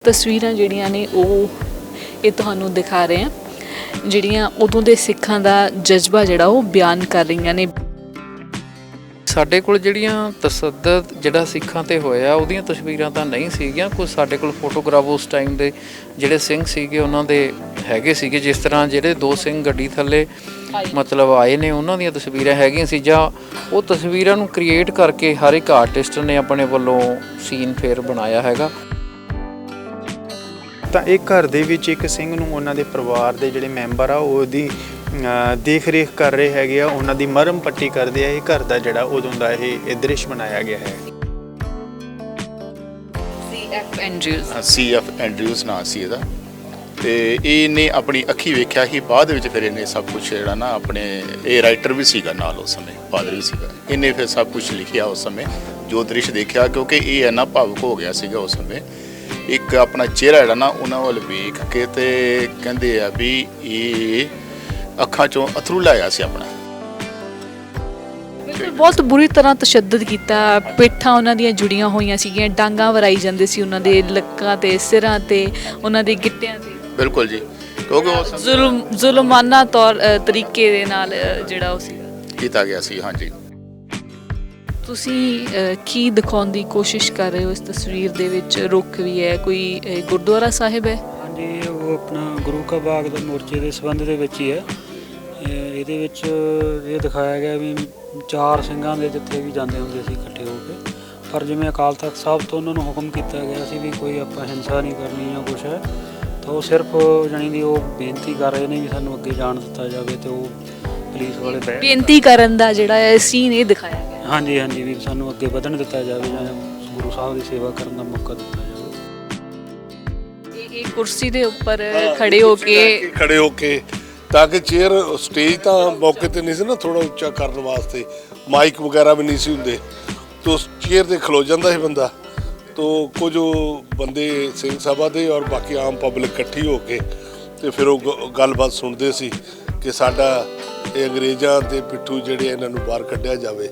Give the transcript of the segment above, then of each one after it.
ਤਸਵੀਰਾਂ ਜਿਹੜੀਆਂ ਨੇ ਇਹ ਤੁਹਾਨੂੰ ਦਿਖਾ ਰਹੇ ਹਾਂ ਜਿਹੜੀਆਂ ਉਦੋਂ ਦੇ ਸਿੱਖਾਂ ਦਾ ਜਜ਼ਬਾ ਜਿਹੜਾ ਉਹ ਬਿਆਨ ਕਰ ਰਹੀਆਂ ਨੇ। ਸਾਡੇ ਕੋਲ ਜਿਹੜੀਆਂ ਤਸੱਦਦ ਜਿਹੜਾ ਸਿੱਖਾਂ ਤੇ ਹੋਇਆ ਉਹਦੀਆਂ ਤਸਵੀਰਾਂ ਤਾਂ ਨਹੀਂ ਸੀਗੀਆਂ, ਕੁਝ ਸਾਡੇ ਕੋਲ ਫੋਟੋਗ੍ਰਾਫ ਉਸ ਟਾਈਮ ਦੇ ਜਿਹੜੇ ਸਿੰਘ ਸੀਗੇ ਉਹਨਾਂ ਦੇ ਹੈਗੇ ਸੀਗੇ। ਜਿਸ ਤਰ੍ਹਾਂ ਜਿਹੜੇ ਦੋ ਸਿੰਘ ਗੱਡੀ ਥੱਲੇ ਮਤਲਬ ਆਏ ਨੇ ਉਹਨਾਂ ਦੀਆਂ ਤਸਵੀਰਾਂ ਹੈਗੀਆਂ ਸੀ, ਜਾਂ ਉਹ ਤਸਵੀਰਾਂ ਨੂੰ ਕ੍ਰੀਏਟ ਕਰਕੇ ਹਰ ਇੱਕ ਆਰਟਿਸਟ ਨੇ ਆਪਣੇ ਵੱਲੋਂ ਸੀਨ ਫੇਰ ਬਣਾਇਆ ਹੈਗਾ। ਤਾਂ ਇਹ ਘਰ ਦੇ ਵਿੱਚ ਇੱਕ ਸਿੰਘ ਨੂੰ ਉਹਨਾਂ ਦੇ ਪਰਿਵਾਰ ਦੇ ਜਿਹੜੇ ਮੈਂਬਰ ਆ ਉਹਦੀ ਦੇਖ ਰੇਖ ਕਰ ਰਹੇ ਹੈਗੇ ਆ, ਉਹਨਾਂ ਦੀ ਮਰਮ ਪੱਟੀ ਕਰਦੇ ਆ। ਇਹ ਘਰ ਦਾ ਜਿਹੜਾ ਉਦੋਂ ਦਾ ਇਹ ਦ੍ਰਿਸ਼ ਬਣਾਇਆ ਗਿਆ ਹੈ। CF ਐਂਡਰਿਊਜ਼ ਨਾਂ ਸੀ ਇਹਦਾ, ਤੇ ਇਹਨੇ ਆਪਣੀ ਅੱਖੀ ਵੇਖਿਆ ਸੀ। ਬਾਅਦ ਵਿੱਚ ਫਿਰ ਇਹਨੇ ਸਭ ਕੁਝ ਜਿਹੜਾ ਨਾ ਆਪਣੇ, ਇਹ ਰਾਈਟਰ ਵੀ ਸੀਗਾ ਨਾਲ ਉਸ ਸਮੇਂ, ਫਾਦਰ ਵੀ ਸੀਗਾ, ਇਹਨੇ ਫਿਰ ਸਭ ਕੁਝ ਲਿਖਿਆ ਉਸ ਸਮੇਂ ਜੋ ਦ੍ਰਿਸ਼ ਦੇਖਿਆ, ਕਿਉਂਕਿ ਇਹ ਇੰਨਾ ਭਾਵੁਕ ਹੋ ਗਿਆ ਸੀਗਾ ਉਸ ਸਮੇਂ। ਇੱਕ ਆਪਣਾ ਚਿਹਰਾ ਜਿਹੜਾ ਨਾ ਉਹਨਾਂ ਵੱਲ ਵੇਖ ਕੇ ਤੇ ਕਹਿੰਦੇ ਆ ਵੀ ਇਹ ਅੱਖਾਂ ਚੋਂ ਅਥਰੂ ਲਾਇਆ ਸੀ ਆਪਣਾ। ਬਹੁਤ ਬੁਰੀ ਤਰ੍ਹਾਂ ਤਸ਼ੱਦਦ ਕੀਤਾ, ਪਿੱਠਾਂ ਉਹਨਾਂ ਦੀਆਂ ਜੁੜੀਆਂ ਹੋਈਆਂ ਸੀਗੀਆਂ, ਡਾਂਗਾਂ ਵਰਾਈ ਜਾਂਦੇ ਸੀ ਉਹਨਾਂ ਦੇ ਲੱਕਾਂ ਤੇ, ਸਿਰਾਂ ਤੇ, ਉਹਨਾਂ ਦੇ ਗਿੱਟਿਆਂ ਤੇ। ਬਿਲਕੁਲ ਜੀ, ਕਿਉਂਕਿ ਉਹ ਜ਼ੁਲਮਾਨਾ ਤਰੀਕੇ ਦੇ ਨਾਲ ਜਿਹੜਾ ਉਹ ਸੀ ਕੀਤਾ ਗਿਆ ਸੀ। ਹਾਂਜੀ, ਤੁਸੀਂ ਕੀ ਦਿਖਾਉਣ ਦੀ ਕੋਸ਼ਿਸ਼ ਕਰ ਰਹੇ ਹੋ ਇਸ ਤਸਵੀਰ ਦੇ ਵਿੱਚ? ਰੁੱਖ ਵੀ ਹੈ, ਕੋਈ ਗੁਰਦੁਆਰਾ ਸਾਹਿਬ ਹੈ? ਹਾਂਜੀ, ਉਹ ਆਪਣਾ ਗੁਰੂ ਕਾ ਬਾਗ ਦੇ ਮੋਰਚੇ ਦੇ ਸੰਬੰਧ ਦੇ ਵਿੱਚ ਹੀ ਹੈ। ਇਹਦੇ ਵਿੱਚ ਇਹ ਦਿਖਾਇਆ ਗਿਆ ਵੀ 4 ਸਿੰਘਾਂ ਦੇ ਜੱਥੇ ਵੀ ਜਾਂਦੇ ਹੁੰਦੇ ਸੀ ਇਕੱਠੇ ਹੋ ਕੇ, ਪਰ ਜਿਵੇਂ ਅਕਾਲ ਤਖਤ ਸਾਹਿਬ ਤੋਂ ਉਹਨਾਂ ਨੂੰ ਹੁਕਮ ਕੀਤਾ ਗਿਆ ਸੀ ਵੀ ਕੋਈ ਆਪਾਂ ਹਿੰਸਾ ਨਹੀਂ ਕਰਨੀ ਜਾਂ ਕੁਛ ਹੈ, ਤਾਂ ਉਹ ਸਿਰਫ ਜਾਣੀ ਦੀ ਉਹ ਬੇਨਤੀ ਕਰ ਰਹੇ ਨੇ ਵੀ ਸਾਨੂੰ ਅੱਗੇ ਜਾਣ ਦਿੱਤਾ ਜਾਵੇ, ਤੇ ਉਹ ਪੁਲਿਸ ਵਾਲੇ ਬੇਨਤੀ ਕਰਨ ਦਾ ਜਿਹੜਾ ਸੀਨ ਇਹ ਦਿਖਾਇਆ ਗਿਆ। ਹਾਂਜੀ ਹਾਂਜੀ, ਵੀ ਸਾਨੂੰ ਅੱਗੇ ਵਧਣ ਦਿੱਤਾ ਜਾਵੇ ਜਾਂ ਗੁਰੂ ਸਾਹਿਬ ਦੀ ਸੇਵਾ ਕਰਨ ਦਾ ਮੌਕਾ ਦਿੱਤਾ ਜਾਵੇ। ਇਹ ਕੁਰਸੀ ਦੇ ਉੱਪਰ ਖੜੇ ਹੋ ਕੇ ਤਾਂ ਕਿ ਚੇਅਰ ਸਟੇਜ ਤਾਂ ਮੌਕੇ ਤੇ ਨਹੀਂ ਸੀ ਨਾ, ਥੋੜਾ ਉੱਚਾ ਕਰਨ ਵਾਸਤੇ ਮਾਈਕ ਵਗੈਰਾ ਵੀ ਨਹੀਂ ਸੀ ਹੁੰਦੇ, ਤਾਂ ਉਸ ਚੇਅਰ ਤੇ ਖਲੋ ਜਾਂਦਾ ਸੀ ਬੰਦਾ। ਤਾਂ ਕੁਝ ਬੰਦੇ ਸਿੰਘ ਸਭਾ ਦੇ ਔਰ ਬਾਕੀ ਆਮ ਪਬਲਿਕ ਇਕੱਠੀ ਹੋ ਕੇ ਤੇ ਫਿਰ ਉਹ ਗੱਲਬਾਤ ਸੁਣਦੇ ਸੀ ਕਿ ਸਾਡਾ ਇਹ ਅੰਗਰੇਜ਼ਾਂ ਦੇ ਪਿੱਠੂ ਜਿਹੜੇ ਇਹਨਾਂ ਨੂੰ ਬਾਹਰ ਕੱਢਿਆ ਜਾਵੇ।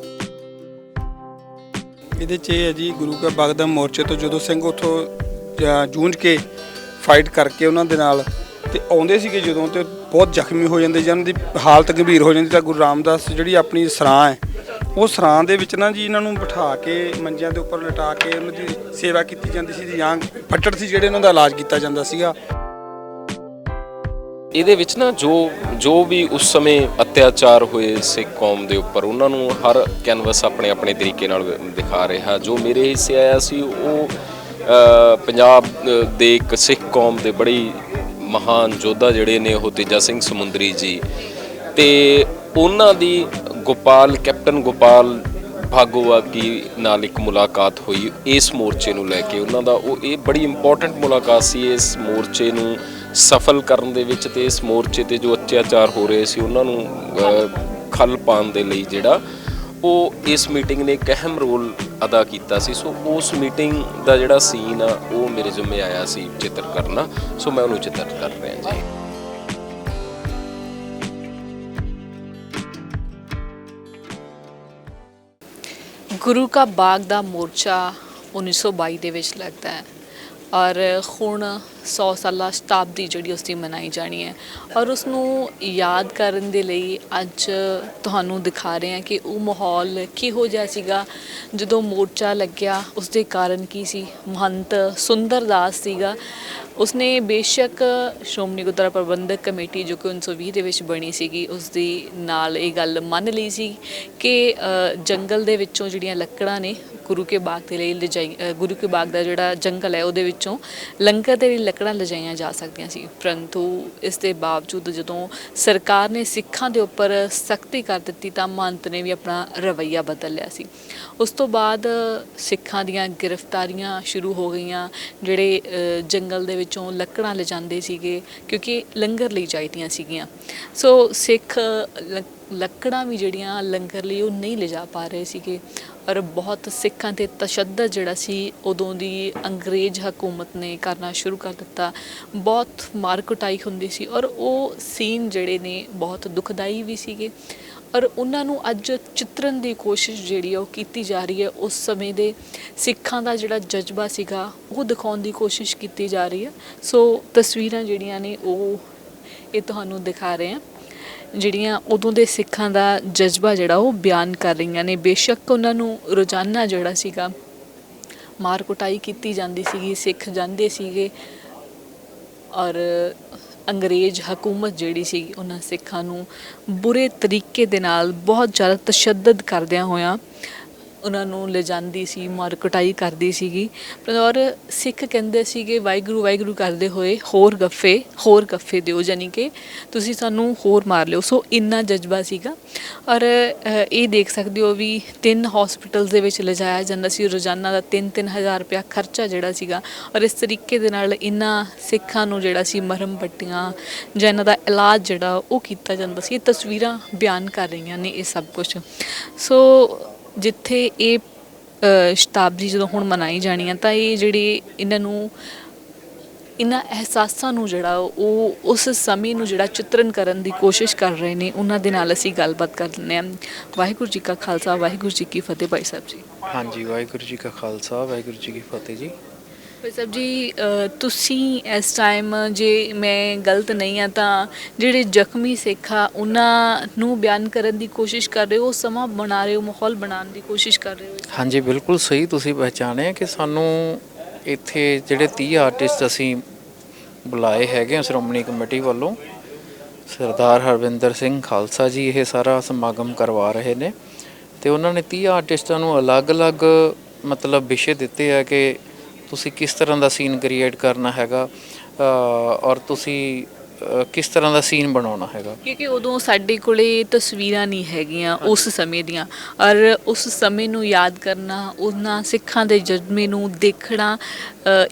ਇਹਦੇ 'ਚ ਇਹ ਹੈ ਜੀ, ਗੁਰੂ ਕਾ ਬਾਗ ਦਾ ਮੋਰਚੇ ਤੋਂ ਜਦੋਂ ਸਿੰਘ ਉੱਥੋਂ ਜੂਝ ਕੇ ਫਾਈਟ ਕਰਕੇ ਉਹਨਾਂ ਦੇ ਨਾਲ ਤੇ ਆਉਂਦੇ ਸੀਗੇ ਜਦੋਂ, ਤੇ ਬਹੁਤ ਜ਼ਖਮੀ ਹੋ ਜਾਂਦੇ, ਜਿਹਨਾਂ ਦੀ ਹਾਲਤ ਗੰਭੀਰ ਹੋ ਜਾਂਦੀ, ਤਾਂ ਗੁਰੂ ਰਾਮਦਾਸ ਜਿਹੜੀ ਆਪਣੀ ਸਰਾਂ ਹੈ, ਉਹ ਸਰਾਂ ਦੇ ਵਿੱਚ ਨਾ ਜੀ ਇਹਨਾਂ ਨੂੰ ਬਿਠਾ ਕੇ ਮੰਜਿਆਂ ਦੇ ਉੱਪਰ ਲਿਟਾ ਕੇ ਉਹਨਾਂ ਦੀ ਸੇਵਾ ਕੀਤੀ ਜਾਂਦੀ ਸੀ, ਜਾਂ ਪੱਟੜ ਸੀ ਜਿਹੜੇ ਉਹਨਾਂ ਦਾ ਇਲਾਜ ਕੀਤਾ ਜਾਂਦਾ ਸੀਗਾ। ਇਹਦੇ ਵਿੱਚ ਨਾ ਜੋ ਵੀ ਉਸ ਸਮੇਂ ਅਤਿਆਚਾਰ ਹੋਏ ਸਿੱਖ ਕੌਮ ਦੇ ਉੱਪਰ, ਉਹਨਾਂ ਨੂੰ ਹਰ ਕੈਨਵਸ ਆਪਣੇ ਆਪਣੇ ਤਰੀਕੇ ਨਾਲ ਦਿਖਾ ਰਿਹਾ। ਜੋ ਮੇਰੇ ਹਿੱਸੇ ਆਇਆ ਸੀ ਉਹ ਪੰਜਾਬ ਦੇ ਇੱਕ ਸਿੱਖ ਕੌਮ ਦੇ ਬੜੀ ਮਹਾਨ ਯੋਧਾ ਜਿਹੜੇ ਨੇ ਉਹ ਤੇਜਾ ਸਿੰਘ ਸਮੁੰਦਰੀ ਜੀ, ਤੇ ਉਹਨਾਂ ਦੀ ਕੈਪਟਨ ਗੋਪਾਲ ਭਾਗੋਵਾਗੀ ਨਾਲ ਇੱਕ ਮੁਲਾਕਾਤ ਹੋਈ ਇਸ ਮੋਰਚੇ ਨੂੰ ਲੈ ਕੇ। ਉਹਨਾਂ ਦਾ ਇਹ ਬੜੀ ਇੰਪੋਰਟੈਂਟ ਮੁਲਾਕਾਤ ਸੀ ਇਸ ਮੋਰਚੇ ਨੂੰ ਸਫਲ ਕਰਨ ਦੇ ਵਿੱਚ, ਤੇ ਇਸ ਮੋਰਚੇ ਤੇ ਜੋ ਅਤਿਆਚਾਰ ਹੋ ਰਹੇ ਸੀ ਉਹਨਾਂ ਨੂੰ ਖੱਲ ਪਾਉਣ ਦੇ ਲਈ ਜਿਹੜਾ ਉਹ ਇਸ ਮੀਟਿੰਗ ਨੇ ਇੱਕ ਅਹਿਮ ਰੋਲ ਅਦਾ ਕੀਤਾ ਸੀ। ਸੋ ਉਸ ਮੀਟਿੰਗ ਦਾ ਜਿਹੜਾ ਸੀਨ ਆ ਉਹ ਮੇਰੇ ਜ਼ਿੰਮੇ ਆਇਆ ਸੀ ਚਿੱਤਰ ਕਰਨਾ, ਸੋ ਮੈਂ ਉਹਨੂੰ ਚਿੱਤਰ ਕਰ ਰਿਹਾ ਜੀ। ਗੁਰੂ ਕਾ ਬਾਗ ਦਾ ਮੋਰਚਾ 1922 ਦੇ ਵਿੱਚ ਲੱਗਦਾ ਹੈ, ਔਰ ਹੁਣ 100 ਸਾਲਾ ਸ਼ਤਾਬਦੀ ਜਿਹੜੀ ਉਸਦੀ ਮਨਾਈ ਜਾਣੀ ਹੈ, ਔਰ ਉਸ ਨੂੰ ਯਾਦ ਕਰਨ ਦੇ ਲਈ ਅੱਜ ਤੁਹਾਨੂੰ ਦਿਖਾ ਰਹੇ ਹਾਂ ਕਿ ਉਹ ਮਾਹੌਲ ਕਿਹੋ ਜਿਹਾ ਸੀਗਾ ਜਦੋਂ ਮੋਰਚਾ ਲੱਗਿਆ। ਉਸਦੇ ਕਾਰਨ ਕੀ ਸੀ? ਮਹੰਤ ਸੁੰਦਰ ਦਾਸ ਸੀਗਾ, ਉਸਨੇ ਬੇਸ਼ੱਕ ਸ਼੍ਰੋਮਣੀ ਗੁਰਦੁਆਰਾ ਪ੍ਰਬੰਧਕ ਕਮੇਟੀ ਜੋ ਕਿ 1920 ਦੇ ਵਿੱਚ ਬਣੀ ਸੀਗੀ, ਉਸ ਦੀ ਨਾਲ ਇਹ ਗੱਲ ਮੰਨ ਲਈ ਸੀ ਕਿ ਜੰਗਲ ਦੇ ਵਿੱਚੋਂ ਜਿਹੜੀਆਂ ਲੱਕੜਾਂ ਨੇ ਗੁਰੂ ਕੇ ਬਾਗ ਦੇ ਲਈ ਗੁਰੂ ਕੇ ਬਾਗ ਦਾ ਜਿਹੜਾ ਜੰਗਲ ਹੈ ਉਹਦੇ ਵਿੱਚੋਂ ਲੰਗਰ ਦੇ ਲਈ ਲੱਕੜਾਂ ਲਿਜਾਈਆਂ ਜਾ ਸਕਦੀਆਂ ਸੀ। ਪਰੰਤੂ ਇਸ ਦੇ ਬਾਵਜੂਦ ਜਦੋਂ ਸਰਕਾਰ ਨੇ ਸਿੱਖਾਂ ਦੇ ਉੱਪਰ ਸਖਤੀ ਕਰ ਦਿੱਤੀ ਤਾਂ ਮਹੰਤ ਨੇ ਵੀ ਆਪਣਾ ਰਵੱਈਆ ਬਦਲ ਲਿਆ ਸੀ। ਉਸ ਤੋਂ ਬਾਅਦ ਸਿੱਖਾਂ ਦੀਆਂ ਗ੍ਰਿਫਤਾਰੀਆਂ ਸ਼ੁਰੂ ਹੋ ਗਈਆਂ, ਜਿਹੜੇ ਜੰਗਲ ਦੇ ਵਿੱਚੋਂ ਲੱਕੜਾਂ ਲਿਜਾਂਦੇ ਸੀਗੇ ਕਿਉਂਕਿ ਲੰਗਰ ਲਈ ਚਾਹੀਦੀਆਂ ਸੀਗੀਆਂ। ਸੋ ਸਿੱਖ ਲੱਕੜਾਂ ਵੀ ਜਿਹੜੀਆਂ ਲੰਗਰ ਲਈ ਉਹ ਨਹੀਂ ਲਿਜਾ ਪਾ ਰਹੇ ਸੀਗੇ, ਔਰ ਬਹੁਤ ਸਿੱਖਾਂ 'ਤੇ ਤਸ਼ੱਦਦ ਜਿਹੜਾ ਸੀ ਉਦੋਂ ਦੀ ਅੰਗਰੇਜ਼ ਹਕੂਮਤ ਨੇ ਕਰਨਾ ਸ਼ੁਰੂ ਕਰ ਦਿੱਤਾ। ਬਹੁਤ ਮਾਰ ਕੁਟਾਈ ਹੁੰਦੀ ਸੀ, ਔਰ ਉਹ ਸੀਨ ਜਿਹੜੇ ਨੇ ਬਹੁਤ ਦੁਖਦਾਈ ਵੀ ਸੀਗੇ, ਔਰ ਉਹਨਾਂ ਨੂੰ ਅੱਜ ਚਿਤਰਨ ਦੀ ਕੋਸ਼ਿਸ਼ ਜਿਹੜੀ ਆ ਉਹ ਕੀਤੀ ਜਾ ਰਹੀ ਹੈ। ਉਸ ਸਮੇਂ ਦੇ ਸਿੱਖਾਂ ਦਾ ਜਿਹੜਾ ਜਜ਼ਬਾ ਸੀਗਾ ਉਹ ਦਿਖਾਉਣ ਦੀ ਕੋਸ਼ਿਸ਼ ਕੀਤੀ ਜਾ ਰਹੀ ਹੈ। ਸੋ ਤਸਵੀਰਾਂ ਜਿਹੜੀਆਂ ਨੇ ਉਹ ਇਹ ਤੁਹਾਨੂੰ ਦਿਖਾ ਰਹੇ ਹਾਂ, ਜਿਹੜੀਆਂ ਉਦੋਂ ਦੇ ਸਿੱਖਾਂ ਦਾ ਜਜ਼ਬਾ ਜਿਹੜਾ ਉਹ ਬਿਆਨ ਕਰ ਰਹੀਆਂ ਨੇ। ਬੇਸ਼ੱਕ ਉਹਨਾਂ ਨੂੰ ਰੋਜ਼ਾਨਾ ਜਿਹੜਾ ਸੀਗਾ ਮਾਰ ਕੁਟਾਈ ਕੀਤੀ ਜਾਂਦੀ ਸੀਗੀ, ਸਿੱਖ ਜਾਂਦੇ ਸੀਗੇ ਔਰ ਅੰਗਰੇਜ਼ ਹਕੂਮਤ ਜਿਹੜੀ ਸੀ ਉਹਨਾਂ ਸਿੱਖਾਂ ਨੂੰ ਬੁਰੇ ਤਰੀਕੇ ਦੇ ਨਾਲ ਬਹੁਤ ਜ਼ਿਆਦਾ ਤਸ਼ੱਦਦ ਕਰਦਿਆਂ ਹੋਇਆਂ ਉਹਨਾਂ ਨੂੰ ਲਿਜਾਂਦੀ ਸੀ, ਮਾਰ ਕੁਟਾਈ ਕਰਦੀ ਸੀਗੀ। ਔਰ ਸਿੱਖ ਕਹਿੰਦੇ ਸੀਗੇ ਵਾਹਿਗੁਰੂ ਵਾਹਿਗੁਰੂ ਕਰਦੇ ਹੋਏ ਹੋਰ ਗੱਫੇ ਦਿਓ, ਯਾਨੀ ਕਿ ਤੁਸੀਂ ਸਾਨੂੰ ਹੋਰ ਮਾਰ ਲਿਓ। ਸੋ ਇੰਨਾ ਜਜ਼ਬਾ ਸੀਗਾ। ਔਰ ਇਹ ਦੇਖ ਸਕਦੇ ਹੋ ਵੀ 3 ਹਸਪੀਟਲਸ ਦੇ ਵਿੱਚ ਲਿਜਾਇਆ ਜਾਂਦਾ ਸੀ, ਰੋਜ਼ਾਨਾ ਦਾ 3-3 ਹਜ਼ਾਰ ਰੁਪਇਆ ਖਰਚਾ ਜਿਹੜਾ ਸੀਗਾ। ਔਰ ਇਸ ਤਰੀਕੇ ਦੇ ਨਾਲ ਇਹਨਾਂ ਸਿੱਖਾਂ ਨੂੰ ਜਿਹੜਾ ਸੀ ਮਰਹਮ ਪੱਟੀਆਂ ਜਾਂ ਇਹਨਾਂ ਦਾ ਇਲਾਜ ਜਿਹੜਾ ਉਹ ਕੀਤਾ ਜਾਂਦਾ ਸੀ। ਇਹ ਤਸਵੀਰਾਂ ਬਿਆਨ ਕਰ ਰਹੀਆਂ ਨੇ ਇਹ ਸਭ ਕੁਝ। ਸੋ ਜਿੱਥੇ ਇਹ ਸ਼ਤਾਬਦੀ ਜਦੋਂ ਹੁਣ ਮਨਾਈ ਜਾਣੀ ਆ ਤਾਂ ਇਹ ਜਿਹੜੇ ਇਹਨਾਂ ਅਹਿਸਾਸਾਂ ਨੂੰ ਜਿਹੜਾ ਉਹ ਉਸ ਸਮੇਂ ਨੂੰ ਜਿਹੜਾ ਚਿਤਰਨ ਕਰਨ ਦੀ ਕੋਸ਼ਿਸ਼ ਕਰ ਰਹੇ ਨੇ, ਉਹਨਾਂ ਦੇ ਨਾਲ ਅਸੀਂ ਗੱਲਬਾਤ ਕਰ ਲੈਂਦੇ ਹਾਂ। ਵਾਹਿਗੁਰੂ ਜੀ ਕਾ ਖਾਲਸਾ, ਵਾਹਿਗੁਰੂ ਜੀ ਕੀ ਫਤਿਹ। ਭਾਈ ਸਾਹਿਬ ਜੀ। ਹਾਂਜੀ, ਵਾਹਿਗੁਰੂ ਜੀ ਕਾ ਖਾਲਸਾ, ਵਾਹਿਗੁਰੂ ਜੀ ਕੀ ਫਤਿਹ ਜੀ। ਭਾਈ ਸਾਹਿਬ ਜੀ, ਤੁਸੀਂ ਇਸ ਟਾਈਮ ਜੇ ਮੈਂ ਗਲਤ ਨਹੀਂ ਆ ਤਾਂ ਜਿਹੜੇ ਜ਼ਖਮੀ ਸਿੱਖ ਆ ਉਹਨਾਂ ਨੂੰ ਬਿਆਨ ਕਰਨ ਦੀ ਕੋਸ਼ਿਸ਼ ਕਰ ਰਹੇ ਹੋ, ਸਮਾਂ ਬਣਾ ਰਹੇ ਹੋ, ਮਾਹੌਲ ਬਣਾਉਣ ਦੀ ਕੋਸ਼ਿਸ਼ ਕਰ ਰਹੇ ਹੋ। ਹਾਂਜੀ, ਬਿਲਕੁਲ ਸਹੀ ਤੁਸੀਂ ਪਹਿਚਾਣਿਆ ਕਿ ਸਾਨੂੰ ਇੱਥੇ ਜਿਹੜੇ 30 ਆਰਟਿਸਟ ਅਸੀਂ ਬੁਲਾਏ ਹੈਗੇ ਆ ਸ਼੍ਰੋਮਣੀ ਕਮੇਟੀ ਵੱਲੋਂ, ਸਰਦਾਰ ਹਰਵਿੰਦਰ ਸਿੰਘ ਖਾਲਸਾ ਜੀ ਇਹ ਸਾਰਾ ਸਮਾਗਮ ਕਰਵਾ ਰਹੇ ਨੇ। ਤੇ ਉਹਨਾਂ ਨੇ 30 ਆਰਟਿਸਟਾਂ ਨੂੰ ਅਲੱਗ-ਅਲੱਗ ਮਤਲਬ ਵਿਸ਼ੇ ਦਿੱਤੇ ਆ ਕਿ ਤੁਸੀਂ ਕਿਸ ਤਰ੍ਹਾਂ ਦਾ ਸੀਨ ਕ੍ਰੀਏਟ ਕਰਨਾ ਹੈਗਾ ਔਰ ਤੁਸੀਂ ਕਿਸ ਤਰ੍ਹਾਂ ਦਾ ਸੀਨ ਬਣਾਉਣਾ ਹੈਗਾ। ਕਿਉਂਕਿ ਉਦੋਂ ਸਾਡੇ ਕੋਲੇ ਤਸਵੀਰਾਂ ਨਹੀਂ ਹੈਗੀਆਂ ਉਸ ਸਮੇਂ ਦੀਆਂ, ਔਰ ਉਸ ਸਮੇਂ ਨੂੰ ਯਾਦ ਕਰਨਾ, ਉਹਨਾਂ ਸਿੱਖਾਂ ਦੇ ਜਜ਼ਬੇ ਨੂੰ ਦੇਖਣਾ,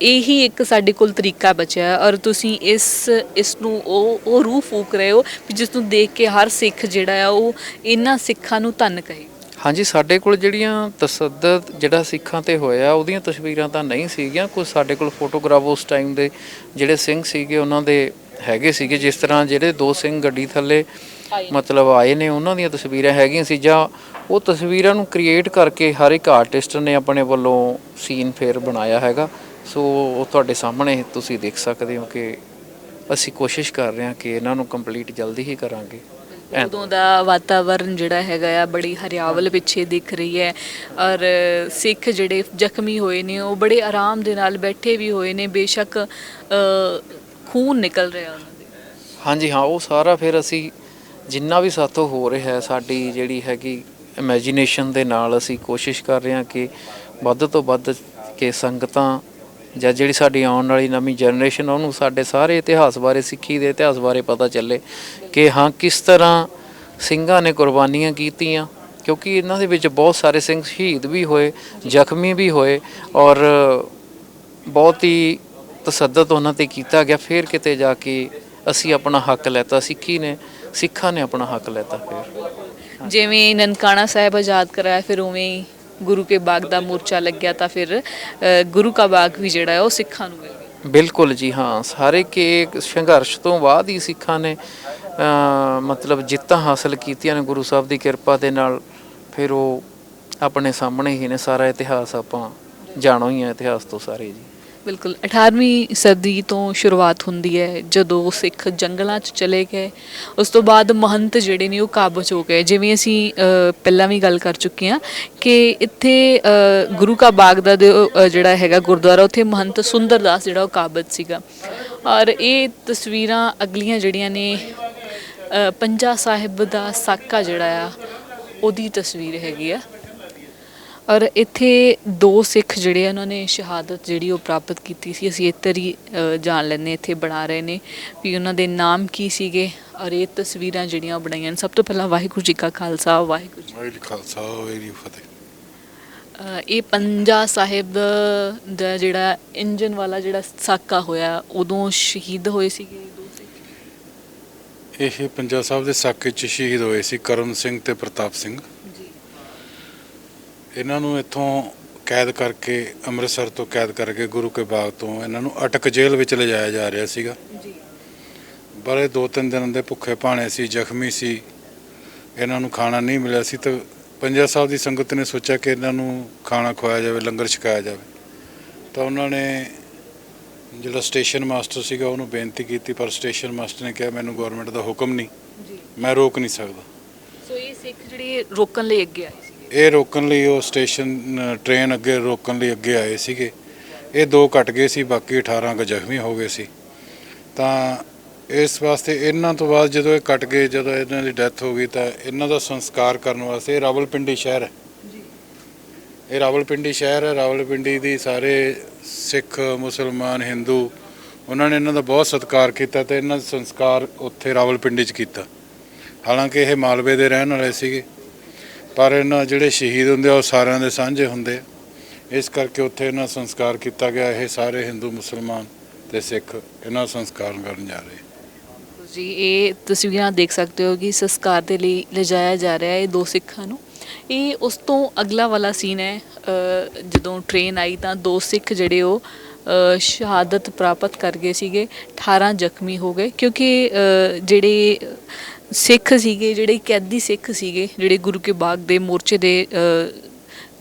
ਇਹੀ ਇੱਕ ਸਾਡੇ ਕੋਲ ਤਰੀਕਾ ਬਚਿਆ। ਔਰ ਤੁਸੀਂ ਇਸ ਨੂੰ ਉਹ ਰੂਹ ਫੂਕ ਰਹੇ ਹੋ ਜਿਸ ਨੂੰ ਦੇਖ ਕੇ ਹਰ ਸਿੱਖ ਜਿਹੜਾ ਆ ਉਹ ਇਹਨਾਂ ਸਿੱਖਾਂ ਨੂੰ ਧੰਨ ਕਹੇ। ਹਾਂਜੀ, ਸਾਡੇ ਕੋਲ ਜਿਹੜੀਆਂ ਤਸੱਦਦ ਜਿਹੜਾ ਸਿੱਖਾਂ ਤੇ ਹੋਇਆ ਉਹਦੀਆਂ ਤਸਵੀਰਾਂ ਤਾਂ ਨਹੀਂ ਸੀਗੀਆਂ। ਕੁਝ ਸਾਡੇ ਕੋਲ ਫੋਟੋਗ੍ਰਾਫ ਉਸ ਟਾਈਮ ਦੇ ਜਿਹੜੇ ਸਿੰਘ ਸੀਗੇ ਉਹਨਾਂ ਦੇ ਹੈਗੇ ਸੀਗੇ। ਜਿਸ ਤਰ੍ਹਾਂ ਜਿਹੜੇ 2 ਸਿੰਘ ਗੱਡੀ ਥੱਲੇ ਮਤਲਬ ਆਏ ਨੇ ਉਹਨਾਂ ਦੀਆਂ ਤਸਵੀਰਾਂ ਹੈਗੀਆਂ ਸੀ, ਜਾਂ ਉਹ ਤਸਵੀਰਾਂ ਨੂੰ ਕ੍ਰੀਏਟ ਕਰਕੇ ਹਰ ਇੱਕ ਆਰਟਿਸਟ ਨੇ ਆਪਣੇ ਵੱਲੋਂ ਸੀਨ ਫੇਰ ਬਣਾਇਆ ਹੈਗਾ। ਸੋ ਉਹ ਤੁਹਾਡੇ ਸਾਹਮਣੇ ਤੁਸੀਂ ਦੇਖ ਸਕਦੇ ਹੋ ਕਿ ਅਸੀਂ ਕੋਸ਼ਿਸ਼ ਕਰ ਰਹੇ ਹਾਂ ਕਿ ਇਹਨਾਂ ਨੂੰ ਕੰਪਲੀਟ ਜਲਦੀ ਹੀ ਕਰਾਂਗੇ। ਉਦੋਂ ਦਾ ਵਾਤਾਵਰਨ ਜਿਹੜਾ ਹੈਗਾ ਆ ਬੜੀ ਹਰਿਆਵਲ ਪਿੱਛੇ ਦਿਖ ਰਹੀ ਹੈ, ਔਰ ਸਿੱਖ ਜਿਹੜੇ ਜ਼ਖਮੀ ਹੋਏ ਨੇ ਉਹ ਬੜੇ ਆਰਾਮ ਦੇ ਨਾਲ ਬੈਠੇ ਵੀ ਹੋਏ ਨੇ। ਬੇਸ਼ੱਕ ਖੂਨ ਨਿਕਲ ਰਿਹਾ ਉਹਨਾਂ ਦੇ। ਹਾਂਜੀ ਹਾਂ, ਉਹ ਸਾਰਾ ਫਿਰ ਅਸੀਂ ਜਿੰਨਾ ਵੀ ਸਾਥੋਂ ਹੋ ਰਿਹਾ ਸਾਡੀ ਜਿਹੜੀ ਹੈਗੀ ਇਮੈਜੀਨੇਸ਼ਨ ਦੇ ਨਾਲ ਅਸੀਂ ਕੋਸ਼ਿਸ਼ ਕਰ ਰਹੇ ਹਾਂ ਕਿ ਵੱਧ ਤੋਂ ਵੱਧ ਕਿ ਸੰਗਤਾਂ ਜਾਂ ਜਿਹੜੀ ਸਾਡੀ ਆਉਣ ਵਾਲੀ ਨਵੀਂ ਜਨਰੇਸ਼ਨ ਉਹਨੂੰ ਸਾਡੇ ਸਾਰੇ ਇਤਿਹਾਸ ਬਾਰੇ, ਸਿੱਖੀ ਦੇ ਇਤਿਹਾਸ ਬਾਰੇ ਪਤਾ ਚੱਲੇ ਕਿ ਹਾਂ ਕਿਸ ਤਰ੍ਹਾਂ ਸਿੰਘਾਂ ਨੇ ਕੁਰਬਾਨੀਆਂ ਕੀਤੀਆਂ। ਕਿਉਂਕਿ ਇਹਨਾਂ ਦੇ ਵਿੱਚ ਬਹੁਤ ਸਾਰੇ ਸਿੰਘ ਸ਼ਹੀਦ ਵੀ ਹੋਏ, ਜ਼ਖਮੀ ਵੀ ਹੋਏ ਔਰ ਬਹੁਤ ਹੀ ਤਸੱਦਦ ਉਹਨਾਂ 'ਤੇ ਕੀਤਾ ਗਿਆ। ਫਿਰ ਕਿਤੇ ਜਾ ਕੇ ਅਸੀਂ ਆਪਣਾ ਹੱਕ ਲੈਤਾ, ਸਿੱਖਾਂ ਨੇ ਆਪਣਾ ਹੱਕ ਲੈਤਾ। ਫਿਰ ਜਿਵੇਂ ਨਨਕਾਣਾ ਸਾਹਿਬ ਆਜ਼ਾਦ ਕਰਾਇਆ, ਫਿਰ ਉਵੇਂ ਹੀ ਗੁਰੂ ਕੇ ਬਾਗ ਦਾ ਮੋਰਚਾ ਲੱਗਿਆ ਤਾਂ ਫਿਰ ਗੁਰੂ ਕਾ ਬਾਗ ਵੀ ਜਿਹੜਾ ਹੈ ਉਹ ਸਿੱਖਾਂ ਨੂੰ ਮਿਲ ਗਿਆ। ਬਿਲਕੁਲ ਜੀ ਹਾਂ, ਸਾਰੇ ਕਿ ਸੰਘਰਸ਼ ਤੋਂ ਬਾਅਦ ਹੀ ਸਿੱਖਾਂ ਨੇ ਮਤਲਬ ਜਿੱਤਾਂ ਹਾਸਲ ਕੀਤੀਆਂ ਨੇ ਗੁਰੂ ਸਾਹਿਬ ਦੀ ਕਿਰਪਾ ਦੇ ਨਾਲ। ਫਿਰ ਉਹ ਆਪਣੇ ਸਾਹਮਣੇ ਹੀ ਨੇ, ਸਾਰਾ ਇਤਿਹਾਸ ਆਪਾਂ ਜਾਣੋ ਹੀ ਆ ਇਤਿਹਾਸ ਤੋਂ ਸਾਰੇ ਜੀ। ਬਿਲਕੁਲ 18ਵੀਂ ਸਦੀ ਤੋਂ ਸ਼ੁਰੂਆਤ ਹੁੰਦੀ ਹੈ ਜਦੋਂ ਸਿੱਖ ਜੰਗਲਾਂ 'ਚ ਚਲੇ ਗਏ। ਉਸ ਤੋਂ ਬਾਅਦ ਮਹੰਤ ਜਿਹੜੇ ਨੇ ਉਹ ਕਾਬਜ਼ ਹੋ ਗਏ। ਜਿਵੇਂ ਅਸੀਂ ਪਹਿਲਾਂ ਵੀ ਗੱਲ ਕਰ ਚੁੱਕੇ ਹਾਂ ਕਿ ਇੱਥੇ ਗੁਰੂ ਕਾ ਬਾਗ ਦਾ ਜਿਹੜਾ ਹੈਗਾ ਗੁਰਦੁਆਰਾ, ਉੱਥੇ ਮਹੰਤ ਸੁੰਦਰਦਾਸ ਜਿਹੜਾ ਉਹ ਕਾਬਜ਼ ਸੀਗਾ। ਔਰ ਇਹ ਤਸਵੀਰਾਂ ਅਗਲੀਆਂ ਜਿਹੜੀਆਂ ਨੇ ਪੰਜਾ ਸਾਹਿਬ ਦਾ ਸਾਕਾ ਜਿਹੜਾ ਆ ਉਹਦੀ ਤਸਵੀਰ ਹੈਗੀ ਆ। ਔਰ ਇੱਥੇ 2 ਸਿੱਖ ਜਿਹੜੇ ਉਹਨਾਂ ਨੇ ਸ਼ਹਾਦਤ ਜਿਹੜੀ ਉਹ ਪ੍ਰਾਪਤ ਕੀਤੀ ਸੀ। ਅਸੀਂ ਇੱਧਰ ਹੀ ਜਾਣ ਲੈਂਦੇ, ਇੱਥੇ ਬਣਾ ਰਹੇ ਨੇ ਵੀ ਉਹਨਾਂ ਦੇ ਨਾਮ ਕੀ ਸੀਗੇ ਔਰ ਇਹ ਤਸਵੀਰਾਂ ਜਿਹੜੀਆਂ ਬਣਾਈਆਂ ਨੇ। ਸਭ ਤੋਂ ਪਹਿਲਾਂ ਵਾਹਿਗੁਰੂ ਜੀ ਕਾ ਖਾਲਸਾ, ਵਾਹਿਗੁਰੂ ਜੀ ਕੀ ਫਤਿਹ। ਇਹ ਪੰਜਾ ਸਾਹਿਬ ਦਾ ਜਿਹੜਾ ਇੰਜਨ ਵਾਲਾ ਜਿਹੜਾ ਸਾਕਾ ਹੋਇਆ ਉਦੋਂ ਸ਼ਹੀਦ ਹੋਏ ਸੀਗੇ 2 ਸਿੱਖ। ਇਹ ਪੰਜਾ ਸਾਹਿਬ ਦੇ ਸਾਕੇ 'ਚ ਸ਼ਹੀਦ ਹੋਏ ਸੀ ਕਰਮ ਸਿੰਘ ਤੇ ਪ੍ਰਤਾਪ ਸਿੰਘ। ਇਹਨਾਂ ਨੂੰ ਇੱਥੋਂ ਕੈਦ ਕਰਕੇ, ਅੰਮ੍ਰਿਤਸਰ ਤੋਂ ਕੈਦ ਕਰਕੇ ਗੁਰੂ ਕੇ ਬਾਗ ਤੋਂ ਇਹਨਾਂ ਨੂੰ ਅਟਕ ਜੇਲ੍ਹ ਵਿੱਚ ਲਿਜਾਇਆ ਜਾ ਰਿਹਾ ਸੀਗਾ। ਬੜੇ 2-3 ਦਿਨ ਦੇ ਭੁੱਖੇ ਭਾਣੇ ਸੀ, ਜ਼ਖਮੀ ਸੀ, ਇਹਨਾਂ ਨੂੰ ਖਾਣਾ ਨਹੀਂ ਮਿਲਿਆ ਸੀ ਤਾਂ ਪੰਜਾ ਸਾਹਿਬ ਦੀ ਸੰਗਤ ਨੇ ਸੋਚਿਆ ਕਿ ਇਹਨਾਂ ਨੂੰ ਖਾਣਾ ਖਵਾਇਆ ਜਾਵੇ, ਲੰਗਰ ਛਕਾਇਆ ਜਾਵੇ। ਤਾਂ ਉਹਨਾਂ ਨੇ ਜਿਹੜਾ ਸਟੇਸ਼ਨ ਮਾਸਟਰ ਸੀਗਾ ਉਹਨੂੰ ਬੇਨਤੀ ਕੀਤੀ, ਪਰ ਸਟੇਸ਼ਨ ਮਾਸਟਰ ਨੇ ਕਿਹਾ ਮੈਨੂੰ ਗਵਰਨਮੈਂਟ ਦਾ ਹੁਕਮ ਨਹੀਂ, ਮੈਂ ਰੋਕ ਨਹੀਂ ਸਕਦਾ। ਸੋ ਇਹ ਸਿੱਖ ਜਿਹੜੇ ਰੋਕਣ ਲਈ ਅੱਗੇ ਆਏ ਸੀ, ਇਹ ਰੋਕਣ ਲਈ ਉਹ ਸਟੇਸ਼ਨ ਟ੍ਰੇਨ ਅੱਗੇ ਰੋਕਣ ਲਈ ਅੱਗੇ ਆਏ ਸੀਗੇ। ਇਹ 2 ਘਟ ਗਏ ਸੀ, ਬਾਕੀ 18 ਕੁ ਜ਼ਖਮੀ ਹੋ ਗਏ ਸੀ। ਤਾਂ ਇਸ ਵਾਸਤੇ ਇਹਨਾਂ ਤੋਂ ਬਾਅਦ ਜਦੋਂ ਇਹ ਕੱਟ ਗਏ, ਜਦੋਂ ਇਹਨਾਂ ਦੀ ਡੈਥ ਹੋ ਗਈ, ਤਾਂ ਇਹਨਾਂ ਦਾ ਸੰਸਕਾਰ ਕਰਨ ਵਾਸਤੇ ਰਾਵਲਪਿੰਡੀ ਸ਼ਹਿਰ ਹੈ। ਇਹ ਰਾਵਲਪਿੰਡੀ ਸ਼ਹਿਰ ਹੈ। ਰਾਵਲਪਿੰਡੀ ਦੀ ਸਾਰੇ ਸਿੱਖ, ਮੁਸਲਮਾਨ, ਹਿੰਦੂ ਉਹਨਾਂ ਨੇ ਇਹਨਾਂ ਦਾ ਬਹੁਤ ਸਤਿਕਾਰ ਕੀਤਾ ਤੇ ਇਹਨਾਂ ਦਾ ਸੰਸਕਾਰ ਉੱਥੇ ਰਾਵਲਪਿੰਡੀ 'ਚ ਕੀਤਾ। ਹਾਲਾਂਕਿ ਇਹ ਮਾਲਵੇ ਦੇ ਰਹਿਣ ਵਾਲੇ ਸੀਗੇ, ਪਰ ਇਹਨਾਂ ਜਿਹੜੇ ਸ਼ਹੀਦ ਹੁੰਦੇ ਆ ਉਹ ਸਾਰਿਆਂ ਦੇ ਸਾਂਝੇ ਹੁੰਦੇ ਆ, ਇਸ ਕਰਕੇ ਉੱਥੇ ਇਹਨਾਂ ਸੰਸਕਾਰ ਕੀਤਾ ਗਿਆ। ਇਹ ਸਾਰੇ ਹਿੰਦੂ, ਮੁਸਲਮਾਨ ਤੇ ਸਿੱਖ ਇਹਨਾਂ ਦਾ ਸੰਸਕਾਰ ਕਰਨ ਜਾ ਰਹੇ। ਜੀ ਇਹ ਤਸਵੀਰਾਂ ਦੇਖ ਸਕਦੇ ਹੋ ਕਿ ਸੰਸਕਾਰ ਦੇ ਲਈ ਲਿਜਾਇਆ ਜਾ ਰਿਹਾ ਹੈ ਇਹ 2 ਸਿੱਖਾਂ ਨੂੰ। ਇਹ ਉਸ ਤੋਂ ਅਗਲਾ ਵਾਲਾ ਸੀਨ ਹੈ, ਜਦੋਂ ਟ੍ਰੇਨ ਆਈ ਤਾਂ 2 ਸਿੱਖ ਜਿਹੜੇ ਉਹ ਸ਼ਹਾਦਤ ਪ੍ਰਾਪਤ ਕਰ ਗਏ ਸੀਗੇ, 18 ਜ਼ਖਮੀ ਹੋ ਗਏ, ਕਿਉਂਕਿ ਜਿਹੜੇ ਸਿੱਖ ਸੀਗੇ, ਜਿਹੜੇ ਕੈਦੀ ਸਿੱਖ ਸੀਗੇ, ਜਿਹੜੇ ਗੁਰੂ ਕੇ ਬਾਗ ਦੇ ਮੋਰਚੇ ਦੇ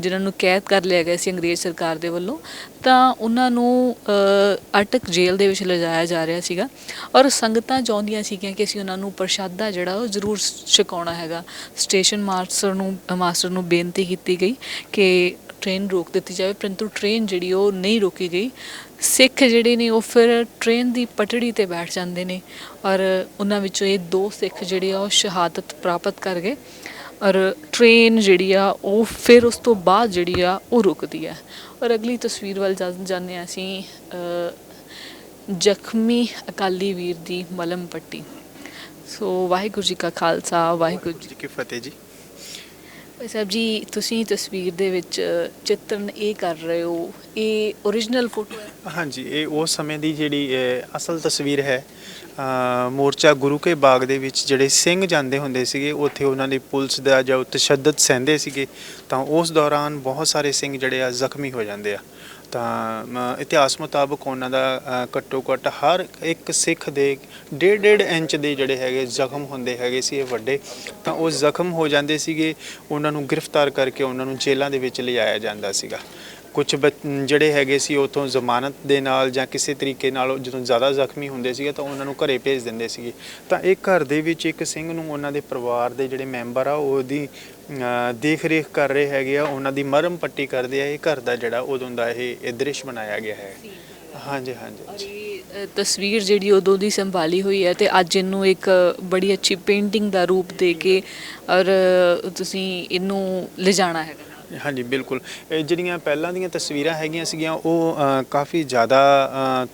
ਜਿਨ੍ਹਾਂ ਨੂੰ ਕੈਦ ਕਰ ਲਿਆ ਗਿਆ ਸੀ ਅੰਗਰੇਜ਼ ਸਰਕਾਰ ਦੇ ਵੱਲੋਂ, ਤਾਂ ਉਹਨਾਂ ਨੂੰ ਅਟਕ ਜੇਲ੍ਹ ਦੇ ਵਿੱਚ ਲਿਜਾਇਆ ਜਾ ਰਿਹਾ ਸੀਗਾ। ਔਰ ਸੰਗਤਾਂ ਚਾਹੁੰਦੀਆਂ ਸੀਗੀਆਂ ਕਿ ਅਸੀਂ ਉਹਨਾਂ ਨੂੰ ਪ੍ਰਸ਼ਾਦਾ ਜਿਹੜਾ ਉਹ ਜ਼ਰੂਰ ਛਕਾਉਣਾ ਹੈਗਾ। ਸਟੇਸ਼ਨ ਮਾਸਟਰ ਨੂੰ ਬੇਨਤੀ ਕੀਤੀ ਗਈ ਕਿ ਟ੍ਰੇਨ ਰੋਕ ਦਿੱਤੀ ਜਾਵੇ, ਪਰੰਤੂ ਟ੍ਰੇਨ ਜਿਹੜੀ ਉਹ ਨਹੀਂ ਰੋਕੀ ਗਈ। ਸਿੱਖ ਜਿਹੜੇ ਨੇ ਉਹ ਫਿਰ ਟ੍ਰੇਨ ਦੀ ਪਟੜੀ ਤੇ ਬੈਠ ਜਾਂਦੇ ਨੇ ਔਰ ਉਹਨਾਂ ਵਿੱਚੋਂ ਇਹ 2 ਸਿੱਖ ਜਿਹੜੇ ਆ ਉਹ ਸ਼ਹਾਦਤ ਪ੍ਰਾਪਤ ਕਰ ਗਏ ਔਰ ਟ੍ਰੇਨ ਜਿਹੜੀ ਆ ਉਹ ਫਿਰ ਉਸ ਤੋਂ ਬਾਅਦ ਜਿਹੜੀ ਆ ਉਹ ਰੁਕਦੀ ਹੈ। ਔਰ ਅਗਲੀ ਤਸਵੀਰ ਵੱਲ ਜਾਂਦੇ ਹਾਂ ਅਸੀਂ, ਜ਼ਖਮੀ ਅਕਾਲੀ ਵੀਰ ਦੀ ਮਲਮ ਪੱਟੀ। ਸੋ ਵਾਹਿਗੁਰੂ ਜੀ ਕਾ ਖਾਲਸਾ, ਵਾਹਿਗੁਰੂ ਜੀ ਕੀ ਫਤਿਹ ਜੀ। ਭਾਈ ਸਾਹਿਬ ਜੀ, ਤੁਸੀਂ ਤਸਵੀਰ ਦੇ ਵਿੱਚ ਚਿੱਤਰਨ ਇਹ ਕਰ ਰਹੇ ਹੋ, ਇਹ ਓਰੀਜਨਲ ਫੋਟੋ ਹੈ? ਹਾਂਜੀ, ਇਹ ਉਸ ਸਮੇਂ ਦੀ ਜਿਹੜੀ ਅਸਲ ਤਸਵੀਰ ਹੈ। ਮੋਰਚਾ ਗੁਰੂ ਕੇ ਬਾਗ ਦੇ ਵਿੱਚ ਜਿਹੜੇ ਸਿੰਘ ਜਾਂਦੇ ਹੁੰਦੇ ਸੀਗੇ, ਉੱਥੇ ਉਹਨਾਂ ਦੀ ਪੁਲਿਸ ਦਾ ਜਾਂ ਤਸ਼ੱਦਦ ਸਹਿੰਦੇ ਸੀਗੇ, ਤਾਂ ਉਸ ਦੌਰਾਨ ਬਹੁਤ ਸਾਰੇ ਸਿੰਘ ਜਿਹੜੇ ਆ ਜ਼ਖਮੀ ਹੋ ਜਾਂਦੇ ਆ। ਤਾਂ ਇਤਿਹਾਸ ਮੁਤਾਬਕ ਉਹਨਾਂ ਦਾ ਘੱਟੋ ਘੱਟ ਹਰ ਇੱਕ ਸਿੱਖ ਦੇ 1.5 ਇੰਚ ਦੇ ਜਿਹੜੇ ਹੈਗੇ ਜ਼ਖਮ ਹੁੰਦੇ ਹੈਗੇ ਸੀ, ਇਹ ਵੱਡੇ। ਤਾਂ ਉਹ ਜ਼ਖਮ ਹੋ ਜਾਂਦੇ ਸੀਗੇ, ਉਹਨਾਂ ਨੂੰ ਗ੍ਰਿਫਤਾਰ ਕਰਕੇ ਉਹਨਾਂ ਨੂੰ ਜੇਲ੍ਹਾਂ ਦੇ ਵਿੱਚ ਲਿਜਾਇਆ ਜਾਂਦਾ ਸੀਗਾ। ਕੁਝ ਜਿਹੜੇ ਹੈਗੇ ਸੀ ਉੱਥੋਂ ਜ਼ਮਾਨਤ ਦੇ ਨਾਲ ਜਾਂ ਕਿਸੇ ਤਰੀਕੇ ਨਾਲ ਜਦੋਂ ਜ਼ਿਆਦਾ ਜ਼ਖਮੀ ਹੁੰਦੇ ਸੀਗੇ ਤਾਂ ਉਹਨਾਂ ਨੂੰ ਘਰੇ ਭੇਜ ਦਿੰਦੇ ਸੀਗੇ। ਤਾਂ ਇਹ ਘਰ ਦੇ ਵਿੱਚ ਇੱਕ ਸਿੰਘ ਨੂੰ ਉਹਨਾਂ ਦੇ ਪਰਿਵਾਰ ਦੇ ਜਿਹੜੇ ਮੈਂਬਰ ਆ ਉਹਦੀ ਦੇਖ ਰੇਖ ਕਰ ਰਹੇ ਹੈਗੇ ਆ, ਉਹਨਾਂ ਦੀ ਮਰਮ ਪੱਟੀ ਕਰਦੇ ਆ। ਇਹ ਘਰ ਦਾ ਜਿਹੜਾ ਉਦੋਂ ਦਾ ਇਹ ਦ੍ਰਿਸ਼ ਬਣਾਇਆ ਗਿਆ ਹੈ। ਹਾਂਜੀ ਹਾਂਜੀ। ਇਹ ਤਸਵੀਰ ਜਿਹੜੀ ਉਦੋਂ ਦੀ ਸੰਭਾਲੀ ਹੋਈ ਹੈ ਤੇ ਅੱਜ ਇਹਨੂੰ ਇੱਕ ਬੜੀ ਅੱਛੀ ਪੇਂਟਿੰਗ ਦਾ ਰੂਪ ਦੇ ਕੇ ਔਰ ਤੁਸੀਂ ਇਹਨੂੰ ਲਿਜਾਣਾ ਹੈਗਾ। ਹਾਂਜੀ ਬਿਲਕੁਲ। ਜਿਹੜੀਆਂ ਪਹਿਲਾਂ ਦੀਆਂ ਤਸਵੀਰਾਂ ਹੈਗੀਆਂ ਸੀਗੀਆਂ ਉਹ ਕਾਫੀ ਜ਼ਿਆਦਾ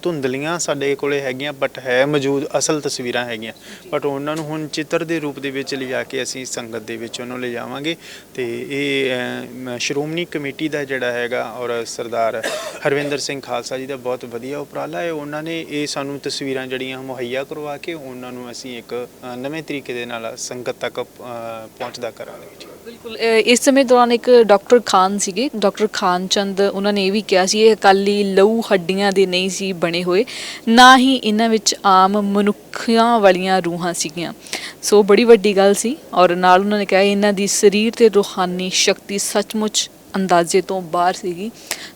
ਧੁੰਦਲੀਆਂ ਸਾਡੇ ਕੋਲੇ ਹੈਗੀਆਂ, ਬਟ ਹੈ ਮੌਜੂਦ ਅਸਲ ਤਸਵੀਰਾਂ ਹੈਗੀਆਂ, ਬਟ ਉਹਨਾਂ ਨੂੰ ਹੁਣ ਚਿੱਤਰ ਦੇ ਰੂਪ ਦੇ ਵਿੱਚ ਲਿਜਾ ਕੇ ਅਸੀਂ ਸੰਗਤ ਦੇ ਵਿੱਚ ਉਹਨੂੰ ਲਿਜਾਵਾਂਗੇ। ਤੇ ਇਹ ਸ਼੍ਰੋਮਣੀ ਕਮੇਟੀ ਦਾ ਜਿਹੜਾ ਹੈਗਾ ਔਰ ਸਰਦਾਰ ਹਰਵਿੰਦਰ ਸਿੰਘ ਖਾਲਸਾ ਜੀ ਦਾ ਬਹੁਤ ਵਧੀਆ ਉਪਰਾਲਾ ਹੈ। ਉਹਨਾਂ ਨੇ ਇਹ ਸਾਨੂੰ ਤਸਵੀਰਾਂ ਜਿਹੜੀਆਂ ਮੁਹੱਈਆ ਕਰਵਾ ਕੇ ਉਹਨਾਂ ਨੂੰ ਅਸੀਂ ਇੱਕ ਨਵੇਂ ਤਰੀਕੇ ਦੇ ਨਾਲ ਸੰਗਤ ਤੱਕ ਪਹੁੰਚਦਾ ਕਰਾਂਗੇ। ਬਿਲਕੁਲ। ਇਸ ਸਮੇਂ ਦੌਰਾਨ ਇੱਕ ਡਾਕਟਰ ਖਾਨ ਸੀਗੇ, ਡਾਕਟਰ ਖਾਨ ਚੰਦ, ਉਹਨਾਂ ਨੇ ਇਹ ਵੀ ਕਿਹਾ ਸੀ ਇਹ ਅਕਾਲੀ ਲਹੂ ਹੱਡੀਆਂ ਦੇ ਨਹੀਂ ਸੀ ਬਣੇ ਹੋਏ, ਨਾ ਹੀ ਇਹਨਾਂ ਵਿੱਚ ਆਮ ਮਨੁੱਖਾਂ ਵਾਲੀਆਂ ਰੂਹਾਂ ਸੀਗੀਆਂ। ਸੋ ਬੜੀ ਵੱਡੀ ਗੱਲ ਸੀ। ਔਰ ਨਾਲ ਉਹਨਾਂ ਨੇ ਕਿਹਾ ਇਹਨਾਂ ਦੀ ਸਰੀਰ ਤੇ ਰੂਹਾਨੀ ਸ਼ਕਤੀ ਸੱਚਮੁੱਚ ਅੰਦਾਜ਼ੇ ਤੋਂ ਬਾਹਰ ਸੀਗੀ।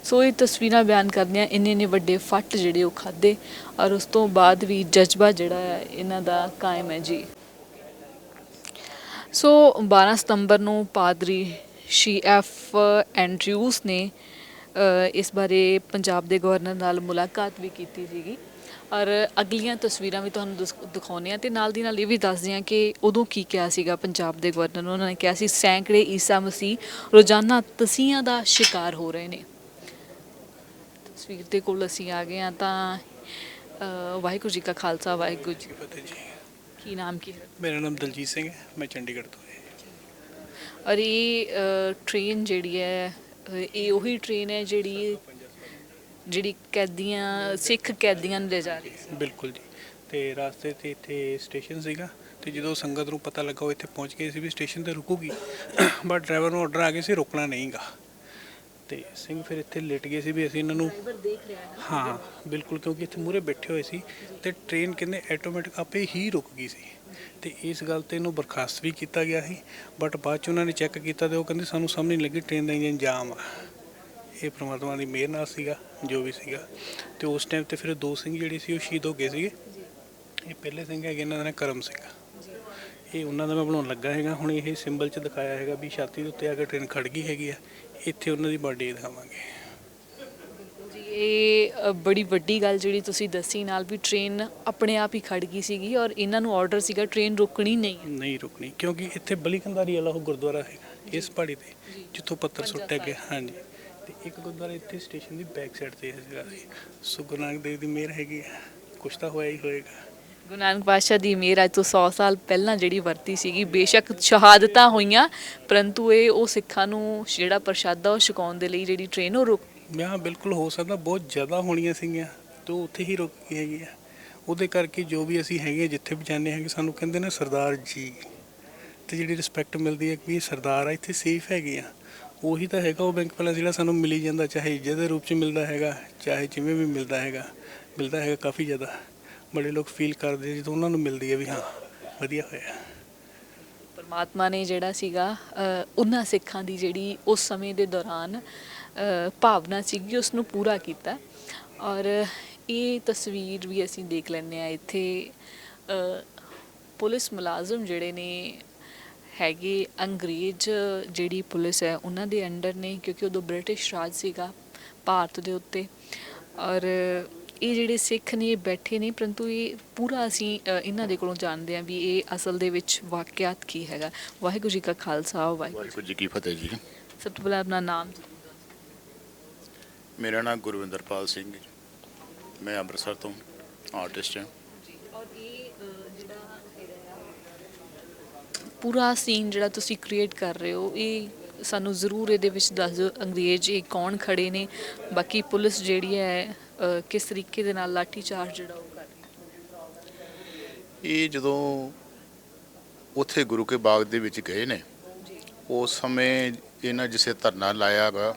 ਸੋ ਇਹ ਤਸਵੀਰਾਂ ਬਿਆਨ ਕਰਦੀਆਂ ਇੰਨੇ ਵੱਡੇ ਫੱਟ ਜਿਹੜੇ ਉਹ ਖਾਦੇ ਔਰ ਉਸ ਤੋਂ ਬਾਅਦ ਵੀ ਜਜ਼ਬਾ ਜਿਹੜਾ ਹੈ ਇਹਨਾਂ ਦਾ ਕਾਇਮ ਹੈ ਜੀ। ਸੋ 12 ਸਤੰਬਰ ਨੂੰ ਪਾਦਰੀ CF ਐਂਡਰਿਊਸ ਨੇ ਇਸ ਬਾਰੇ ਪੰਜਾਬ ਦੇ ਗਵਰਨਰ ਨਾਲ ਮੁਲਾਕਾਤ ਵੀ ਕੀਤੀ ਸੀਗੀ ਔਰ ਅਗਲੀਆਂ ਤਸਵੀਰਾਂ ਵੀ ਤੁਹਾਨੂੰ ਦਿਖਾਉਂਦੇ ਹਾਂ ਤੇ ਨਾਲ ਦੀ ਨਾਲ ਇਹ ਵੀ ਦੱਸਦੇ ਹਾਂ ਕਿ ਉਦੋਂ ਕੀ ਕਿਹਾ ਸੀਗਾ ਪੰਜਾਬ ਦੇ ਗਵਰਨਰ ਨੂੰ। ਉਹਨਾਂ ਨੇ ਕਿਹਾ ਸੀ ਸੈਂਕੜੇ ਈਸਾ ਮਸੀਹ ਰੋਜ਼ਾਨਾ ਤਸੀਹਾਂ ਦਾ ਸ਼ਿਕਾਰ ਹੋ ਰਹੇ ਨੇ। ਤਸਵੀਰ ਦੇ ਕੋਲ ਅਸੀਂ ਆ ਗਏ ਹਾਂ ਤਾਂ ਵਾਹਿਗੁਰੂ ਜੀ ਕਾ ਖਾਲਸਾ, ਵਾਹਿਗੁਰੂ ਜੀ ਕੀ ਫਤਿਹ ਜੀ। ਕੀ ਨਾਮ ਕੀ ਹੈ? ਮੇਰਾ ਨਾਮ ਦਲਜੀਤ ਸਿੰਘ ਹੈ, ਮੈਂ ਚੰਡੀਗੜ੍ਹ ਤੋਂ ਹਾਂ। ਔਰ ਇਹ ਟ੍ਰੇਨ ਜਿਹੜੀ ਹੈ ਇਹ ਉਹੀ ਟ੍ਰੇਨ ਹੈ ਜਿਹੜੀ ਕੈਦੀਆਂ ਸਿੱਖ ਕੈਦੀਆਂ ਨੂੰ ਲੈ ਜਾ ਰਹੀ ਸੀ? ਬਿਲਕੁਲ ਜੀ। ਤੇ ਰਾਸਤੇ ਤੇ ਇੱਥੇ ਸਟੇਸ਼ਨ ਸੀਗਾ ਤੇ ਜਦੋਂ ਸੰਗਤ ਨੂੰ ਪਤਾ ਲੱਗਾ ਉਹ ਇੱਥੇ ਪਹੁੰਚ ਗਏ ਸੀ ਵੀ ਸਟੇਸ਼ਨ ਤੇ ਰੁਕੂਗੀ, ਬਟ ਡਰਾਈਵਰ ਨੂੰ ਆਰਡਰ ਆ ਗਿਆ ਸੀ ਰੁਕਣਾ ਨਹੀਂਗਾ। ਤੇ ਸਿੰਘ ਫਿਰ ਇੱਥੇ ਲੇਟ ਗਏ ਸੀ ਵੀ ਅਸੀਂ ਇਹਨਾਂ ਨੂੰ ਹਾਂ ਬਿਲਕੁਲ, ਕਿਉਂਕਿ ਇੱਥੇ ਮੂਹਰੇ ਬੈਠੇ ਹੋਏ ਸੀ ਤੇ ਟ੍ਰੇਨ ਕਹਿੰਦੇ ਆਟੋਮੈਟਿਕ ਆਪੇ ਹੀ ਰੁਕ ਗਈ ਸੀ ਤੇ ਇਸ ਗੱਲ ਤੇ ਇਹਨੂੰ ਬਰਖਾਸਤ ਵੀ ਕੀਤਾ ਗਿਆ ਸੀ। ਬਟ ਬਾਅਦ ਚ ਉਹਨਾਂ ਨੇ ਚੈੱਕ ਕੀਤਾ ਤੇ ਉਹ ਕਹਿੰਦੇ ਸਾਨੂੰ ਸਮਝ ਨਹੀਂ ਲੱਗੀ ਟ੍ਰੇਨ ਦਾ ਇੰਜਨ ਜਾਮ ਆ। ਇਹ ਪ੍ਰਮਾਤਮਾ ਦੀ ਮਿਹਰ ਨਾਲ ਸੀਗਾ ਜੋ ਵੀ ਸੀਗਾ। ਤੇ ਉਸ ਟਾਈਮ ਤੇ ਫਿਰ ਦੋ ਸਿੰਘ ਜਿਹੜੇ ਸੀ ਉਹ ਸ਼ਹੀਦ ਹੋ ਗਏ ਸੀਗੇ। ਇਹ ਪਹਿਲੇ ਸਿੰਘ ਹੈਗੇ, ਇਹਨਾਂ ਦਾ ਨਾਂ ਕਰਮ ਸਿੰਘ। ਇਹ ਉਹਨਾਂ ਦਾ ਮੈਂ ਬਣਾਉਣ ਲੱਗਾ ਹੈਗਾ। ਹੁਣ ਇਹ ਸਿੰਬਲ 'ਚ ਦਿਖਾਇਆ ਹੈਗਾ ਵੀ ਛਾਤੀ ਦੇ ਉੱਤੇ ਆ ਕੇ ਟ੍ਰੇਨ ਖੜ ਗਈ ਹੈਗੀ ਆ। ਇੱਥੇ ਉਹਨਾਂ ਦੀ ਬਰਥਡੇ ਦਿਖਾਵਾਂਗੇ ਜੀ। ਇਹ ਬੜੀ ਵੱਡੀ ਗੱਲ ਜਿਹੜੀ ਤੁਸੀਂ ਦੱਸੀ ਨਾਲ ਵੀ ਟ੍ਰੇਨ ਆਪਣੇ ਆਪ ਹੀ ਖੜ ਗਈ ਸੀਗੀ ਔਰ ਇਹਨਾਂ ਨੂੰ ਆਰਡਰ ਸੀਗਾ ਟ੍ਰੇਨ ਰੁਕਣੀ ਨਹੀਂ ਰੁਕਣੀ, ਕਿਉਂਕਿ ਇੱਥੇ ਬਲੀ ਕੰਧਾਰੀ ਵਾਲਾ ਉਹ ਗੁਰਦੁਆਰਾ ਹੈਗਾ ਇਸ ਪਹਾੜੀ ਤੇ ਜਿੱਥੋਂ ਪੱਥਰ ਸੁੱਟਿਆ ਗਿਆ। ਹਾਂਜੀ, ਤੇ ਇੱਕ ਗੁਰਦੁਆਰਾ ਇੱਥੇ ਸਟੇਸ਼ਨ ਦੀ ਬੈਕ ਸਾਈਡ ਤੇ ਹੈਗਾ। ਸੋ ਗੁਰੂ ਨਾਨਕ ਦੇਵ ਦੀ ਮਿਹਰ ਹੈਗੀ ਆ, ਕੁਛ ਤਾਂ ਹੋਇਆ ਹੀ ਹੋਏਗਾ। ਗੁਰੂ ਨਾਨਕ ਪਾਤਸ਼ਾਹ ਦੀ ਮਿਹਰ ਅੱਜ ਤੋਂ 100 ਸਾਲ ਪਹਿਲਾਂ ਜਿਹੜੀ ਵਰਤੀ ਸੀਗੀ, ਬੇਸ਼ੱਕ ਸ਼ਹਾਦਤਾਂ ਹੋਈਆਂ ਪਰੰਤੂ ਇਹ ਉਹ ਸਿੱਖਾਂ ਨੂੰ ਜਿਹੜਾ ਪ੍ਰਸ਼ਾਦਾ ਉਹ ਛਕਾਉਣ ਦੇ ਲਈ ਜਿਹੜੀ ਟ੍ਰੇਨ ਉਹ ਰੁਕ ਮੈਂ ਬਿਲਕੁਲ ਹੋ ਸਕਦਾ ਬਹੁਤ ਜ਼ਿਆਦਾ ਹੋਣੀਆਂ ਸੀਗੀਆਂ ਤੇ ਉੱਥੇ ਹੀ ਰੁਕ ਗਈ ਹੈਗੀ ਆ। ਉਹਦੇ ਕਰਕੇ ਜੋ ਵੀ ਅਸੀਂ ਹੈਗੇ ਜਿੱਥੇ ਵੀ ਜਾਂਦੇ ਹੈਗੇ ਸਾਨੂੰ ਕਹਿੰਦੇ ਨੇ ਸਰਦਾਰ ਜੀ, ਤੇ ਜਿਹੜੀ ਰਿਸਪੈਕਟ ਮਿਲਦੀ ਹੈ ਕਿ ਸਰਦਾਰ ਆ ਇੱਥੇ ਸੇਫ ਹੈਗੇ ਆ। ਉਹੀ ਤਾਂ ਹੈਗਾ ਉਹ ਬੈਂਕ ਬੈਲੈਂਸ ਜਿਹੜਾ ਸਾਨੂੰ ਮਿਲੀ ਜਾਂਦਾ, ਚਾਹੇ ਇੱਜ਼ਤ ਦੇ ਰੂਪ 'ਚ ਮਿਲਦਾ ਹੈਗਾ, ਚਾਹੇ ਜਿਵੇਂ ਵੀ ਮਿਲਦਾ ਹੈਗਾ ਕਾਫੀ ਜ਼ਿਆਦਾ। ਬੜੇ ਲੋਕ ਫੀਲ ਕਰਦੇ ਜਦੋਂ ਉਹਨਾਂ ਨੂੰ ਮਿਲਦੀ ਹੈ ਵੀ ਹਾਂ ਵਧੀਆ ਹੋਇਆ। ਪਰਮਾਤਮਾ ਨੇ ਜਿਹੜਾ ਸੀਗਾ ਉਹਨਾਂ ਸਿੱਖਾਂ ਦੀ ਜਿਹੜੀ ਉਸ ਸਮੇਂ ਦੇ ਦੌਰਾਨ ਭਾਵਨਾ ਸੀਗੀ ਉਸ ਨੂੰ ਪੂਰਾ ਕੀਤਾ। ਔਰ ਇਹ ਤਸਵੀਰ ਵੀ ਅਸੀਂ ਦੇਖ ਲੈਂਦੇ ਹਾਂ ਇੱਥੇ ਪੁਲਿਸ ਮੁਲਾਜ਼ਮ ਜਿਹੜੇ ਨੇ ਹੈਗੇ ਅੰਗਰੇਜ਼ ਜਿਹੜੀ ਪੁਲਿਸ ਹੈ ਉਹਨਾਂ ਦੇ ਅੰਡਰ ਨੇ, ਕਿਉਂਕਿ ਉਦੋਂ ਬ੍ਰਿਟਿਸ਼ ਰਾਜ ਸੀਗਾ ਭਾਰਤ ਦੇ ਉੱਤੇ। ਔਰ ਇਹ ਜਿਹੜੇ ਸਿੱਖ ਨੇ ਬੈਠੇ ਨੇ ਪਰੰਤੂ ਇਹ ਪੂਰਾ ਅਸੀਂ ਇਹਨਾਂ ਦੇ ਕੋਲੋਂ ਜਾਣਦੇ ਹਾਂ ਵੀ ਇਹ ਅਸਲ ਦੇ ਵਿੱਚ ਵਾਕਿਆਤ ਕੀ ਹੈਗਾ। ਵਾਹਿਗੁਰੂ ਜੀ ਕਾ ਖਾਲਸਾ ਵਾਹਿਗੁਰੂ ਜੀ ਕੀ ਫਤਿਹ ਜੀ। ਸਭ ਤੋਂ ਪਹਿਲਾਂ ਆਪਣਾ ਨਾਮ। ਮੇਰਾ ਨਾਮ ਗੁਰਵਿੰਦਰਪਾਲ ਸਿੰਘ ਹੈ, ਮੈਂ ਅੰਮ੍ਰਿਤਸਰ ਤੋਂ ਆਰਟਿਸਟ ਹਾਂ। ਔਰ ਇਹ ਜਿਹੜਾ ਪੂਰਾ ਸੀਨ ਜਿਹੜਾ ਤੁਸੀਂ ਕ੍ਰੀਏਟ ਕਰ ਰਹੇ ਹੋ, ਇਹ ਸਾਨੂੰ ਜ਼ਰੂਰ ਇਹਦੇ ਵਿੱਚ ਦੱਸ ਦਿਓ ਅੰਗਰੇਜ਼ ਇਹ ਕੌਣ ਖੜੇ ਨੇ, ਬਾਕੀ ਪੁਲਿਸ ਜਿਹੜੀ ਹੈ ਕਿਸ ਤਰੀਕੇ ਦੇ ਨਾਲ ਲਾਠੀ ਚਾਰਜ ਜਿਹੜਾ ਉਹ ਕਰ ਰਹੀ। ਇਹ ਜਦੋਂ ਉੱਥੇ ਗੁਰੂ ਕੇ ਬਾਗ ਦੇ ਵਿੱਚ ਗਏ ਨੇ ਉਸ ਸਮੇਂ ਇਹਨਾਂ ਜਿਸੇ ਧਰਨਾ ਲਾਇਆ ਗਾ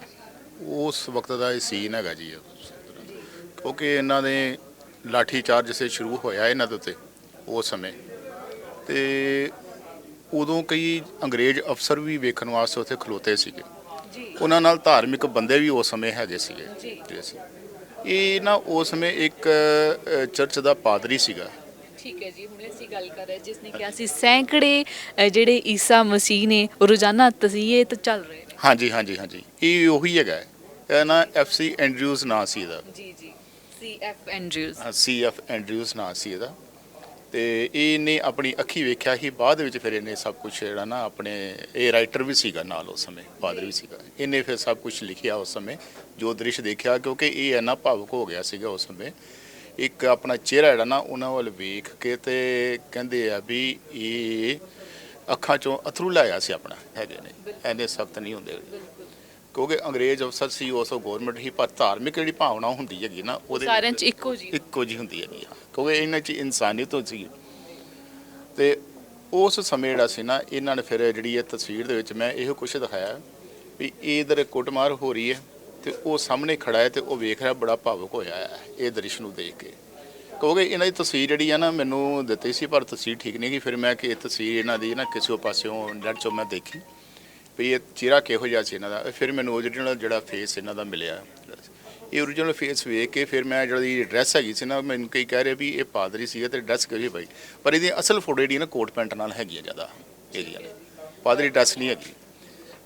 ਉਸ ਵਕਤ ਦਾ ਇਹ ਸੀਨ ਹੈਗਾ ਜੀ। ਕਿਉਂਕਿ ਇਹਨਾਂ ਦੇ ਲਾਠੀ ਚਾਰਜ ਜਿਸੇ ਸ਼ੁਰੂ ਹੋਇਆ ਇਹਨਾਂ ਦੇ ਉੱਤੇ ਉਸ ਸਮੇਂ, ਤੇ ਉਦੋਂ ਕਈ ਅੰਗਰੇਜ਼ ਅਫਸਰ ਵੀ ਵੇਖਣ ਵਾਸਤੇ ਉੱਥੇ ਖਲੋਤੇ ਸੀਗੇ। ਉਹਨਾਂ ਨਾਲ ਧਾਰਮਿਕ ਬੰਦੇ ਵੀ ਉਸ ਸਮੇਂ ਹੈਗੇ ਸੀਗੇ। ਇਹ ਨਾ ਉਸ ਸਮੇਂ ਇੱਕ ਚਰਚ ਦਾ ਪਾਦਰੀ ਸੀਗਾ। ਠੀਕ ਹੈ ਜੀ, ਹੁਣੇ ਅਸੀਂ ਗੱਲ ਕਰ ਰਹੇ ਜਿਸ ਨੇ ਕਿਹਾ ਸੀ ਸੈਂਕੜੇ ਜਿਹੜੇ ਈਸਾ ਮਸੀਹ ਨੇ ਰੋਜ਼ਾਨਾ ਤਜ਼ੀਏ ਤੇ ਚੱਲ ਰਹੇ ਨੇ। ਹਾਂਜੀ ਹਾਂਜੀ ਹਾਂਜੀ, ਇਹ ਉਹੀ ਹੈਗਾ। ਇਹ ਨਾ FC ਐਂਡਰਿਊਜ਼ ਨਾਂ ਸੀ ਇਹਦਾ। ਜੀ ਜੀ, CF ਐਂਡਰਿਊਜ਼। ਹਾਂ, CF ਐਂਡਰਿਊਜ਼ ਨਾਂ ਸੀ ਇਹਦਾ। ਤੇ ਇਹਨੇ ਆਪਣੀ ਅੱਖੀ ਵੇਖਿਆ ਸੀ। ਬਾਅਦ ਵਿੱਚ ਫਿਰ ਇਹਨੇ ਸਭ ਕੁਝ ਜਿਹੜਾ ਨਾ ਆਪਣੇ, ਇਹ ਰਾਈਟਰ ਵੀ ਸੀਗਾ ਨਾਲ ਉਸ ਸਮੇਂ, ਪਾਦਰੀ ਵੀ ਸੀਗਾ। ਇਹਨੇ ਫਿਰ ਸਭ ਕੁਝ ਲਿਖਿਆ ਉਸ ਸਮੇਂ ਜੋ ਦ੍ਰਿਸ਼ ਦੇਖਿਆ, ਕਿਉਂਕਿ ਇਹ ਇੰਨਾ ਭਾਵੁਕ ਹੋ ਗਿਆ ਸੀਗਾ ਉਸ ਸਮੇਂ। ਇੱਕ ਆਪਣਾ ਚਿਹਰਾ ਜਿਹੜਾ ਨਾ ਉਹਨਾਂ ਵੱਲ ਵੇਖ ਕੇ ਤੇ ਕਹਿੰਦੇ ਆ ਵੀ ਇਹ ਅੱਖਾਂ 'ਚੋਂ ਅਥਰੂ ਲਾਇਆ ਸੀ ਆਪਣਾ। ਹੈਗੇ ਨੇ ਇੰਨੇ ਸਖਤ ਨਹੀਂ ਹੁੰਦੇ ਕਿਉਂਕਿ ਅੰਗਰੇਜ਼ ਅਫਸਰ ਸੀ ਉਸ ਗੌਰਮੈਂਟ ਹੀ, ਪਰ ਧਾਰਮਿਕ ਜਿਹੜੀ ਭਾਵਨਾ ਹੁੰਦੀ ਹੈਗੀ ਨਾ ਉਹਦੇ ਸਾਰਿਆਂ 'ਚ ਇੱਕੋ ਜੀ ਹੁੰਦੀ ਹੈਗੀ। ਕਿਉਂਕਿ ਇਹਨਾਂ 'ਚ ਇਨਸਾਨੀਅਤ ਸੀ। ਤੇ ਉਸ ਸਮੇਂ ਜਿਹੜਾ ਸੀ ਨਾ ਇਹਨਾਂ ਨੇ ਫਿਰ ਜਿਹੜੀ ਇਹ ਤਸਵੀਰ ਦੇ ਵਿੱਚ ਮੈਂ ਇਹੋ ਕੁਛ ਦਿਖਾਇਆ ਵੀ ਇਧਰ ਕੁੱਟਮਾਰ ਹੋ ਰਹੀ ਹੈ ਤੇ ਉਹ ਸਾਹਮਣੇ ਖੜਾ ਹੈ ਤੇ ਉਹ ਵੇਖ ਰਿਹਾ, ਬੜਾ ਭਾਵੁਕ ਹੋਇਆ ਹੈ ਇਹ ਦ੍ਰਿਸ਼ ਨੂੰ ਦੇਖ ਕੇ। ਕਿਉਂਕਿ ਇਹਨਾਂ ਦੀ ਤਸਵੀਰ ਜਿਹੜੀ ਆ ਨਾ ਮੈਨੂੰ ਦਿੱਤੀ ਸੀ ਪਰ ਤਸਵੀਰ ਠੀਕ ਨਹੀਂ ਗਈ। ਫਿਰ ਮੈਂ ਕਿ ਇਹ ਤਸਵੀਰ ਇਹਨਾਂ ਦੀ ਨਾ ਕਿਸੇ ਪਾਸਿਓਂ ਨੈਟ 'ਚੋਂ ਮੈਂ ਦੇਖੀ ਵੀ ਇਹ ਚਿਹਰਾ ਕਿਹੋ ਜਿਹਾ ਸੀ ਇਹਨਾਂ ਦਾ। ਫਿਰ ਮੈਨੂੰ ਓਰੀਜਨਲ ਜਿਹੜਾ ਫੇਸ ਇਹਨਾਂ ਦਾ ਮਿਲਿਆ। ਇਹ ਓਰੀਜਨਲ ਫੇਸ ਵੇਖ ਕੇ ਫਿਰ ਮੈਂ ਜਿਹੜੀ ਡਰੈਸ ਹੈਗੀ ਸੀ ਨਾ, ਮੈਨੂੰ ਕਈ ਕਹਿ ਰਹੇ ਵੀ ਇਹ ਪਾਦਰੀ ਸੀ ਤੇ ਡਰੈਸ ਕਿਹੋ ਜਿਹੀ ਪਾਈ, ਪਰ ਇਹਦੀ ਅਸਲ ਫੋਟੋ ਜਿਹੜੀ ਨਾ ਕੋਟ ਪੈਂਟ ਨਾਲ ਹੈਗੀ ਆ ਜ਼ਿਆਦਾ ਇਹਦੀ ਵਾਲੀ, ਪਾਦਰੀ ਡਰੈਸ ਨਹੀਂ ਹੈਗੀ।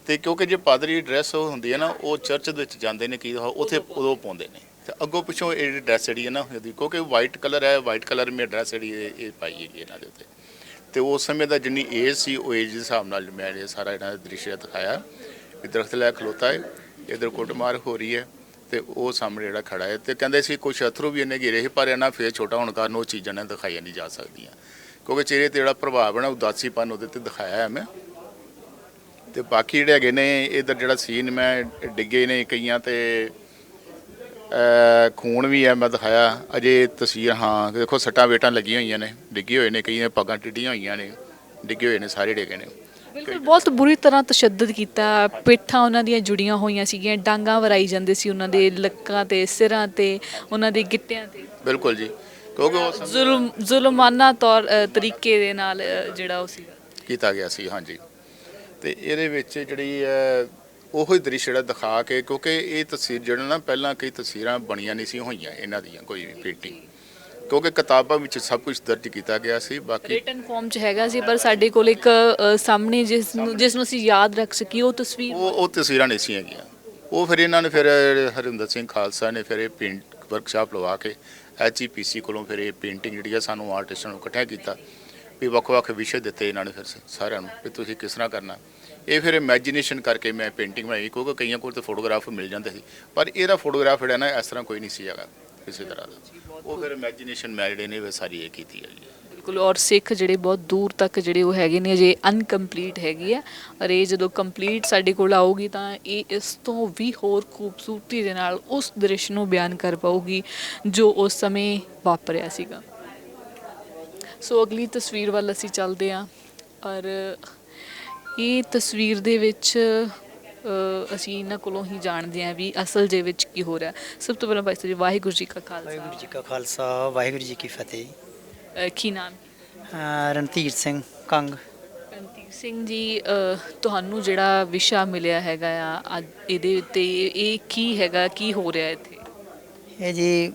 ਤੇ ਕਿਉਂਕਿ ਜੇ ਪਾਦਰੀ ਡਰੈਸ ਹੁੰਦੀ ਹੈ ਨਾ ਉਹ ਚਰਚ ਦੇ ਵਿੱਚ ਜਾਂਦੇ ਨੇ ਕੀ ਉੱਥੇ ਉਦੋਂ ਪਾਉਂਦੇ ਨੇ, ਤੇ ਅੱਗੋਂ ਪਿੱਛੋਂ ਇਹ ਡਰੈਸ ਜਿਹੜੀ ਹੈ ਨਾ ਇਹਦੀ, ਕਿਉਂਕਿ ਵਾਈਟ ਕਲਰ ਹੈ, ਵਾਈਟ ਕਲਰ ਮੇਂ ਡਰੈਸ ਜਿਹੜੀ ਇਹ ਪਾਈ ਹੈਗੀ ਇਹਨਾਂ ਦੇ ਉੱਤੇ। ਤੇ ਉਸ ਸਮੇਂ ਦਾ ਜਿੰਨੀ ਏਜ ਸੀ ਉਹ ਏਜ ਦੇ ਹਿਸਾਬ ਨਾਲ ਮੈਂ ਇਹ ਸਾਰਾ ਇਹਨਾਂ ਦਾ ਦ੍ਰਿਸ਼ ਦਿਖਾਇਆ। ਦਰਖਤ ਲੈ ਖਲੋਤਾ ਹੈ, ਇੱਧਰ ਕੁੱਟਮਾਰ ਹੋ ਰਹੀ ਹੈ ਤੇ ਉਹ ਸਾਹਮਣੇ ਜਿਹੜਾ ਖੜਾ ਹੈ। ਤੇ ਕਹਿੰਦੇ ਸੀ ਕੁਛ ਅਥਰੂ ਵੀ ਇਹਨੇ ਗਿਰੇ ਸੀ, ਪਰ ਇਹਨਾਂ ਫੇਸ ਛੋਟਾ ਹੋਣ ਕਾਰਨ ਉਹ ਚੀਜ਼ਾਂ ਨੇ ਦਿਖਾਈਆਂ ਨਹੀਂ ਜਾ ਸਕਦੀਆਂ, ਕਿਉਂਕਿ ਚਿਹਰੇ ਤੇ ਜਿਹੜਾ ਪ੍ਰਭਾਵ ਹੈ ਨਾ ਉਦਾਸੀਪਨ ਉਹਦੇ ਤੇ ਦਿਖਾਇਆ ਹੈ ਮੈਂ। ਤੇ ਬਾਕੀ ਜਿਹੜੇ ਹੈਗੇ ਨੇ ਇੱਧਰ ਜਿਹੜਾ ਸੀਨ ਮੈਂ ਡਿੱਗੇ ਨੇ ਕਈਆਂ ਤੇ ਖੂਨ ਵੀ ਹੈ ਮੈਂ ਦਿਖਾਇਆ। ਅਜੇ ਤਸਵੀਰ ਹਾਂ ਦੇਖੋ ਸੱਟਾਂ ਵੇਟਾਂ ਲੱਗੀਆਂ ਹੋਈਆਂ ਨੇ, ਡਿੱਗੇ ਹੋਏ ਨੇ, ਕਈਆਂ ਪੱਗਾਂ ਟਿੱਡੀਆਂ ਹੋਈਆਂ ਨੇ, ਡਿੱਗੇ ਹੋਏ ਨੇ, ਸਾਰੇ ਡਿੱਗੇ ਨੇ। ਬਿਲਕੁਲ ਬਹੁਤ ਬੁਰੀ ਤਰ੍ਹਾਂ ਤਸ਼ੱਦਦ ਕੀਤਾ, ਪਿੱਠਾਂ ਉਹਨਾਂ ਦੀਆਂ ਜੁੜੀਆਂ ਹੋਈਆਂ ਸੀਗੀਆਂ, ਡਾਂਗਾਂ ਵਰਾਈ ਜਾਂਦੇ ਸੀ ਉਹਨਾਂ ਦੇ ਲੱਕਾਂ ਤੇ, ਸਿਰਾਂ ਤੇ, ਉਹਨਾਂ ਦੇ ਗਿੱਟਿਆਂ ਤੇ। ਬਿਲਕੁਲ ਜੀ, ਕਿਉਂਕਿ ਉਹ ਜ਼ੁਲਮਾਨਾ ਤਰੀਕੇ ਦੇ ਨਾਲ ਜਿਹੜਾ ਉਹ ਸੀਗਾ ਕੀਤਾ ਗਿਆ ਸੀ। ਹਾਂਜੀ, ਤੇ ਇਹਦੇ ਵਿੱਚ ਜਿਹੜੀ ਹੈ ਉਹੀ ਦ੍ਰਿਸ਼ ਜਿਹੜਾ ਦਿਖਾ ਕੇ, ਕਿਉਂਕਿ ਇਹ ਤਸਵੀਰ ਜਿਹੜਾ ਨਾ ਪਹਿਲਾਂ ਕਈ ਤਸਵੀਰਾਂ ਬਣੀਆਂ ਨਹੀਂ ਸੀ ਹੋਈਆਂ ਇਹਨਾਂ ਦੀਆਂ, ਕੋਈ ਵੀ ਪੇਂਟਿੰਗ, ਕਿਉਂਕਿ ਕਿਤਾਬਾਂ ਵਿੱਚ ਸਭ ਕੁਝ ਦਰਜ ਕੀਤਾ ਗਿਆ ਸੀ। ਬਾਕੀ ਰਿਟਨ ਫਾਰਮ 'ਚ ਹੈਗਾ ਸੀ, ਪਰ ਸਾਡੇ ਕੋਲ ਇੱਕ ਸਾਹਮਣੇ ਜਿਸ ਨੂੰ ਅਸੀਂ ਯਾਦ ਰੱਖ ਸਕੀਏ ਉਹ ਤਸਵੀਰ ਉਹ ਤਸਵੀਰਾਂ ਨਹੀਂ ਸੀ ਹੈਗੀਆਂ। ਉਹ ਫਿਰ ਇਹਨਾਂ ਨੇ ਫਿਰ ਹਰਿੰਦਰ ਸਿੰਘ ਖਾਲਸਾ ਨੇ ਫਿਰ ਇਹ ਪੇਂਟ ਵਰਕਸ਼ਾਪ ਲਵਾ ਕੇ HEPC ਕੋਲੋਂ ਫਿਰ ਇਹ ਪੇਂਟਿੰਗ ਜਿਹੜੀ ਆ ਸਾਨੂੰ ਆਰਟਿਸਟਾਂ ਨੂੰ ਇਕੱਠਿਆ ਕੀਤਾ, ਵੀ ਵੱਖ-ਵੱਖ ਵਿਸ਼ੇ ਦਿੱਤੇ ਇਹਨਾਂ ਨੇ ਫਿਰ ਸਾਰਿਆਂ ਨੂੰ ਵੀ ਤੁਸੀਂ ਕਿਸ ਤਰ੍ਹਾਂ ਕਰਨਾ। ਇਹ ਫਿਰ ਇਮੈਜੀਨੇਸ਼ਨ ਕਰਕੇ ਮੈਂ ਪੇਂਟਿੰਗ ਬਣਾਈ, ਕਿਉਂਕਿ ਕਈਆਂ ਕੋਲ ਤਾਂ ਫੋਟੋਗ੍ਰਾਫ ਮਿਲ ਜਾਂਦੇ ਸੀ, ਪਰ ਇਹਦਾ ਫੋਟੋਗ੍ਰਾਫ ਜਿਹੜਾ ਨਾ ਇਸ ਤਰ੍ਹਾਂ ਕੋਈ ਨਹੀਂ ਸੀ ਹੈਗਾ ਕਿਸੇ ਤਰ੍ਹਾਂ ਦਾ। ਉਹ ਫਿਰ ਇਮੈਜੀਨੇਸ਼ਨ ਮੈਂ ਜਿਹੜੇ ਨੇ ਸਾਰੀ ਇਹ ਕੀਤੀ ਹੈਗੀ। ਬਿਲਕੁਲ, ਔਰ ਸਿੱਖ ਜਿਹੜੇ ਬਹੁਤ ਦੂਰ ਤੱਕ ਜਿਹੜੇ ਉਹ ਹੈਗੇ ਨੇ ਅਜੇ ਅਨਕੰਪਲੀਟ ਹੈਗੀ ਆ, ਔਰ ਇਹ ਜਦੋਂ ਕੰਪਲੀਟ ਸਾਡੇ ਕੋਲ ਆਊਗੀ ਤਾਂ ਇਹ ਇਸ ਤੋਂ ਵੀ ਹੋਰ ਖੂਬਸੂਰਤੀ ਦੇ ਨਾਲ ਉਸ ਦ੍ਰਿਸ਼ ਨੂੰ ਬਿਆਨ ਕਰ ਪਾਊਗੀ ਜੋ ਉਸ ਸਮੇਂ ਵਾਪਰਿਆ ਸੀਗਾ। ਸੋ ਅਗਲੀ ਤਸਵੀਰ ਵੱਲ ਅਸੀਂ ਚੱਲਦੇ ਹਾਂ, ਔਰ ਇਹ ਤਸਵੀਰ ਦੇ ਵਿੱਚ ਅਸੀਂ ਇਹਨਾਂ ਕੋਲੋਂ ਹੀ ਜਾਣਦੇ ਹਾਂ ਵੀ ਅਸਲ ਦੇ ਵਿੱਚ ਕੀ ਹੋ ਰਿਹਾ। ਸਭ ਤੋਂ ਪਹਿਲਾਂ ਭਾਈ ਸਾਹਿਬ ਜੀ, ਵਾਹਿਗੁਰੂ ਜੀ ਕਾ ਖਾਲਸਾ। ਵਾਹਿਗੁਰੂ ਜੀ ਕਾ ਖਾਲਸਾ, ਵਾਹਿਗੁਰੂ ਜੀ ਕੀ ਫਤਿਹ। ਕੀ ਨਾਮ? ਰਣਧੀਰ ਸਿੰਘ ਕੰਗ। ਰਣਧੀਰ ਸਿੰਘ ਜੀ, ਤੁਹਾਨੂੰ ਜਿਹੜਾ ਵਿਸ਼ਾ ਮਿਲਿਆ ਹੈਗਾ ਆ ਅੱਜ ਇਹਦੇ ਉੱਤੇ, ਇਹ ਕੀ ਹੈਗਾ, ਕੀ ਹੋ ਰਿਹਾ ਇੱਥੇ? ਇਹ ਜੀ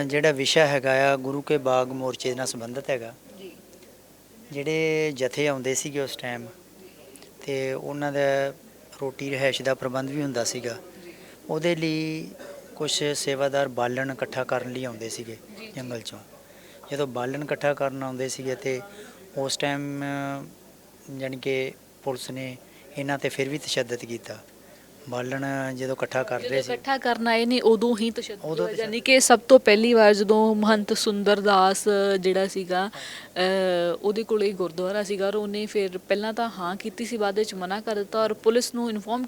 ਜਿਹੜਾ ਵਿਸ਼ਾ ਹੈਗਾ ਆ ਗੁਰੂ ਕੇ ਬਾਗ ਮੋਰਚੇ ਨਾਲ ਸੰਬੰਧਿਤ ਹੈਗਾ। ਜਿਹੜੇ ਜਥੇ ਆਉਂਦੇ ਸੀਗੇ ਉਸ ਟਾਈਮ, ਤੇ ਉਹਨਾਂ ਦਾ ਰੋਟੀ ਰਿਹਾਇਸ਼ ਦਾ ਪ੍ਰਬੰਧ ਵੀ ਹੁੰਦਾ ਸੀਗਾ। ਉਹਦੇ ਲਈ ਕੁਝ ਸੇਵਾਦਾਰ ਬਾਲਣ ਇਕੱਠਾ ਕਰਨ ਲਈ ਆਉਂਦੇ ਸੀਗੇ ਜੰਗਲ 'ਚੋਂ। ਜਦੋਂ ਬਾਲਣ ਇਕੱਠਾ ਕਰਨ ਆਉਂਦੇ ਸੀਗੇ ਤੇ ਉਸ ਟਾਈਮ ਜਾਣੀ ਕਿ ਪੁਲਿਸ ਨੇ ਇਹਨਾਂ ਤੇ ਫਿਰ ਵੀ ਤਸ਼ੱਦਦ ਕੀਤਾ। ਬਾਲਣ ਜਦੋਂ ਇਕੱਠਾ ਕਰਦੇ ਸੀ, ਇਕੱਠਾ ਕਰਨ ਆਏ ਨੇ ਉਦੋਂ ਹੀ ਤਸ਼ੱਦਦ, ਯਾਨੀ ਕਿ ਸਭ ਤੋਂ ਪਹਿਲੀ ਵਾਰ ਜਦੋਂ ਮਹੰਤ ਸੁੰਦਰ ਦਾਸ ਜਿਹੜਾ ਸੀਗਾ ਉਹਦੇ ਕੋਲ ਇਹ ਗੁਰਦੁਆਰਾ ਸੀਗਾ, ਔਰ ਉਹਨੇ ਫਿਰ ਪਹਿਲਾਂ ਤਾਂ ਹਾਂ ਕੀਤੀ ਸੀ, ਬਾਅਦ ਵਿੱਚ ਮਨਾ ਕਰ ਦਿੱਤਾ ਔਰ ਪੁਲਿਸ ਨੂੰ ਇਨਫੋਰਮ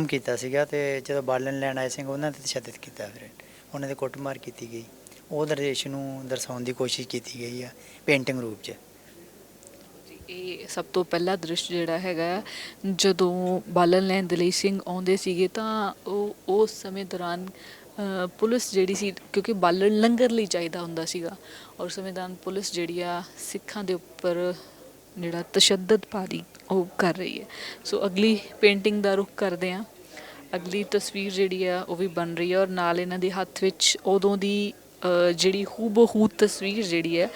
ਕੀਤਾ ਸੀਗਾ। ਤੇ ਜਦੋਂ ਬਾਲਣ ਲੈਣ ਆਏ ਸੀ ਉਹਨਾਂ ਤੇ ਤਸ਼ੱਦਦ ਕੀਤਾ, ਫਿਰ ਉਹਨਾਂ ਦੇ ਕੁੱਟਮਾਰ ਕੀਤੀ ਗਈ। ਉਹ ਦ੍ਰਿਸ਼ ਨੂੰ ਦਰਸਾਉਣ ਦੀ ਕੋਸ਼ਿਸ਼ ਕੀਤੀ ਗਈ ਆ ਪੇਂਟਿੰਗ ਰੂਪ 'ਚ। ਇਹ ਸਭ ਤੋਂ ਪਹਿਲਾ ਦ੍ਰਿਸ਼ ਜਿਹੜਾ ਹੈਗਾ, ਜਦੋਂ ਬਾਲਣ ਲੈਣ ਦੇ ਲਈ ਸਿੰਘ ਆਉਂਦੇ ਸੀਗੇ ਤਾਂ ਉਹ ਉਸ ਸਮੇਂ ਦੌਰਾਨ ਪੁਲਿਸ ਜਿਹੜੀ ਸੀ, ਕਿਉਂਕਿ ਬਾਲਣ ਲੰਗਰ ਲਈ ਚਾਹੀਦਾ ਹੁੰਦਾ ਸੀਗਾ, ਔਰ ਸਮੇਂ ਦੌਰਾਨ ਪੁਲਿਸ ਜਿਹੜੀ ਆ ਸਿੱਖਾਂ ਦੇ ਉੱਪਰ ਜਿਹੜਾ ਤਸ਼ੱਦਦ ਭਾਰੀ ਉਹ ਕਰ ਰਹੀ ਹੈ। ਸੋ ਅਗਲੀ ਪੇਂਟਿੰਗ ਦਾ ਰੁਖ ਕਰਦੇ ਹਾਂ। ਅਗਲੀ ਤਸਵੀਰ ਜਿਹੜੀ ਆ ਉਹ ਵੀ ਬਣ ਰਹੀ ਹੈ, ਔਰ ਨਾਲ ਇਹਨਾਂ ਦੇ ਹੱਥ ਵਿੱਚ ਉਦੋਂ ਦੀ ਜਿਹੜੀ ਹੂਬਹੂ ਤਸਵੀਰ ਜਿਹੜੀ ਹੈ,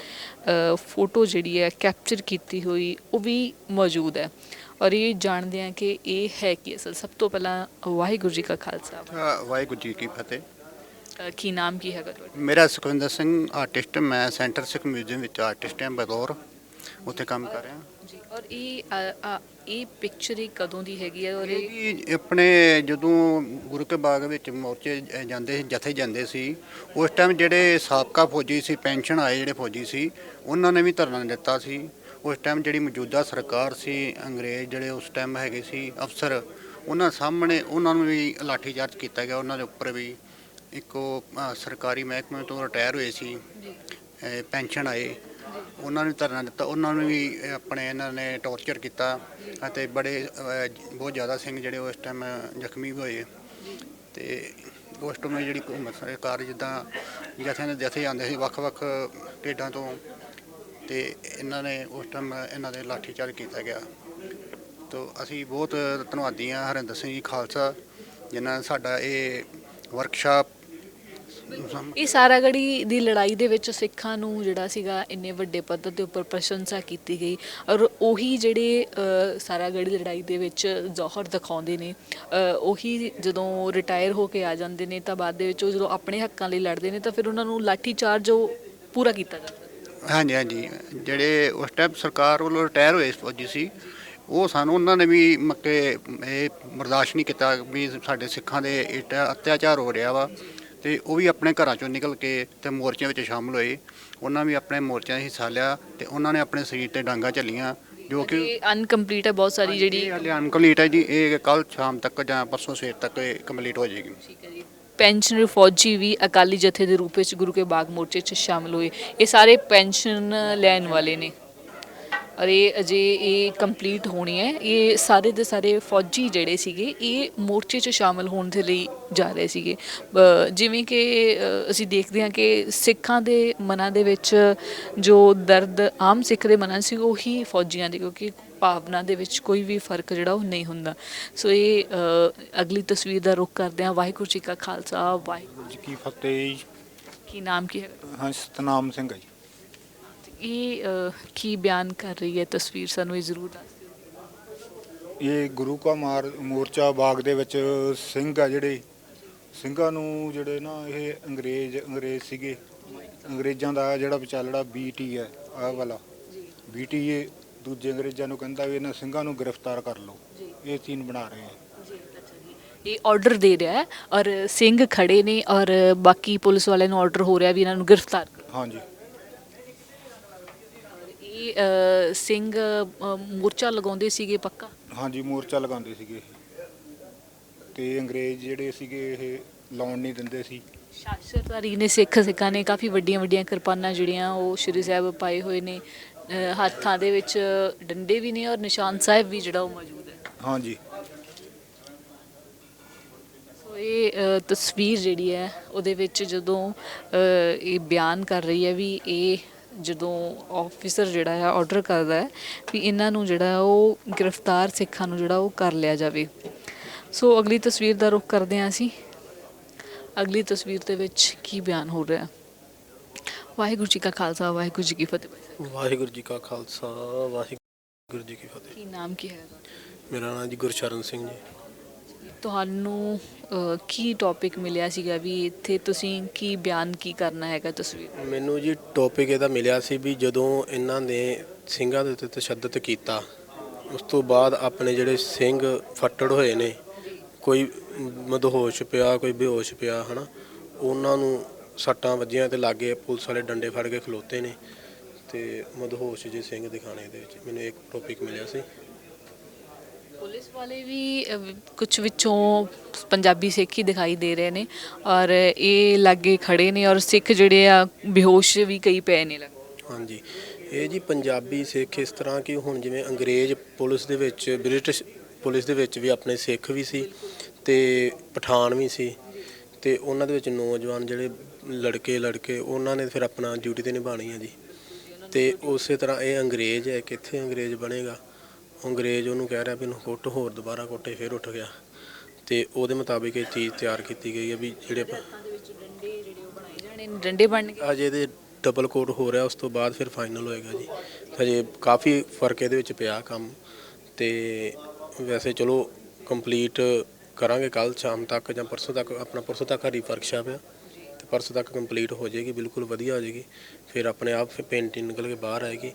ਫੋਟੋ ਜਿਹੜੀ ਹੈ ਕੈਪਚਰ ਕੀਤੀ ਹੋਈ, ਉਹ ਵੀ ਮੌਜੂਦ ਹੈ। ਔਰ ਇਹ ਜਾਣਦੇ ਹਾਂ ਕਿ ਇਹ ਹੈ ਕੀ ਅਸਲ। ਸਭ ਤੋਂ ਪਹਿਲਾਂ ਵਾਹਿਗੁਰੂ ਜੀ ਕਾ ਖਾਲਸਾ, ਵਾਹਿਗੁਰੂ ਜੀ ਕੀ ਫਤਿਹ। ਕੀ ਨਾਮ ਕੀ ਹੈਗਾ ਤੁਹਾਡਾ? ਮੇਰਾ ਸੁਖਵਿੰਦਰ ਸਿੰਘ ਆਰਟਿਸਟ, ਮੈਂ ਸੈਂਟਰ ਸਿੱਖ ਮਿਊਜ਼ੀਅਮ ਵਿੱਚ ਆਰਟਿਸਟ ਹਾਂ ਬਤੌਰ, ਉੱਥੇ ਕੰਮ ਕਰ ਰਿਹਾ ਜੀ। ਔਰ ਇਹ ਪਿਕਚਰ ਹੀ ਕਦੋਂ ਦੀ ਹੈਗੀ ਹੈ? ਔਰ ਇਹ ਆਪਣੇ ਜਦੋਂ ਗੁਰੂ ਕੇ ਬਾਗ ਵਿੱਚ ਮੋਰਚੇ ਜਾਂਦੇ ਸੀ, ਜਥੇ ਜਾਂਦੇ ਸੀ, ਉਸ ਟਾਈਮ ਜਿਹੜੇ ਸਾਬਕਾ ਫੌਜੀ ਸੀ, ਪੈਨਸ਼ਨ ਆਏ ਜਿਹੜੇ ਫੌਜੀ ਸੀ, ਉਹਨਾਂ ਨੇ ਵੀ ਧਰਨਾ ਦਿੱਤਾ ਸੀ। ਉਸ ਟਾਈਮ ਜਿਹੜੀ ਮੌਜੂਦਾ ਸਰਕਾਰ ਸੀ, ਅੰਗਰੇਜ਼ ਜਿਹੜੇ ਉਸ ਟਾਈਮ ਹੈਗੇ ਸੀ ਅਫਸਰ, ਉਹਨਾਂ ਸਾਹਮਣੇ ਉਹਨਾਂ ਨੂੰ ਵੀ ਲਾਠੀਚਾਰਜ ਕੀਤਾ ਗਿਆ। ਉਹਨਾਂ ਦੇ ਉੱਪਰ ਵੀ ਇੱਕੋ ਸਰਕਾਰੀ ਮਹਿਕਮੇ ਤੋਂ ਰਿਟਾਇਰ ਹੋਏ ਸੀ, ਪੈਨਸ਼ਨ ਆਏ, ਉਹਨਾਂ ਨੂੰ ਧਰਨਾ ਦਿੱਤਾ। ਉਹਨਾਂ ਨੂੰ ਵੀ ਆਪਣੇ ਇਹਨਾਂ ਨੇ ਟੌਰਚਰ ਕੀਤਾ, ਅਤੇ ਬਹੁਤ ਜ਼ਿਆਦਾ ਸਿੰਘ ਜਿਹੜੇ ਉਸ ਟਾਈਮ ਜ਼ਖਮੀ ਹੋਏ। ਤੇ ਉਸ ਟਾਈਮ ਜਿਹੜੀ ਹੁਕੂਮਤ ਸਰਕਾਰ ਜਿੱਦਾਂ ਜਥੇ ਆਉਂਦੇ ਸੀ ਵੱਖ-ਵੱਖ ਢੇਡਾਂ ਤੋਂ, ਤੇ ਇਹਨਾਂ ਨੇ ਉਸ ਟਾਈਮ ਇਹਨਾਂ ਦੇ ਲਾਠੀਚਾਰਜ ਕੀਤਾ ਗਿਆ। ਤੋ ਅਸੀਂ ਬਹੁਤ ਧੰਨਵਾਦੀ ਹਾਂ ਹਰਿੰਦਰ ਸਿੰਘ ਜੀ ਖਾਲਸਾ, ਜਿਨ੍ਹਾਂ ਨੇ ਸਾਡਾ ਇਹ ਵਰਕਸ਼ਾਪ, ਇਹ ਸਾਰਾਗੜ੍ਹੀ ਦੀ ਲੜਾਈ ਦੇ ਵਿੱਚ ਸਿੱਖਾਂ ਨੂੰ ਜਿਹੜਾ ਸੀਗਾ ਇੰਨੇ ਵੱਡੇ ਪੱਧਰ ਦੇ ਉੱਪਰ ਪ੍ਰਸ਼ੰਸਾ ਕੀਤੀ ਗਈ, ਔਰ ਉਹੀ ਜਿਹੜੇ ਸਾਰਾਗੜ੍ਹੀ ਲੜਾਈ ਦੇ ਵਿੱਚ ਜੌਹਰ ਦਿਖਾਉਂਦੇ ਨੇ, ਉਹੀ ਜਦੋਂ ਰਿਟਾਇਰ ਹੋ ਕੇ ਆ ਜਾਂਦੇ ਨੇ ਤਾਂ ਬਾਅਦ ਦੇ ਵਿੱਚ ਉਹ ਜਦੋਂ ਆਪਣੇ ਹੱਕਾਂ ਲਈ ਲੜਦੇ ਨੇ ਤਾਂ ਫਿਰ ਉਹਨਾਂ ਨੂੰ ਲਾਠੀ ਚਾਰਜ ਉਹ ਪੂਰਾ ਕੀਤਾ ਜਾਂਦਾ। ਹਾਂਜੀ ਹਾਂਜੀ, ਜਿਹੜੇ ਉਸ ਟਾਈਮ ਸਰਕਾਰ ਵੱਲੋਂ ਰਿਟਾਇਰ ਹੋਏ ਫੌਜੀ ਸੀ, ਉਹ ਸਾਨੂੰ ਉਹਨਾਂ ਨੇ ਵੀ ਇਹ ਬਰਦਾਸ਼ਤ ਨਹੀਂ ਕੀਤਾ ਵੀ ਸਾਡੇ ਸਿੱਖਾਂ ਦੇ ਅਤਿਆਚਾਰ ਹੋ ਰਿਹਾ ਵਾ, ਤੇ ਉਹ ਵੀ ਆਪਣੇ ਘਰਾਂ ਚੋਂ ਨਿਕਲ ਕੇ ਤੇ ਮੋਰਚਿਆਂ ਵਿੱਚ ਸ਼ਾਮਲ ਹੋਏ। ਉਹਨਾਂ ਵੀ ਆਪਣੇ ਮੋਰਚਿਆਂ 'ਚ ਹਿੱਸਾ ਲਿਆ, ਤੇ ਉਹਨਾਂ ਨੇ ਆਪਣੇ ਸਰੀਰ ਤੇ ਡਾਂਗਾਂ ਝੱਲੀਆਂ, ਜੋ ਕਿ ਅਨਕੰਪਲੀਟ ਹੈ ਬਹੁਤ ਸਾਰੀ, ਜਿਹੜੀ ਹਾਲੇ ਅਨਕੰਪਲੀਟ ਹੈ ਜੀ। ਇਹ ਕੱਲ ਸ਼ਾਮ ਤੱਕ ਜਾਂ ਪਰਸੋਂ ਸਵੇਰ ਤੱਕ ਇਹ ਕੰਪਲੀਟ ਹੋ ਜਾਏਗੀ। ਠੀਕ ਹੈ ਜੀ। ਪੈਨਸ਼ਨਰ ਫੌਜੀ ਵੀ ਅਕਾਲੀ ਜਥੇ ਦੇ ਰੂਪ ਵਿੱਚ ਗੁਰੂ ਕੇ ਬਾਗ ਮੋਰਚੇ 'ਚ ਸ਼ਾਮਲ ਹੋਏ। ਇਹ ਸਾਰੇ ਪੈਨਸ਼ਨ ਲੈਣ ਵਾਲੇ ਨੇ, ਔਰ ਇਹ ਅਜੇ ਇਹ ਕੰਪਲੀਟ ਹੋਣੀ ਹੈ। ਇਹ ਸਾਰੇ ਦੇ ਸਾਰੇ ਫੌਜੀ ਜਿਹੜੇ ਸੀਗੇ ਇਹ ਮੋਰਚੇ 'ਚ ਸ਼ਾਮਲ ਹੋਣ ਦੇ ਲਈ ਜਾ ਰਹੇ ਸੀਗੇ। ਜਿਵੇਂ ਕਿ ਅਸੀਂ ਦੇਖਦੇ ਹਾਂ ਕਿ ਸਿੱਖਾਂ ਦੇ ਮਨਾਂ ਦੇ ਵਿੱਚ ਜੋ ਦਰਦ ਆਮ ਸਿੱਖ ਦੇ ਮਨਾਂ 'ਚ ਸੀ ਉਹੀ ਫੌਜੀਆਂ ਦੇ, ਕਿਉਂਕਿ ਭਾਵਨਾ ਦੇ ਵਿੱਚ ਕੋਈ ਵੀ ਫਰਕ ਜਿਹੜਾ ਉਹ ਨਹੀਂ ਹੁੰਦਾ। ਸੋ ਇਹ ਅਗਲੀ ਤਸਵੀਰ ਦਾ ਰੁਖ ਕਰਦੇ ਹਾਂ। ਵਾਹਿਗੁਰੂ ਜੀ ਕਾ ਖਾਲਸਾ, ਵਾਹਿਗੁਰੂ ਜੀ ਕੀ ਫਤਿਹ। ਕੀ ਨਾਮ ਕੀ ਹੈ? ਹਾਂ, ਸਤਨਾਮ ਸਿੰਘ ਹੈ ਜੀ। ਇਹ ਕੀ ਬਿਆਨ ਕਰ ਰਹੀ ਹੈ ਤਸਵੀਰ, ਸਾਨੂੰ ਇਹ ਜ਼ਰੂਰ ਦੱਸ ਦਿਓ। ਇਹ ਗੁਰੂ ਕਾ ਮੋਰਚਾ ਬਾਗ ਦੇ ਵਿੱਚ ਸਿੰਘ ਆ ਜਿਹੜੇ ਸਿੰਘਾਂ ਨੂੰ ਜਿਹੜੇ ਨਾ ਇਹ ਅੰਗਰੇਜ਼ ਸੀਗੇ, ਅੰਗਰੇਜ਼ਾਂ ਦਾ ਜਿਹੜਾ ਵਿਚਾਲੜਾ BT ਹੈ ਆਹ ਵਾਲਾ BT, ਇਹ ਦੂਜੇ ਅੰਗਰੇਜ਼ਾਂ ਨੂੰ ਕਹਿੰਦਾ ਵੀ ਇਹਨਾਂ ਸਿੰਘਾਂ ਨੂੰ ਗ੍ਰਿਫਤਾਰ ਕਰ ਲਓ। ਇਹ ਸੀਨ ਬਣਾ ਰਹੇ ਆ। ਇਹ ਆਰਡਰ ਦੇ ਰਿਹਾ ਹੈ ਔਰ ਸਿੰਘ ਖੜੇ ਨੇ ਔਰ ਬਾਕੀ ਪੁਲਿਸ ਵਾਲਿਆਂ ਨੂੰ ਆਰਡਰ ਹੋ ਰਿਹਾ ਵੀ ਇਹਨਾਂ ਨੂੰ ਗ੍ਰਿਫਤਾਰ ਕਰੋ। ਹਾਂਜੀ। ਇਹ ਸਿੰਘ ਮੋਰਚਾ ਲਗਾਉਂਦੇ ਸੀਗੇ ਪੱਕਾ? ਹਾਂਜੀ, ਮੋਰਚਾ ਲਗਾਉਂਦੇ ਸੀਗੇ ਇਹ, ਤੇ ਅੰਗਰੇਜ਼ ਜਿਹੜੇ ਸੀਗੇ ਇਹ ਲਾਉਣ ਨਹੀਂ ਦਿੰਦੇ ਸੀ। ਸ਼ਾਸਤਰਧਾਰੀ ਨੇ ਸਿੱਖਾਂ ਨੇ ਕਾਫੀ ਵੱਡੀਆਂ ਕਿਰਪਾਨਾਂ ਜਿਹੜੀਆਂ ਉਹ ਸ਼੍ਰੀ ਸਾਹਿਬ ਪਾਏ ਹੋਏ ਨੇ, ਹੱਥਾਂ ਦੇ ਵਿੱਚ ਡੰਡੇ ਵੀ ਨੇ ਔਰ ਨਿਸ਼ਾਨ ਸਾਹਿਬ ਵੀ ਜਿਹੜਾ ਉਹ ਮੌਜੂਦ ਹੈ। ਹਾਂਜੀ। ਸੋ ਇਹ ਤਸਵੀਰ ਜਿਹੜੀ ਹੈ ਉਹਦੇ ਵਿੱਚ ਜਦੋਂ ਇਹ ਬਿਆਨ ਕਰ ਰਹੀ ਹੈ ਵੀ ਇਹ ਜਦੋਂ ਆਫਿਸਰ ਜਿਹੜਾ ਹੈ ਆਰਡਰ ਕਰਦਾ ਹੈ ਵੀ ਇਹਨਾਂ ਨੂੰ ਜਿਹੜਾ ਉਹ ਗ੍ਰਿਫਤਾਰ ਸਿੱਖਾਂ ਨੂੰ ਜਿਹੜਾ ਉਹ ਕਰ ਲਿਆ ਜਾਵੇ। ਸੋ ਅਗਲੀ ਤਸਵੀਰ ਦਾ ਰੁਖ ਕਰਦੇ ਹਾਂ ਅਸੀਂ। ਅਗਲੀ ਤਸਵੀਰ ਦੇ ਵਿੱਚ ਕੀ ਬਿਆਨ ਹੋ ਰਿਹਾ? ਵਾਹਿਗੁਰੂ ਜੀ ਕਾ ਖਾਲਸਾ, ਵਾਹਿਗੁਰੂ ਜੀ ਕੀ ਫਤਿਹ। ਵਾਹਿਗੁਰੂ ਜੀ ਕਾ ਖਾਲਸਾ, ਵਾਹਿਗੁਰੂ ਜੀ ਕੀ ਫਤਿਹ। ਕੀ ਨਾਮ ਕੀ ਹੈ? ਮੇਰਾ ਨਾਮ ਜੀ ਗੁਰਸ਼ਰਨ ਸਿੰਘ ਜੀ। ਤੁਹਾਨੂੰ ਕੀ ਟੌਪਿਕ ਮਿਲਿਆ ਸੀਗਾ ਵੀ ਇੱਥੇ ਤੁਸੀਂ ਕੀ ਬਿਆਨ ਕੀ ਕਰਨਾ ਹੈਗਾ ਤਸਵੀਰ? ਮੈਨੂੰ ਜੀ ਟੌਪਿਕ ਇਹਦਾ ਮਿਲਿਆ ਸੀ ਵੀ ਜਦੋਂ ਇਹਨਾਂ ਨੇ ਸਿੰਘਾਂ ਦੇ ਉੱਤੇ ਤਸ਼ੱਦਦ ਕੀਤਾ ਉਸ ਤੋਂ ਬਾਅਦ ਆਪਣੇ ਜਿਹੜੇ ਸਿੰਘ ਫੱਟੜ ਹੋਏ ਨੇ, ਕੋਈ ਮਦਹੋਸ਼ ਪਿਆ, ਕੋਈ ਬੇਹੋਸ਼ ਪਿਆ, ਹਨਾ, ਉਹਨਾਂ ਨੂੰ ਸੱਟਾਂ ਵੱਜੀਆਂ ਤੇ ਲਾਗੇ ਪੁਲਿਸ ਵਾਲੇ ਡੰਡੇ ਫੜ ਕੇ ਖਲੋਤੇ ਨੇ ਤੇ ਮਦਹੋਸ਼ ਜੇ ਸਿੰਘ ਦਿਖਾਣੇ ਦੇ ਵਿੱਚ ਮੈਨੂੰ ਇੱਕ ਟੌਪਿਕ ਮਿਲਿਆ ਸੀ। ਪੁਲਿਸ ਵਾਲੇ ਵੀ ਕੁਝ ਵਿੱਚੋਂ ਪੰਜਾਬੀ ਸਿੱਖ ਹੀ ਦਿਖਾਈ ਦੇ ਰਹੇ ਨੇ ਔਰ ਇਹ ਲਾਗੇ ਖੜੇ ਨੇ ਔਰ ਸਿੱਖ ਜਿਹੜੇ ਆ ਬੇਹੋਸ਼ ਵੀ ਕਈ ਪਏ ਨੇ। ਹਾਂਜੀ, ਇਹ ਜੀ ਪੰਜਾਬੀ ਸਿੱਖ ਇਸ ਤਰ੍ਹਾਂ ਕਿ ਹੁਣ ਜਿਵੇਂ ਅੰਗਰੇਜ਼ ਪੁਲਿਸ ਦੇ ਵਿੱਚ, ਬ੍ਰਿਟਿਸ਼ ਪੁਲਿਸ ਦੇ ਵਿੱਚ ਵੀ ਆਪਣੇ ਸਿੱਖ ਵੀ ਸੀ ਤੇ ਪਠਾਨ ਵੀ ਸੀ, ਤੇ ਉਹਨਾਂ ਦੇ ਵਿੱਚ ਨੌਜਵਾਨ ਜਿਹੜੇ ਲੜਕੇ ਉਹਨਾਂ ਨੇ ਫਿਰ ਆਪਣਾ ਡਿਊਟੀ ਤੇ ਨਿਭਾਉਣੀ ਹੈ ਜੀ। ਤੇ ਉਸੇ ਤਰ੍ਹਾਂ ਇਹ ਅੰਗਰੇਜ਼ ਹੈ, ਕਿੱਥੇ ਅੰਗਰੇਜ਼ ਬਣੇਗਾ? ਅੰਗਰੇਜ਼ ਉਹਨੂੰ ਕਹਿ ਰਿਹਾ ਵੀ ਇਹਨੂੰ ਕੁੱਟ, ਹੋਰ ਦੁਬਾਰਾ ਕੁੱਟੇ, ਫਿਰ ਉੱਠ ਗਿਆ। ਤੇ ਉਹਦੇ ਮੁਤਾਬਿਕ ਇਹ ਚੀਜ਼ ਤਿਆਰ ਕੀਤੀ ਗਈ ਹੈ ਵੀ ਜਿਹੜੇ ਡੰਡੇ ਬਣਨਗੇ। ਅਜੇ ਦੇ ਡਬਲ ਕੋਟ ਹੋ ਰਿਹਾ, ਉਸ ਤੋਂ ਬਾਅਦ ਫਿਰ ਫਾਈਨਲ ਹੋਏਗਾ ਜੀ। ਹਜੇ ਕਾਫੀ ਫਰਕ ਇਹਦੇ ਵਿੱਚ ਪਿਆ ਕੰਮ, ਤੇ ਵੈਸੇ ਚਲੋ ਕੰਪਲੀਟ ਕਰਾਂਗੇ ਕੱਲ ਸ਼ਾਮ ਤੱਕ ਜਾਂ ਪਰਸੋਂ ਤੱਕ। ਆਪਣਾ ਪਰਸੋਂ ਤੱਕ ਹਰੀ ਵਰਕਸ਼ਾਪ ਆ ਤੇ ਪਰਸੋਂ ਤੱਕ ਕੰਪਲੀਟ ਹੋ ਜਾਏਗੀ, ਬਿਲਕੁਲ ਵਧੀਆ ਹੋ ਜਾਏਗੀ। ਫਿਰ ਆਪਣੇ ਆਪ ਪੇਂਟਿੰਗ ਨਿਕਲ ਕੇ ਬਾਹਰ ਆਏਗੀ।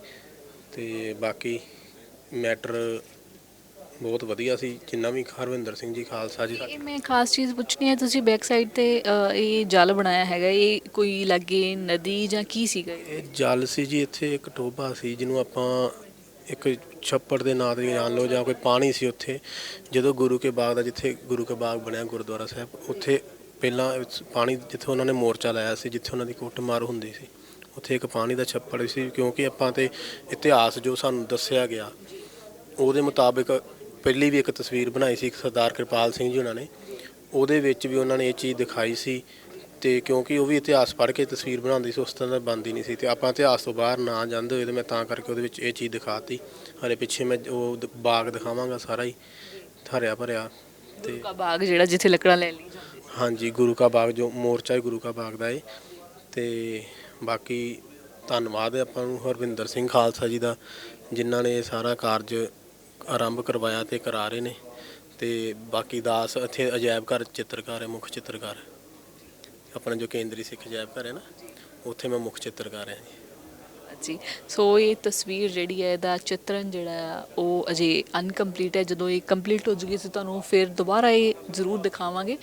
ਤੇ ਬਾਕੀ ਮੈਟਰ ਬਹੁਤ ਵਧੀਆ ਸੀ, ਜਿੰਨਾ ਵੀ ਹਰਵਿੰਦਰ ਸਿੰਘ ਜੀ ਖਾਲਸਾ ਜੀ। ਇਹ ਮੈਂ ਖਾਸ ਚੀਜ਼ ਪੁੱਛਣੀ ਹੈ, ਤੁਸੀਂ ਬੈਕ ਸਾਈਡ ਤੇ ਇਹ ਜਲ ਬਣਾਇਆ ਹੈਗਾ, ਇਹ ਕੋਈ ਲਾਗੇ ਨਦੀ ਜਾਂ ਕੀ ਸੀਗਾ? ਇਹ ਜਲ ਸੀ ਜੀ, ਇੱਥੇ ਇੱਕ ਟੋਭਾ ਸੀ ਜਿਹਨੂੰ ਆਪਾਂ ਇੱਕ ਛੱਪੜ ਦੇ ਨਾਂ ਤੇ ਜਾਣ ਲਓ, ਜਾਂ ਕੋਈ ਪਾਣੀ ਸੀ ਉੱਥੇ। ਜਦੋਂ ਗੁਰੂ ਕੇ ਬਾਗ ਦਾ, ਜਿੱਥੇ ਗੁਰੂ ਕੇ ਬਾਗ ਬਣਿਆ ਗੁਰਦੁਆਰਾ ਸਾਹਿਬ, ਉੱਥੇ ਪਹਿਲਾਂ ਪਾਣੀ, ਜਿੱਥੇ ਉਹਨਾਂ ਨੇ ਮੋਰਚਾ ਲਾਇਆ ਸੀ, ਜਿੱਥੇ ਉਹਨਾਂ ਦੀ ਕੁੱਟਮਾਰ ਹੁੰਦੀ ਸੀ, ਉੱਥੇ ਇੱਕ ਪਾਣੀ ਦਾ ਛੱਪੜ ਸੀ। ਕਿਉਂਕਿ ਆਪਾਂ ਤੇ ਇਤਿਹਾਸ ਜੋ ਸਾਨੂੰ ਦੱਸਿਆ ਗਿਆ ਉਹਦੇ ਮੁਤਾਬਿਕ ਪਹਿਲੀ ਵੀ ਇੱਕ ਤਸਵੀਰ ਬਣਾਈ ਸੀ ਸਰਦਾਰ ਕਿਰਪਾਲ ਸਿੰਘ ਜੀ ਉਹਨਾਂ ਨੇ, ਉਹਦੇ ਵਿੱਚ ਵੀ ਉਹਨਾਂ ਨੇ ਇਹ ਚੀਜ਼ ਦਿਖਾਈ ਸੀ। ਤੇ ਕਿਉਂਕਿ ਉਹ ਵੀ ਇਤਿਹਾਸ ਪੜ੍ਹ ਕੇ ਤਸਵੀਰ ਬਣਾਉਂਦੀ ਸੀ, ਉਸ ਤਰ੍ਹਾਂ ਦਾ ਬਣਦੀ ਨਹੀਂ ਸੀ। ਤੇ ਆਪਾਂ ਇਤਿਹਾਸ ਤੋਂ ਬਾਹਰ ਨਾ ਜਾਂਦੇ ਹੋਏ ਤੇ ਮੈਂ ਤਾਂ ਕਰਕੇ ਉਹਦੇ ਵਿੱਚ ਇਹ ਚੀਜ਼ ਦਿਖਾਤੀ। ਹਰੇ ਪਿੱਛੇ ਮੈਂ ਉਹ ਬਾਗ ਦਿਖਾਵਾਂਗਾ ਸਾਰਾ ਹੀ ਹਰਿਆ ਭਰਿਆ। ਤੇ ਬਾਗ ਜਿਹੜਾ ਜਿੱਥੇ ਲੱਕੜਾਂ ਲੈ ਲਈ, ਹਾਂਜੀ, ਗੁਰੂ ਕਾ ਬਾਗ ਜੋ ਮੋਰਚਾ ਹੈ ਗੁਰੂ ਕਾ ਬਾਗ ਦਾ ਹੈ। ਤੇ ਬਾਕੀ ਧੰਨਵਾਦ ਹੈ ਆਪਾਂ ਨੂੰ ਹਰਵਿੰਦਰ ਸਿੰਘ ਖਾਲਸਾ ਜੀ ਦਾ, ਜਿਨ੍ਹਾਂ ਨੇ ਸਾਰਾ ਕਾਰਜ ਆਰੰਭ ਕਰਵਾਇਆ ਤੇ ਕਰਾ ਰਹੇ ਨੇ। ਤੇ ਬਾਕੀ ਦਾਸ ਇੱਥੇ ਅਜਾਇਬ ਘਰ ਚਿੱਤਰਕਾਰ ਹੈ, ਮੁੱਖ ਚਿੱਤਰਕਾਰ ਆਪਣਾ ਜੋ ਕੇਂਦਰੀ ਸਿੱਖ ਅਜਾਇਬ ਘਰ ਹੈ ਨਾ, ਉੱਥੇ ਮੈਂ ਮੁੱਖ ਚਿੱਤਰਕਾਰ ਹਾਂ ਜੀ। ਜੀ ਸੋ ਇਹ ਤਸਵੀਰ ਜਿਹੜੀ ਹੈ ਇਹਦਾ ਚਿੱਤਰਨ ਜਿਹੜਾ ਉਹ ਅਜੇ ਅਨਕੰਪਲੀਟ ਹੈ। ਜਦੋਂ ਇਹ ਕੰਪਲੀਟ ਹੋ ਜੂਗੀ ਅਸੀਂ ਤੁਹਾਨੂੰ ਫਿਰ ਦੁਬਾਰਾ ਇਹ ਜ਼ਰੂਰ ਦਿਖਾਵਾਂਗੇ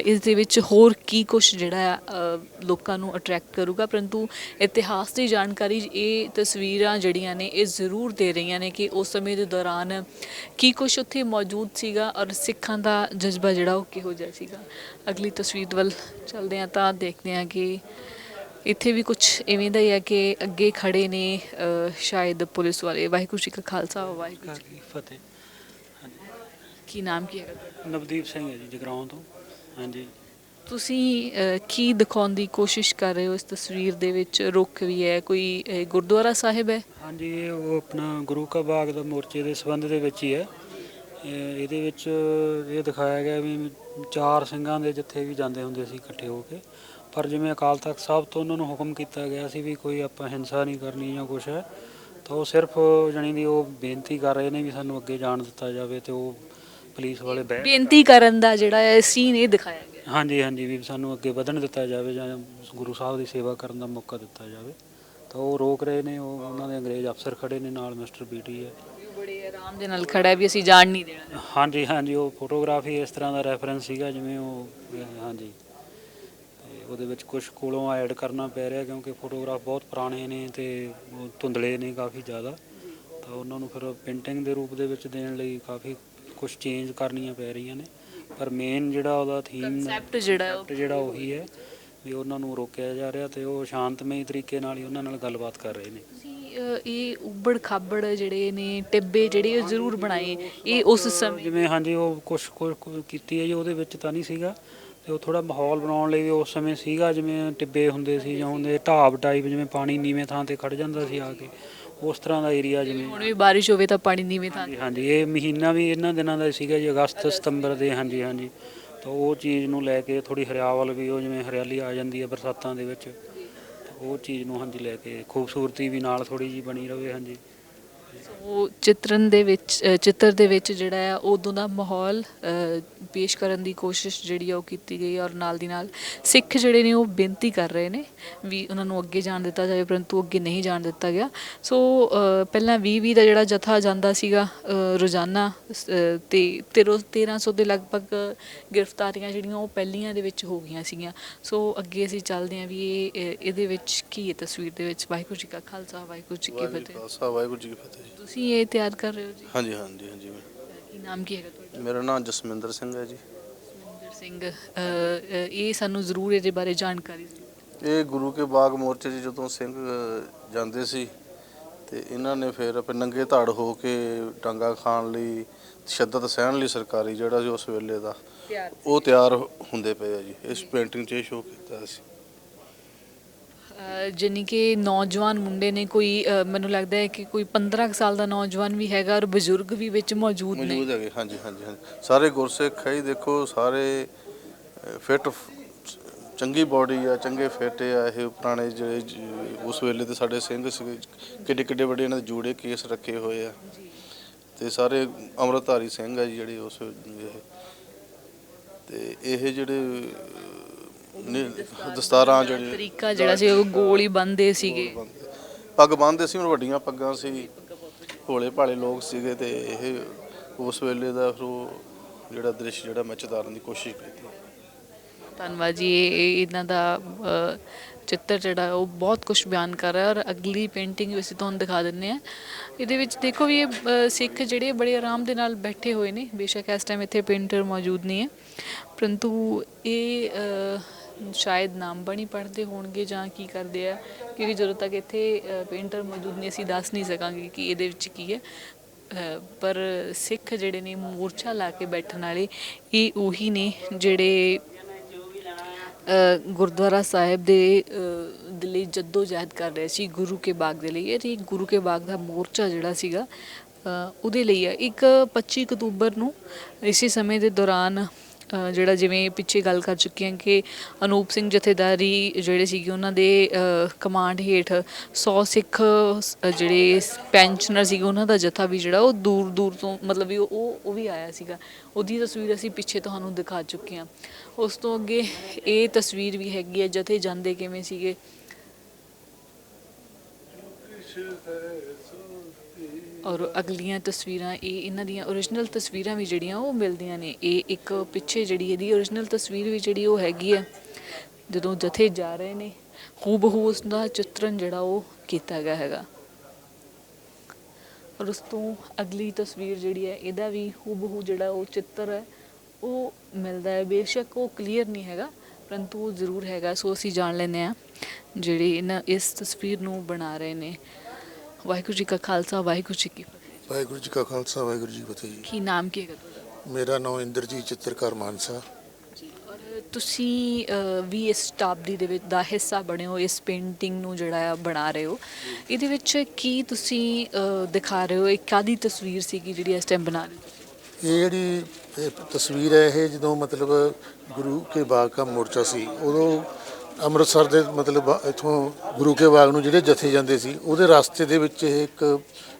ਇਸ ਦੇ ਵਿੱਚ ਹੋਰ ਕੀ ਕੁਛ ਜਿਹੜਾ ਲੋਕਾਂ ਨੂੰ ਅਟਰੈਕਟ ਕਰੂਗਾ। ਪਰੰਤੂ ਇਤਿਹਾਸ ਦੀ ਜਾਣਕਾਰੀ ਇਹ ਤਸਵੀਰਾਂ ਜਿਹੜੀਆਂ ਨੇ ਇਹ ਜ਼ਰੂਰ ਦੇ ਰਹੀਆਂ ਨੇ ਕਿ ਉਸ ਸਮੇਂ ਦੇ ਦੌਰਾਨ ਕੀ ਕੁਛ ਉੱਥੇ ਮੌਜੂਦ ਸੀਗਾ ਔਰ ਸਿੱਖਾਂ ਦਾ ਜਜ਼ਬਾ ਜਿਹੜਾ ਉਹ ਕਿਹੋ ਜਿਹਾ ਸੀਗਾ। ਅਗਲੀ ਤਸਵੀਰ ਵੱਲ ਚੱਲਦੇ ਹਾਂ ਤਾਂ ਦੇਖਦੇ ਹਾਂ ਕਿ ਇੱਥੇ ਵੀ ਕੁਝ ਇਵੇਂ ਦਾ ਹੀ ਹੈ ਕਿ ਅੱਗੇ ਖੜੇ ਨੇ ਸ਼ਾਇਦ ਪੁਲਿਸ ਵਾਲੇ। ਵਾਹਿਗੁਰੂ ਜੀ ਕਾ ਖਾਲਸਾ ਵਾਹਿਗੁਰੂ ਜੀ ਕੀ ਫਤਿਹ। ਕੀ ਨਾਮ ਕੀ ਹੈਗਾ ਤੁਹਾਡਾ? ਨਵਦੀਪ ਸਿੰਘ ਹੈ ਜੀ, ਜਗਰਾਉਂ ਤੋਂ। ਹਾਂਜੀ। ਤੁਸੀਂ ਕੀ ਦਿਖਾਉਣ ਦੀ ਕੋਸ਼ਿਸ਼ ਕਰ ਰਹੇ ਹੋ ਇਸ ਤਸਵੀਰ ਦੇ ਵਿੱਚ? ਰੁੱਖ ਵੀ ਹੈ, ਕੋਈ ਗੁਰਦੁਆਰਾ ਸਾਹਿਬ ਹੈ? ਹਾਂਜੀ, ਇਹ ਉਹ ਆਪਣਾ ਗੁਰੂ ਕਾ ਬਾਗ ਦਾ ਮੋਰਚੇ ਦੇ ਸੰਬੰਧ ਦੇ ਵਿੱਚ ਹੀ ਹੈ। ਇਹਦੇ ਵਿੱਚ ਇਹ ਦਿਖਾਇਆ ਗਿਆ ਵੀ 4 ਸਿੰਘਾਂ ਦੇ ਜੱਥੇ ਵੀ ਜਾਂਦੇ ਹੁੰਦੇ ਸੀ ਇਕੱਠੇ ਹੋ ਕੇ, ਪਰ ਜਿਵੇਂ ਅਕਾਲ ਤਖਤ ਸਾਹਿਬ ਤੋਂ ਉਹਨਾਂ ਨੂੰ ਹੁਕਮ ਕੀਤਾ ਗਿਆ ਸੀ ਵੀ ਕੋਈ ਆਪਾਂ ਹਿੰਸਾ ਨਹੀਂ ਕਰਨੀ ਜਾਂ ਕੁਛ ਹੈ, ਤਾਂ ਉਹ ਸਿਰਫ ਜਾਣੀ ਦੀ ਉਹ ਬੇਨਤੀ ਕਰ ਰਹੇ ਨੇ ਵੀ ਸਾਨੂੰ ਅੱਗੇ ਜਾਣ ਦਿੱਤਾ ਜਾਵੇ, ਤੇ ਉਹ ਪੁਲਿਸ ਵਾਲੇ ਬੇਨਤੀ ਕਰਨ ਦਾ ਜਿਹੜਾ ਸੀਨ ਇਹ ਦਿਖਾਇਆ ਗਿਆ। ਹਾਂਜੀ ਹਾਂਜੀ, ਵੀ ਸਾਨੂੰ ਅੱਗੇ ਵਧਣ ਦਿੱਤਾ ਜਾਵੇ ਜਾਂ ਗੁਰੂ ਸਾਹਿਬ ਦੀ ਸੇਵਾ ਕਰਨ ਦਾ ਮੌਕਾ ਦਿੱਤਾ ਜਾਵੇ, ਤਾਂ ਉਹ ਰੋਕ ਰਹੇ ਨੇ। ਉਹ ਉਹਨਾਂ ਦੇ ਅੰਗਰੇਜ਼ ਅਫਸਰ ਖੜੇ ਨੇ ਨਾਲ, ਮਿਸਟਰ ਬੀਟੀ ਹੈ, ਬੜੇ ਆਰਾਮ ਦੇ ਨਾਲ ਖੜਾ ਵੀ ਅਸੀਂ ਜਾਣ ਨਹੀਂ ਦੇਣਾ। ਹਾਂਜੀ ਹਾਂਜੀ, ਉਹ ਫੋਟੋਗ੍ਰਾਫੀ ਇਸ ਤਰ੍ਹਾਂ ਦਾ ਰੈਫਰੈਂਸ ਸੀਗਾ ਜਿਵੇਂ ਉਹ, ਹਾਂਜੀ, ਤੇ ਉਹਦੇ ਵਿੱਚ ਕੁਝ ਕੋਲੋਂ ਐਡ ਕਰਨਾ ਪੈ ਰਿਹਾ ਕਿਉਂਕਿ ਫੋਟੋਗ੍ਰਾਫ ਬਹੁਤ ਪੁਰਾਣੇ ਨੇ ਤੇ ਉਹ ਧੁੰਦਲੇ ਨੇ ਕਾਫੀ ਜ਼ਿਆਦਾ, ਤਾਂ ਉਹਨਾਂ ਨੂੰ ਫਿਰ ਪੇਂਟਿੰਗ ਦੇ ਰੂਪ ਦੇ ਵਿੱਚ ਦੇਣ ਲਈ ਕਾਫੀ ਕੁਝ ਚੇਂਜ ਕਰਨੀਆਂ ਪੈ ਰਹੀਆਂ ਨੇ, ਪਰ ਮੇਨ ਜਿਹੜਾ ਉਹਦਾ ਥੀਮ ਜਿਹੜਾ ਉਹੀ ਹੈ ਵੀ ਉਹਨਾਂ ਨੂੰ ਰੋਕਿਆ ਜਾ ਰਿਹਾ, ਤੇ ਉਹ ਸ਼ਾਂਤਮਈ ਤਰੀਕੇ ਨਾਲ ਹੀ ਉਹਨਾਂ ਨਾਲ ਗੱਲਬਾਤ ਕਰ ਰਹੇ ਨੇ। ਇਹ ਉਬੜ ਖਾਬੜ ਜਿਹੜੇ ਨੇ ਟਿੱਬੇ ਜਿਹੜੇ ਉਹ ਜ਼ਰੂਰ ਬਣਾਏ ਇਹ ਉਸ ਸਮੇਂ, ਜਿਵੇਂ ਹਾਂਜੀ ਉਹ ਕੁਛ ਕੀਤੀ ਹੈ ਜੀ, ਉਹਦੇ ਵਿੱਚ ਤਾਂ ਨਹੀਂ ਸੀਗਾ, ਤੇ ਉਹ ਥੋੜਾ ਮਾਹੌਲ ਬਣਾਉਣ ਲਈ ਉਸ ਸਮੇਂ ਸੀਗਾ, ਜਿਵੇਂ ਟਿੱਬੇ ਹੁੰਦੇ ਸੀ ਜਾਂ ਹੁੰਦੇ ਢਾਬ ਟਾਈਪ, ਜਿਵੇਂ ਪਾਣੀ ਨੀਵੇਂ ਥਾਂ ਤੇ ਖੜ ਜਾਂਦਾ ਸੀ ਆ ਕੇ, ਉਸ ਤਰ੍ਹਾਂ ਦਾ ਏਰੀਆ। ਜਿਵੇਂ ਹੁਣ ਵੀ ਬਾਰਿਸ਼ ਹੋਵੇ ਤਾਂ ਪਾਣੀ ਨੀਵੇਂ ਥਾਂ। ਹਾਂਜੀ, ਇਹ ਮਹੀਨਾ ਵੀ ਇਹਨਾਂ ਦਿਨਾਂ ਦਾ ਸੀਗਾ ਜੀ, ਅਗਸਤ ਸਤੰਬਰ ਦੇ। ਹਾਂਜੀ ਹਾਂਜੀ, ਤਾਂ ਉਹ ਚੀਜ਼ ਨੂੰ ਲੈ ਕੇ ਥੋੜੀ ਹਰਿਆਵਲ ਵੀ, ਉਹ ਜਿਵੇਂ ਹਰਿਆਲੀ ਆ ਜਾਂਦੀ ਹੈ ਬਰਸਾਤਾਂ ਦੇ ਵਿੱਚ, ਉਹ ਚੀਜ਼ ਨੂੰ ਹਾਂਜੀ ਲੈ ਕੇ ਖੂਬਸੂਰਤੀ ਵੀ ਨਾਲ ਥੋੜੀ ਜਿਹੀ ਬਣੀ ਰਹੇ। ਹਾਂਜੀ, ਉਹ ਚਿੱਤਰ ਦੇ ਵਿੱਚ ਜਿਹੜਾ ਹੈ ਉਦੋਂ ਦਾ ਮਾਹੌਲ ਪੇਸ਼ ਕਰਨ ਦੀ ਕੋਸ਼ਿਸ਼ ਜਿਹੜੀ ਆ ਉਹ ਕੀਤੀ ਗਈ, ਔਰ ਨਾਲ ਦੀ ਨਾਲ ਸਿੱਖ ਜਿਹੜੇ ਨੇ ਉਹ ਬੇਨਤੀ ਕਰ ਰਹੇ ਨੇ ਵੀ ਉਹਨਾਂ ਨੂੰ ਅੱਗੇ ਜਾਣ ਦਿੱਤਾ ਜਾਵੇ, ਪਰੰਤੂ ਅੱਗੇ ਨਹੀਂ ਜਾਣ ਦਿੱਤਾ ਗਿਆ। ਸੋ ਪਹਿਲਾਂ 20 ਦਾ ਜਿਹੜਾ ਜਥਾ ਜਾਂਦਾ ਸੀਗਾ ਰੋਜ਼ਾਨਾ, ਤੇ 1300 ਦੇ ਲਗਭਗ ਗ੍ਰਿਫਤਾਰੀਆਂ ਜਿਹੜੀਆਂ ਉਹ ਪਹਿਲੀਆਂ ਦੇ ਵਿੱਚ ਹੋ ਗਈਆਂ ਸੀਗੀਆਂ। ਸੋ ਅੱਗੇ ਅਸੀਂ ਚੱਲਦੇ ਹਾਂ ਵੀ ਇਹਦੇ ਵਿੱਚ ਕੀ ਹੈ ਤਸਵੀਰ ਦੇ ਵਿੱਚ। ਵਾਹਿਗੁਰੂ ਜੀ ਕਾ ਖਾਲਸਾ ਵਾਹਿਗੁਰੂ ਜੀ ਕੀ ਫਤਿਹ। ਵਾਹਿਗੁਰੂ ਜੀ ਕੀ ਫਤਿਹ। ਤੁਸੀਂ ਇਹ ਤਿਆਰ ਕਰ ਰਹੇ ਹੋ ਜੀ? ਹਾਂਜੀ ਹਾਂਜੀ ਹਾਂਜੀ। ਕੀ ਨਾਮ ਕੀ ਹੈਗਾ ਤੁਹਾਡਾ? ਮੇਰਾ ਨਾਮ ਜਸਮਿੰਦਰ ਸਿੰਘ ਹੈ ਜੀ। ਜਸਮਿੰਦਰ ਸਿੰਘ, ਇਹ ਸਾਨੂੰ ਜ਼ਰੂਰ ਇਹਦੇ ਬਾਰੇ ਜਾਣਕਾਰੀ ਦਿਓ। ਇਹ ਗੁਰੂ ਕੇ ਬਾਗ ਮੋਰਚੇ 'ਚ ਜਦੋਂ ਸਿੰਘ ਜਾਂਦੇ ਸੀ ਤੇ ਇਹਨਾਂ ਨੇ ਫਿਰ ਆਪਣੇ ਨੰਗੇ ਧੜ ਹੋ ਕੇ ਡਾਂਗਾ ਖਾਣ ਲਈ, ਤਸ਼ੱਦਦ ਸਹਿਣ ਲਈ ਸਰਕਾਰੀ ਜਿਹੜਾ ਸੀ ਉਸ ਵੇਲੇ ਦਾ ਉਹ ਤਿਆਰ ਹੁੰਦੇ ਪਏ ਆ ਜੀ। ਇਸ ਪੇਂਟਿੰਗ 'ਚ ਇਹ ਸ਼ੋਅ ਕੀਤਾ ਸੀ। ਜਾਨੀ ਕਿ ਨੌਜਵਾਨ ਮੁੰਡੇ ਨੇ, ਕੋਈ ਮੈਨੂੰ ਲੱਗਦਾ ਹੈ ਕਿ ਕੋਈ 15 ਸਾਲ ਦਾ ਨੌਜਵਾਨ ਵੀ ਹੈਗਾ ਔਰ ਬਜ਼ੁਰਗ ਵੀ ਵਿੱਚ ਮੌਜੂਦ ਨੇ। ਹੈਗੇ, ਹਾਂਜੀ ਹਾਂਜੀ ਹਾਂਜੀ। ਸਾਰੇ ਗੁਰਸਿੱਖ ਹੈ ਜੀ, ਦੇਖੋ ਸਾਰੇ ਫਿੱਟ, ਚੰਗੀ ਬੋਡੀ ਆ, ਚੰਗੇ ਫਿੱਟ ਆ। ਇਹ ਪੁਰਾਣੇ ਜਿਹੜੇ ਉਸ ਵੇਲੇ ਦੇ ਸਾਡੇ ਸਿੰਘ ਸੀਗੇ, ਕਿੱਡੇ ਕਿੱਡੇ ਵੱਡੇ ਇਹਨਾਂ ਦੇ ਜੂੜੇ ਕੇਸ ਰੱਖੇ ਹੋਏ ਆ, ਤੇ ਸਾਰੇ ਅੰਮ੍ਰਿਤਧਾਰੀ ਸਿੰਘ ਆ ਜੀ ਜਿਹੜੇ ਉਸ ਤੇ ਇਹ ਜਿਹੜੇ ਦਸਤਾਰਾਂ ਜਿਹੜੇ ਤਰੀਕਾ ਜਿਹੜਾ ਸੀ ਉਹ ਗੋਲ ਹੀ ਬੰਨਦੇ ਸੀਗੇ, ਪੱਗ ਬੰਨ੍ਹਦੇ ਸੀ, ਵੱਡੀਆਂ ਪੱਗਾਂ ਸੀ, ਭੋਲੇ ਭਾਲੇ ਲੋਕ ਸੀਗੇ, ਤੇ ਇਹ ਉਸ ਵੇਲੇ ਦਾ ਫਿਰ ਉਹ ਜਿਹੜਾ ਦ੍ਰਿਸ਼ ਜਿਹੜਾ ਮੈਂ ਚਿਤਾਰਨ ਦੀ ਕੋਸ਼ਿਸ਼ ਕੀਤੀ। ਧੰਨਵਾਦ ਜੀ। ਇਹ ਇਹਨਾਂ ਦਾ ਚਿੱਤਰ ਜਿਹੜਾ ਉਹ ਬਹੁਤ ਕੁਝ ਬਿਆਨ ਕਰ ਰਿਹਾ, ਔਰ ਅਗਲੀ ਪੇਂਟਿੰਗ ਅਸੀਂ ਤੁਹਾਨੂੰ ਦਿਖਾ ਦਿੰਦੇ ਹਾਂ। ਇਹਦੇ ਵਿੱਚ ਦੇਖੋ ਵੀ ਇਹ ਸਿੱਖ ਜਿਹੜੇ ਬੜੇ ਆਰਾਮ ਦੇ ਨਾਲ ਬੈਠੇ ਹੋਏ ਨੇ। ਬੇਸ਼ੱਕ ਇਸ ਟਾਈਮ ਇੱਥੇ ਪੇਂਟਰ ਮੌਜੂਦ ਨਹੀਂ ਹੈ, ਪਰੰਤੂ ਇਹ ਸ਼ਾਇਦ ਨਾਮ ਨਹੀਂ ਪੜ੍ਹਦੇ ਹੋਣਗੇ ਜਾਂ ਕੀ ਕਰਦੇ ਆ, ਕਿਉਂਕਿ ਜਦੋਂ ਤੱਕ ਇੱਥੇ ਪੇਂਟਰ ਮੌਜੂਦ ਨਹੀਂ ਅਸੀਂ ਦੱਸ ਨਹੀਂ ਸਕਾਂਗੇ ਕਿ ਇਹਦੇ ਵਿੱਚ ਕੀ ਹੈ। ਪਰ ਸਿੱਖ ਜਿਹੜੇ ਨੇ ਮੋਰਚਾ ਲਾ ਕੇ ਬੈਠਣ ਵਾਲੇ ਇਹ ਉਹੀ ਨੇ ਜਿਹੜੇ ਗੁਰਦੁਆਰਾ ਸਾਹਿਬ ਦੇ ਲਈ ਜੱਦੋ ਜਹਿਦ ਕਰ ਰਹੇ ਸੀ ਗੁਰੂ ਕੇ ਬਾਗ ਦੇ ਲਈ। ਇਹ ਗੁਰੂ ਕੇ ਬਾਗ ਦਾ ਮੋਰਚਾ ਜਿਹੜਾ ਸੀਗਾ ਉਹਦੇ ਲਈ ਆ। ਇੱਕ 25 ਅਕਤੂਬਰ ਨੂੰ ਇਸੇ ਸਮੇਂ ਦੇ ਦੌਰਾਨ ਜਿਹੜਾ ਜਿਵੇਂ ਪਿੱਛੇ ਗੱਲ ਕਰ ਚੁੱਕੇ ਹਾਂ ਕਿ ਅਨੂਪ ਸਿੰਘ ਜਥੇਦਾਰੀ ਜਿਹੜੇ ਸੀਗੇ ਉਹਨਾਂ ਦੇ ਕਮਾਂਡ ਹੇਠ 100 ਸਿੱਖ ਜਿਹੜੇ ਪੈਨਸ਼ਨਰ ਸੀਗੇ ਉਹਨਾਂ ਦਾ ਜਥਾ ਵੀ ਜਿਹੜਾ ਉਹ ਦੂਰ ਦੂਰ ਤੋਂ ਮਤਲਬ ਵੀ ਉਹ ਵੀ ਆਇਆ ਸੀਗਾ। ਉਹਦੀ ਤਸਵੀਰ ਅਸੀਂ ਪਿੱਛੇ ਤੁਹਾਨੂੰ ਦਿਖਾ ਚੁੱਕੇ ਹਾਂ। ਉਸ ਤੋਂ ਅੱਗੇ ਇਹ ਤਸਵੀਰ ਵੀ ਹੈਗੀ ਹੈ ਜਥੇ ਜਾਂਦੇ ਕਿਵੇਂ ਸੀਗੇ। ਔਰ ਅਗਲੀਆਂ ਤਸਵੀਰਾਂ ਇਹਨਾਂ ਦੀਆਂ ਓਰੀਜਨਲ ਤਸਵੀਰਾਂ ਵੀ ਜਿਹੜੀਆਂ ਉਹ ਮਿਲਦੀਆਂ ਨੇ। ਇਹ ਇੱਕ ਪਿੱਛੇ ਜਿਹੜੀ ਇਹਦੀ ਓਰੀਜਨਲ ਤਸਵੀਰ ਵੀ ਜਿਹੜੀ ਉਹ ਹੈਗੀ ਆ ਜਦੋਂ ਜਥੇ ਜਾ ਰਹੇ ਨੇ, ਹੂਬਹੂ ਉਸ ਦਾ ਚਿੱਤਰਨ ਜਿਹੜਾ ਉਹ ਕੀਤਾ ਗਿਆ ਹੈਗਾ। ਔਰ ਉਸ ਤੋਂ ਅਗਲੀ ਤਸਵੀਰ ਜਿਹੜੀ ਹੈ ਇਹਦਾ ਵੀ ਹੂਬਹੂ ਜਿਹੜਾ ਉਹ ਚਿੱਤਰ ਹੈ ਉਹ ਮਿਲਦਾ ਹੈ। ਬੇਸ਼ੱਕ ਉਹ ਕਲੀਅਰ ਨਹੀਂ ਹੈਗਾ, ਪਰੰਤੂ ਜ਼ਰੂਰ ਹੈਗਾ। ਸੋ ਅਸੀਂ ਜਾਣ ਲੈਂਦੇ ਹਾਂ ਜਿਹੜੇ ਇਸ ਤਸਵੀਰ ਨੂੰ ਬਣਾ ਰਹੇ ਨੇ। ਵਾਹਿਗੁਰੂ ਜੀ ਕਾ ਖਾਲਸਾ, ਵਾਹਿਗੁਰੂ ਜੀ ਕੀ ਫਤਿਹ। ਵਾਹਿਗੁਰੂ ਜੀ ਕਾ ਖਾਲਸਾ, ਵਾਹਿਗੁਰੂ ਜੀ ਕੀ ਫਤਿਹ ਜੀ। ਕੀ ਨਾਮ ਕੀ ਹੈਗਾ ਤੁਹਾਡਾ? ਮੇਰਾ ਨਾਮ ਇੰਦਰਜੀਤ ਚਿੱਤਰਕਾਰ ਮਾਨਸਾ। ਔਰ ਤੁਸੀਂ ਵੀ ਇਸ ਸ਼ਤਾਬਦੀ ਦੇ ਵਿੱਚ ਦਾ ਹਿੱਸਾ ਬਣੇ ਹੋ, ਇਸ ਪੇਂਟਿੰਗ ਨੂੰ ਜਿਹੜਾ ਆ ਬਣਾ ਰਹੇ ਹੋ। ਇਹਦੇ ਵਿੱਚ ਕੀ ਤੁਸੀਂ ਦਿਖਾ ਰਹੇ ਹੋ? ਇੱਕ ਕਾਹਦੀ ਤਸਵੀਰ ਸੀਗੀ ਜਿਹੜੀ ਇਸ ਟਾਈਮ ਬਣਾ ਰਹੇ ਹੋ? ਇਹ ਜਿਹੜੀ ਤਸਵੀਰ ਹੈ ਇਹ ਜਦੋਂ ਮਤਲਬ ਗੁਰੂ ਕੇ ਬਾਗ ਦਾ ਮੋਰਚਾ ਸੀ, ਉਦੋਂ ਅੰਮ੍ਰਿਤਸਰ ਦੇ ਮਤਲਬ ਇੱਥੋਂ ਗੁਰੂ ਕੇ ਬਾਗ ਨੂੰ ਜਿਹੜੇ ਜਥੇ ਜਾਂਦੇ ਸੀ ਉਹਦੇ ਰਸਤੇ ਦੇ ਵਿੱਚ ਇਹ ਇੱਕ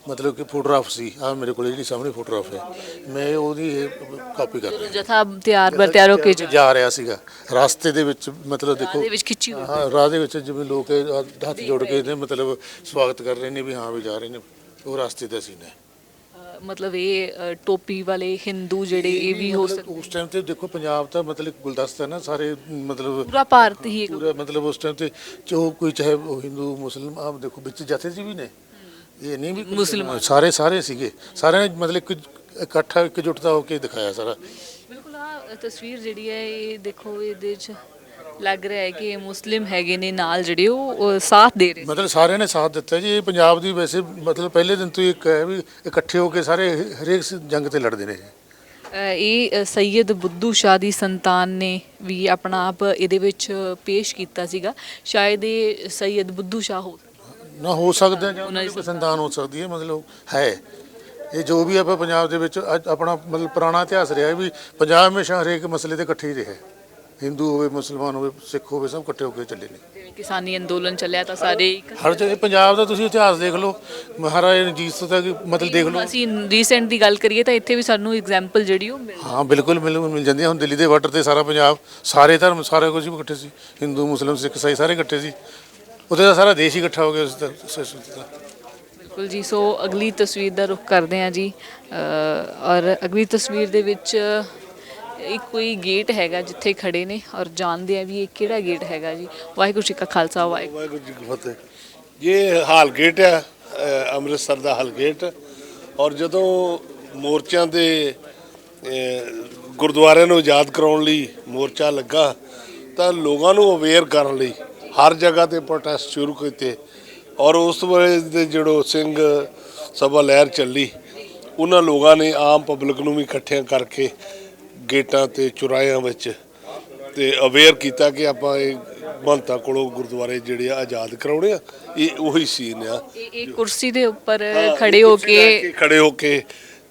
ਮਤਲਬ ਕਿ ਫੋਟੋਗ੍ਰਾਫ ਸੀ। ਆਹ ਮੇਰੇ ਕੋਲ ਜਿਹੜੀ ਸਾਹਮਣੇ ਫੋਟੋਗ੍ਰਾਫ ਹੈ, ਮੈਂ ਉਹਦੀ ਇਹ ਕਾਪੀ ਕਰ ਰਿਹਾ। ਜਥਾ ਤਿਆਰ ਹੋ ਕੇ ਜਾ ਰਿਹਾ ਸੀਗਾ ਰਸਤੇ ਦੇ ਵਿੱਚ, ਮਤਲਬ ਦੇਖੋ ਰਾਹ ਦੇ ਵਿੱਚ ਖਿੱਚੀ ਹੋਈ। ਹਾਂ, ਰਾਹ ਦੇ ਵਿੱਚ ਜਿਵੇਂ ਲੋਕ ਹੱਥ ਜੋੜ ਕੇ ਇਹਦੇ ਮਤਲਬ ਸਵਾਗਤ ਕਰ ਰਹੇ ਨੇ ਵੀ ਹਾਂ ਵੀ ਜਾ ਰਹੇ ਨੇ, ਉਹ ਰਸਤੇ ਦਾ ਸੀਨ ਹੈ। ਮਤਲਬ ਇਹ ਟੋਪੀ ਵਾਲੇ ਹਿੰਦੂ ਜਿਹੜੇ ਇਹ ਵੀ ਹੋ ਸਕਦੇ ਉਸ ਟਾਈਮ ਤੇ ਦੇਖੋ ਪੰਜਾਬ ਤਾਂ ਮਤਲਬ ਗੁਲਦਸਤਾ ਨਾ ਸਾਰੇ, ਮਤਲਬ ਪੂਰਾ ਭਾਰਤ ਹੀ ਪੂਰਾ ਮਤਲਬ ਉਸ ਟਾਈਮ ਤੇ ਜੋ ਕੋਈ ਚਾਹੇ ਉਹ ਹਿੰਦੂ ਮੁਸਲਿਮ, ਆਪ ਦੇਖੋ ਵਿੱਚ ਜਥੇ ਜੀ ਵੀ ਨੇ, ਇਹ ਨਹੀਂ ਵੀ ਮੁਸਲਮਾਨ ਸਾਰੇ ਸੀਗੇ, ਸਾਰਿਆਂ ਨੇ ਮਤਲਬ ਇਕੱਠਾ ਇਕਜੁੱਟਤਾ ਹੋ ਕੇ ਦਿਖਾਇਆ ਸਾਰਾ। ਬਿਲਕੁਲ। ਆ ਤਸਵੀਰ ਜਿਹੜੀ ਹੈ ਇਹ ਦੇਖੋ, ਇਹਦੇ 'ਚ ਲੱਗ ਰਿਹਾ ਹੈ ਕਿ ਮੁਸਲਿਮ ਹੈਗੇ ਨੇ ਨਾਲ ਜਿਹੜੇ ਉਹ ਸਾਥ ਦੇ ਰਹੇ, ਮਤਲਬ ਸਾਰਿਆਂ ਨੇ ਸਾਥ ਦਿੱਤਾ ਜੀ। ਇਹ ਪੰਜਾਬ ਦੀ ਵੈਸੇ ਮਤਲਬ ਪਹਿਲੇ ਦਿਨ ਤੋਂ ਇੱਕ ਹੈ ਵੀ ਇਕੱਠੇ ਹੋ ਕੇ ਸਾਰੇ ਹਰੇਕ ਜੰਗ ਤੇ ਲੜਦੇ ਨੇ। ਇਹ ਸੈਯਦ ਬੁੱਧੂ ਸ਼ਾਹ ਦੀ ਸੰਤਾਨ ਨੇ ਵੀ ਆਪਣਾ ਆਪ ਇਹਦੇ ਵਿੱਚ ਪੇਸ਼ ਕੀਤਾ ਸੀਗਾ। ਸ਼ਾਇਦ ਇਹ ਸੈਯਦ ਬੁੱਧੂ ਸ਼ਾਹ ਹੋ ਸਕਦਾ ਜਾਂ ਉਹਨਾਂ ਦੀ ਸੰਤਾਨ ਹੋ ਸਕਦੀ ਹੈ, ਮਤਲਬ ਹੈ ਇਹ ਜੋ ਵੀ ਆਪਾਂ ਪੰਜਾਬ ਦੇ ਵਿੱਚ ਆਪਣਾ ਮਤਲਬ ਪੁਰਾਣਾ ਇਤਿਹਾਸ ਰਿਹਾ ਵੀ ਪੰਜਾਬ ਹਮੇਸ਼ਾ ਹਰੇਕ ਮਸਲੇ ਤੇ ਇਕੱਠੇ ਹੀ ਰਿਹਾ, ਹਿੰਦੂ ਹੋਵੇ, ਮੁਸਲਮਾਨ ਹੋਵੇ, ਸਿੱਖ ਹੋਵੇ, ਸਭ ਇਕੱਠੇ ਹੋ ਕੇ ਚੱਲੇ ਨੇ। ਜਿਵੇਂ ਕਿਸਾਨੀ ਅੰਦੋਲਨ ਚੱਲਿਆ ਤਾਂ ਸਾਰੇ ਹਰ ਜਗ੍ਹਾ ਪੰਜਾਬ ਦਾ ਤੁਸੀਂ ਇਤਿਹਾਸ ਦੇਖ ਲਓ, ਮਹਾਰਾਜਾ ਰਣਜੀਤ ਸਿੰਘ ਦਾ ਮਤਲਬ ਦੇਖ ਲਓ। ਅਸੀਂ ਰੀਸੈਂਟ ਦੀ ਗੱਲ ਕਰੀਏ ਤਾਂ ਇੱਥੇ ਵੀ ਸਾਨੂੰ ਐਗਜ਼ਾਮਪਲ ਜਿਹੜੀ ਉਹ ਹਾਂ ਬਿਲਕੁਲ ਮਿਲ ਜਾਂਦੀ ਹੈ। ਹੁਣ ਦਿੱਲੀ ਦੇ ਬਾਰਡਰ ਤੇ ਸਾਰਾ ਪੰਜਾਬ, ਸਾਰੇ ਧਰਮ, ਸਾਰਾ ਕੁਝ ਵੀ ਇਕੱਠੇ ਸੀ, ਹਿੰਦੂ ਮੁਸਲਿਮ ਸਿੱਖ ਈਸਾਈ ਸਾਰੇ ਇਕੱਠੇ ਸੀ, ਉੱਥੇ ਦਾ ਸਾਰਾ ਦੇਸ਼ ਹੀ ਇਕੱਠਾ ਹੋ ਗਿਆ ਉਸ ਦਾ। ਬਿਲਕੁਲ ਜੀ। ਸੋ ਅਗਲੀ ਤਸਵੀਰ ਦਾ ਰੁਖ ਕਰਦੇ ਹਾਂ ਜੀ। ਔਰ ਅਗਲੀ ਤਸਵੀਰ ਦੇ ਵਿੱਚ ਇੱਕ ਕੋਈ ਗੇਟ ਹੈਗਾ ਜਿੱਥੇ ਖੜੇ ਨੇ, ਔਰ ਜਾਣਦੇ ਆ ਵੀ ਇਹ ਕਿਹੜਾ ਗੇਟ ਹੈਗਾ ਜੀ। ਵਾਹਿਗੁਰੂ ਜੀ ਕਾ ਖਾਲਸਾ, ਵਾਹਿਗੁਰੂ ਜੀ ਕੀ ਫਤਿਹ। ਇਹ ਹਾਲ ਗੇਟ ਹੈ, ਅੰਮ੍ਰਿਤਸਰ ਦਾ ਹਾਲ ਗੇਟ। ਔਰ ਜਦੋਂ ਮੋਰਚਿਆਂ ਦੇ ਗੁਰਦੁਆਰਿਆਂ ਨੂੰ ਆਜ਼ਾਦ ਕਰਾਉਣ ਲਈ ਮੋਰਚਾ ਲੱਗਾ ਤਾਂ ਲੋਕਾਂ ਨੂੰ ਅਵੇਅਰ ਕਰਨ ਲਈ ਹਰ ਜਗ੍ਹਾ ਤੇ ਪ੍ਰੋਟੈਸਟ ਸ਼ੁਰੂ ਕੀਤੇ। ਔਰ ਉਸ ਵੇਲੇ ਦੇ ਜਿਹੜੋ ਸਿੰਘ ਸਭਾ ਲਹਿਰ ਚੱਲੀ, ਉਹਨਾਂ ਲੋਕਾਂ ਨੇ ਆਮ ਪਬਲਿਕ ਨੂੰ ਵੀ ਇਕੱਠਿਆਂ ਕਰਕੇ ਗੇਟਾਂ ਤੇ ਚੁਰਾਹਿਆਂ ਵਿੱਚ ਤੇ ਅਵੇਅਰ ਕੀਤਾ ਕਿ ਆਪਾਂ ਇਹ ਮਹੰਤਾਂ ਕੋਲੋਂ ਗੁਰਦੁਆਰੇ ਜਿਹੜੇ ਆ ਆਜ਼ਾਦ ਕਰਾਉਣੇ ਆ। ਇਹ ਉਹੀ ਸੀਨ ਆ, ਇਹ ਕੁਰਸੀ ਦੇ ਉੱਪਰ ਖੜੇ ਹੋ ਕੇ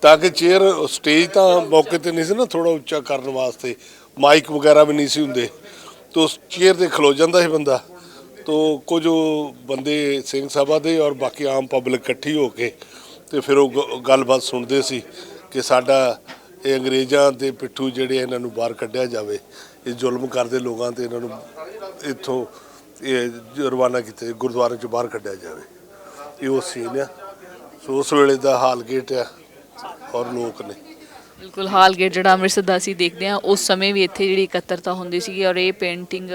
ਤਾਂ ਕਿ ਚੇਅਰ ਸਟੇਜ ਤਾਂ ਮੌਕੇ ਤੇ ਨਹੀਂ ਸੀ ਨਾ, ਥੋੜਾ ਉੱਚਾ ਕਰਨ ਵਾਸਤੇ ਮਾਈਕ ਵਗੈਰਾ ਵੀ ਨਹੀਂ ਸੀ ਹੁੰਦੇ, ਤਾਂ ਉਸ ਚੇਅਰ ਤੇ ਖਲੋ ਜਾਂਦਾ ਸੀ ਬੰਦਾ। ਤੋ ਕੁਝ ਬੰਦੇ ਸਿੰਘ ਸਭਾ ਦੇ ਔਰ ਬਾਕੀ ਆਮ ਪਬਲਿਕ ਇਕੱਠੀ ਹੋ ਕੇ ਤੇ ਫਿਰ ਉਹ ਗੱਲਬਾਤ ਸੁਣਦੇ ਸੀ ਕਿ ਸਾਡਾ ਇਹ ਅੰਗਰੇਜ਼ਾਂ ਦੇ ਪਿੱਠੂ ਜਿਹੜੇ ਇਹਨਾਂ ਨੂੰ ਬਾਹਰ ਕੱਢਿਆ ਜਾਵੇ, ਇਹ ਜ਼ੁਲਮ ਕਰਦੇ ਲੋਕਾਂ ਤੇ ਇਹਨਾਂ ਨੂੰ ਇੱਥੋਂ ਇਹ ਰਵਾਨਾ ਕੀਤੇ ਗੁਰਦੁਆਰੇ 'ਚ ਬਾਹਰ ਕੱਢਿਆ ਜਾਵੇ। ਇਹ ਉਹ ਸੀਨ ਆ। ਸੋ ਉਸ ਵੇਲੇ ਦਾ ਹਾਲ ਗੇਟ ਆ ਔਰ ਲੋਕ ਨੇ। ਬਿਲਕੁਲ ਹਾਲ ਗੇਟ ਜਿਹੜਾ ਅੰਮ੍ਰਿਤਸਰ ਦਾ ਅਸੀਂ ਦੇਖਦੇ ਹਾਂ, ਉਸ ਸਮੇਂ ਵੀ ਇੱਥੇ ਜਿਹੜੀ ਇਕੱਤਰਤਾ ਹੁੰਦੀ ਸੀਗੀ। ਔਰ ਇਹ ਪੇਂਟਿੰਗ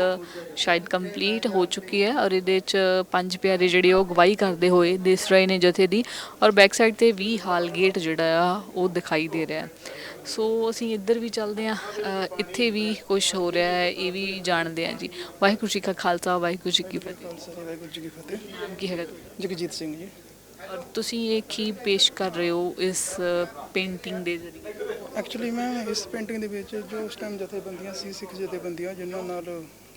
ਸ਼ਾਇਦ ਕੰਪਲੀਟ ਹੋ ਚੁੱਕੀ ਹੈ, ਔਰ ਇਹਦੇ 'ਚ ਪੰਜ ਪਿਆਰੇ ਜਿਹੜੇ ਉਹ ਗਵਾਹੀ ਕਰਦੇ ਹੋਏ ਦਿਸ ਰਹੇ ਨੇ ਜਥੇ ਦੀ। ਔਰ ਬੈਕ ਸਾਈਡ ਤੇ ਵੀ ਹਾਲ ਗੇਟ ਜਿਹੜਾ ਆ ਉਹ ਦਿਖਾਈ ਦੇ ਰਿਹਾ। ਸੋ ਅਸੀਂ ਇੱਧਰ ਵੀ ਚੱਲਦੇ ਹਾਂ, ਇੱਥੇ ਵੀ ਕੁਝ ਹੋ ਰਿਹਾ ਹੈ, ਇਹ ਵੀ ਜਾਣਦੇ ਹਾਂ ਜੀ। ਵਾਹਿਗੁਰੂ ਜੀ ਕਾ ਖਾਲਸਾ, ਵਾਹਿਗੁਰੂ ਜੀ ਕੀ ਫਤਿਹ। ਵਾਹਿਗੁਰੂ ਜੀ ਕੀ ਫਤਿਹ। ਨਾਮ ਕੀ ਹੈਗਾ? ਜਗਜੀਤ ਸਿੰਘ ਜੀ। ਔਰ ਤੁਸੀਂ ਇਹ ਕੀ ਪੇਸ਼ ਕਰ ਰਹੇ ਹੋ ਇਸ ਪੇਂਟਿੰਗ ਦੇ ਜ਼ਰੀਏ? ਐਕਚੁਅਲੀ ਮੈਂ ਇਸ ਪੇਂਟਿੰਗ ਦੇ ਵਿੱਚ ਜੋ ਉਸ ਟਾਈਮ ਜਥੇਬੰਦੀਆਂ ਸੀ, ਸਿੱਖ ਜਥੇਬੰਦੀਆਂ ਜਿਨ੍ਹਾਂ ਨਾਲ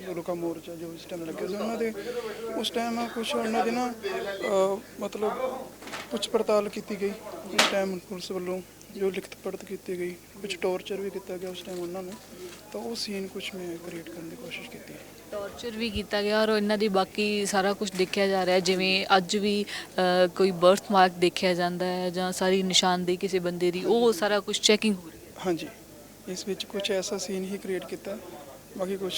ਗੁਰੂ ਕਾ ਮੋਰਚਾ ਜੋ ਇਸ ਟਾਈਮ ਲੱਗਿਆ ਸੀ, ਉਹਨਾਂ ਦੇ ਉਸ ਟਾਈਮ ਕੁਛ ਉਹਨਾਂ ਦੇ ਨਾ ਮਤਲਬ ਪੁੱਛ ਪੜਤਾਲ ਕੀਤੀ ਗਈ ਉਸ ਟਾਈਮ ਪੁਲਿਸ ਵੱਲੋਂ, ਜੋ ਲਿਖਤ ਪੜਤ ਕੀਤੀ ਗਈ, ਕੁਝ ਟੌਰਚਰ ਵੀ ਕੀਤਾ ਗਿਆ ਉਸ ਟਾਈਮ ਉਹਨਾਂ ਨੂੰ। ਤਾਂ ਉਹ ਸੀਨ ਕੁਛ ਮੈਂ ਕ੍ਰੀਏਟ ਕਰਨ ਦੀ ਕੋਸ਼ਿਸ਼ ਕੀਤੀ। ਟੌਰਚਰ ਵੀ ਕੀਤਾ ਗਿਆ ਔਰ ਇਹਨਾਂ ਦੀ ਬਾਕੀ ਸਾਰਾ ਕੁਝ ਦੇਖਿਆ ਜਾ ਰਿਹਾ, ਜਿਵੇਂ ਅੱਜ ਵੀ ਕੋਈ ਬਰਥ ਮਾਰਕ ਦੇਖਿਆ ਜਾਂਦਾ ਹੈ ਜਾਂ ਸਾਰੀ ਨਿਸ਼ਾਨਦੇਹੀ ਕਿਸੇ ਬੰਦੇ ਦੀ, ਉਹ ਸਾਰਾ ਕੁਝ ਚੈਕਿੰਗ ਹੋ ਰਹੀ ਹੈ। ਹਾਂਜੀ, ਇਸ ਵਿੱਚ ਕੁਝ ਐਸਾ ਸੀਨ ਹੀ ਕ੍ਰੀਏਟ ਕੀਤਾ। ਬਾਕੀ ਕੁਝ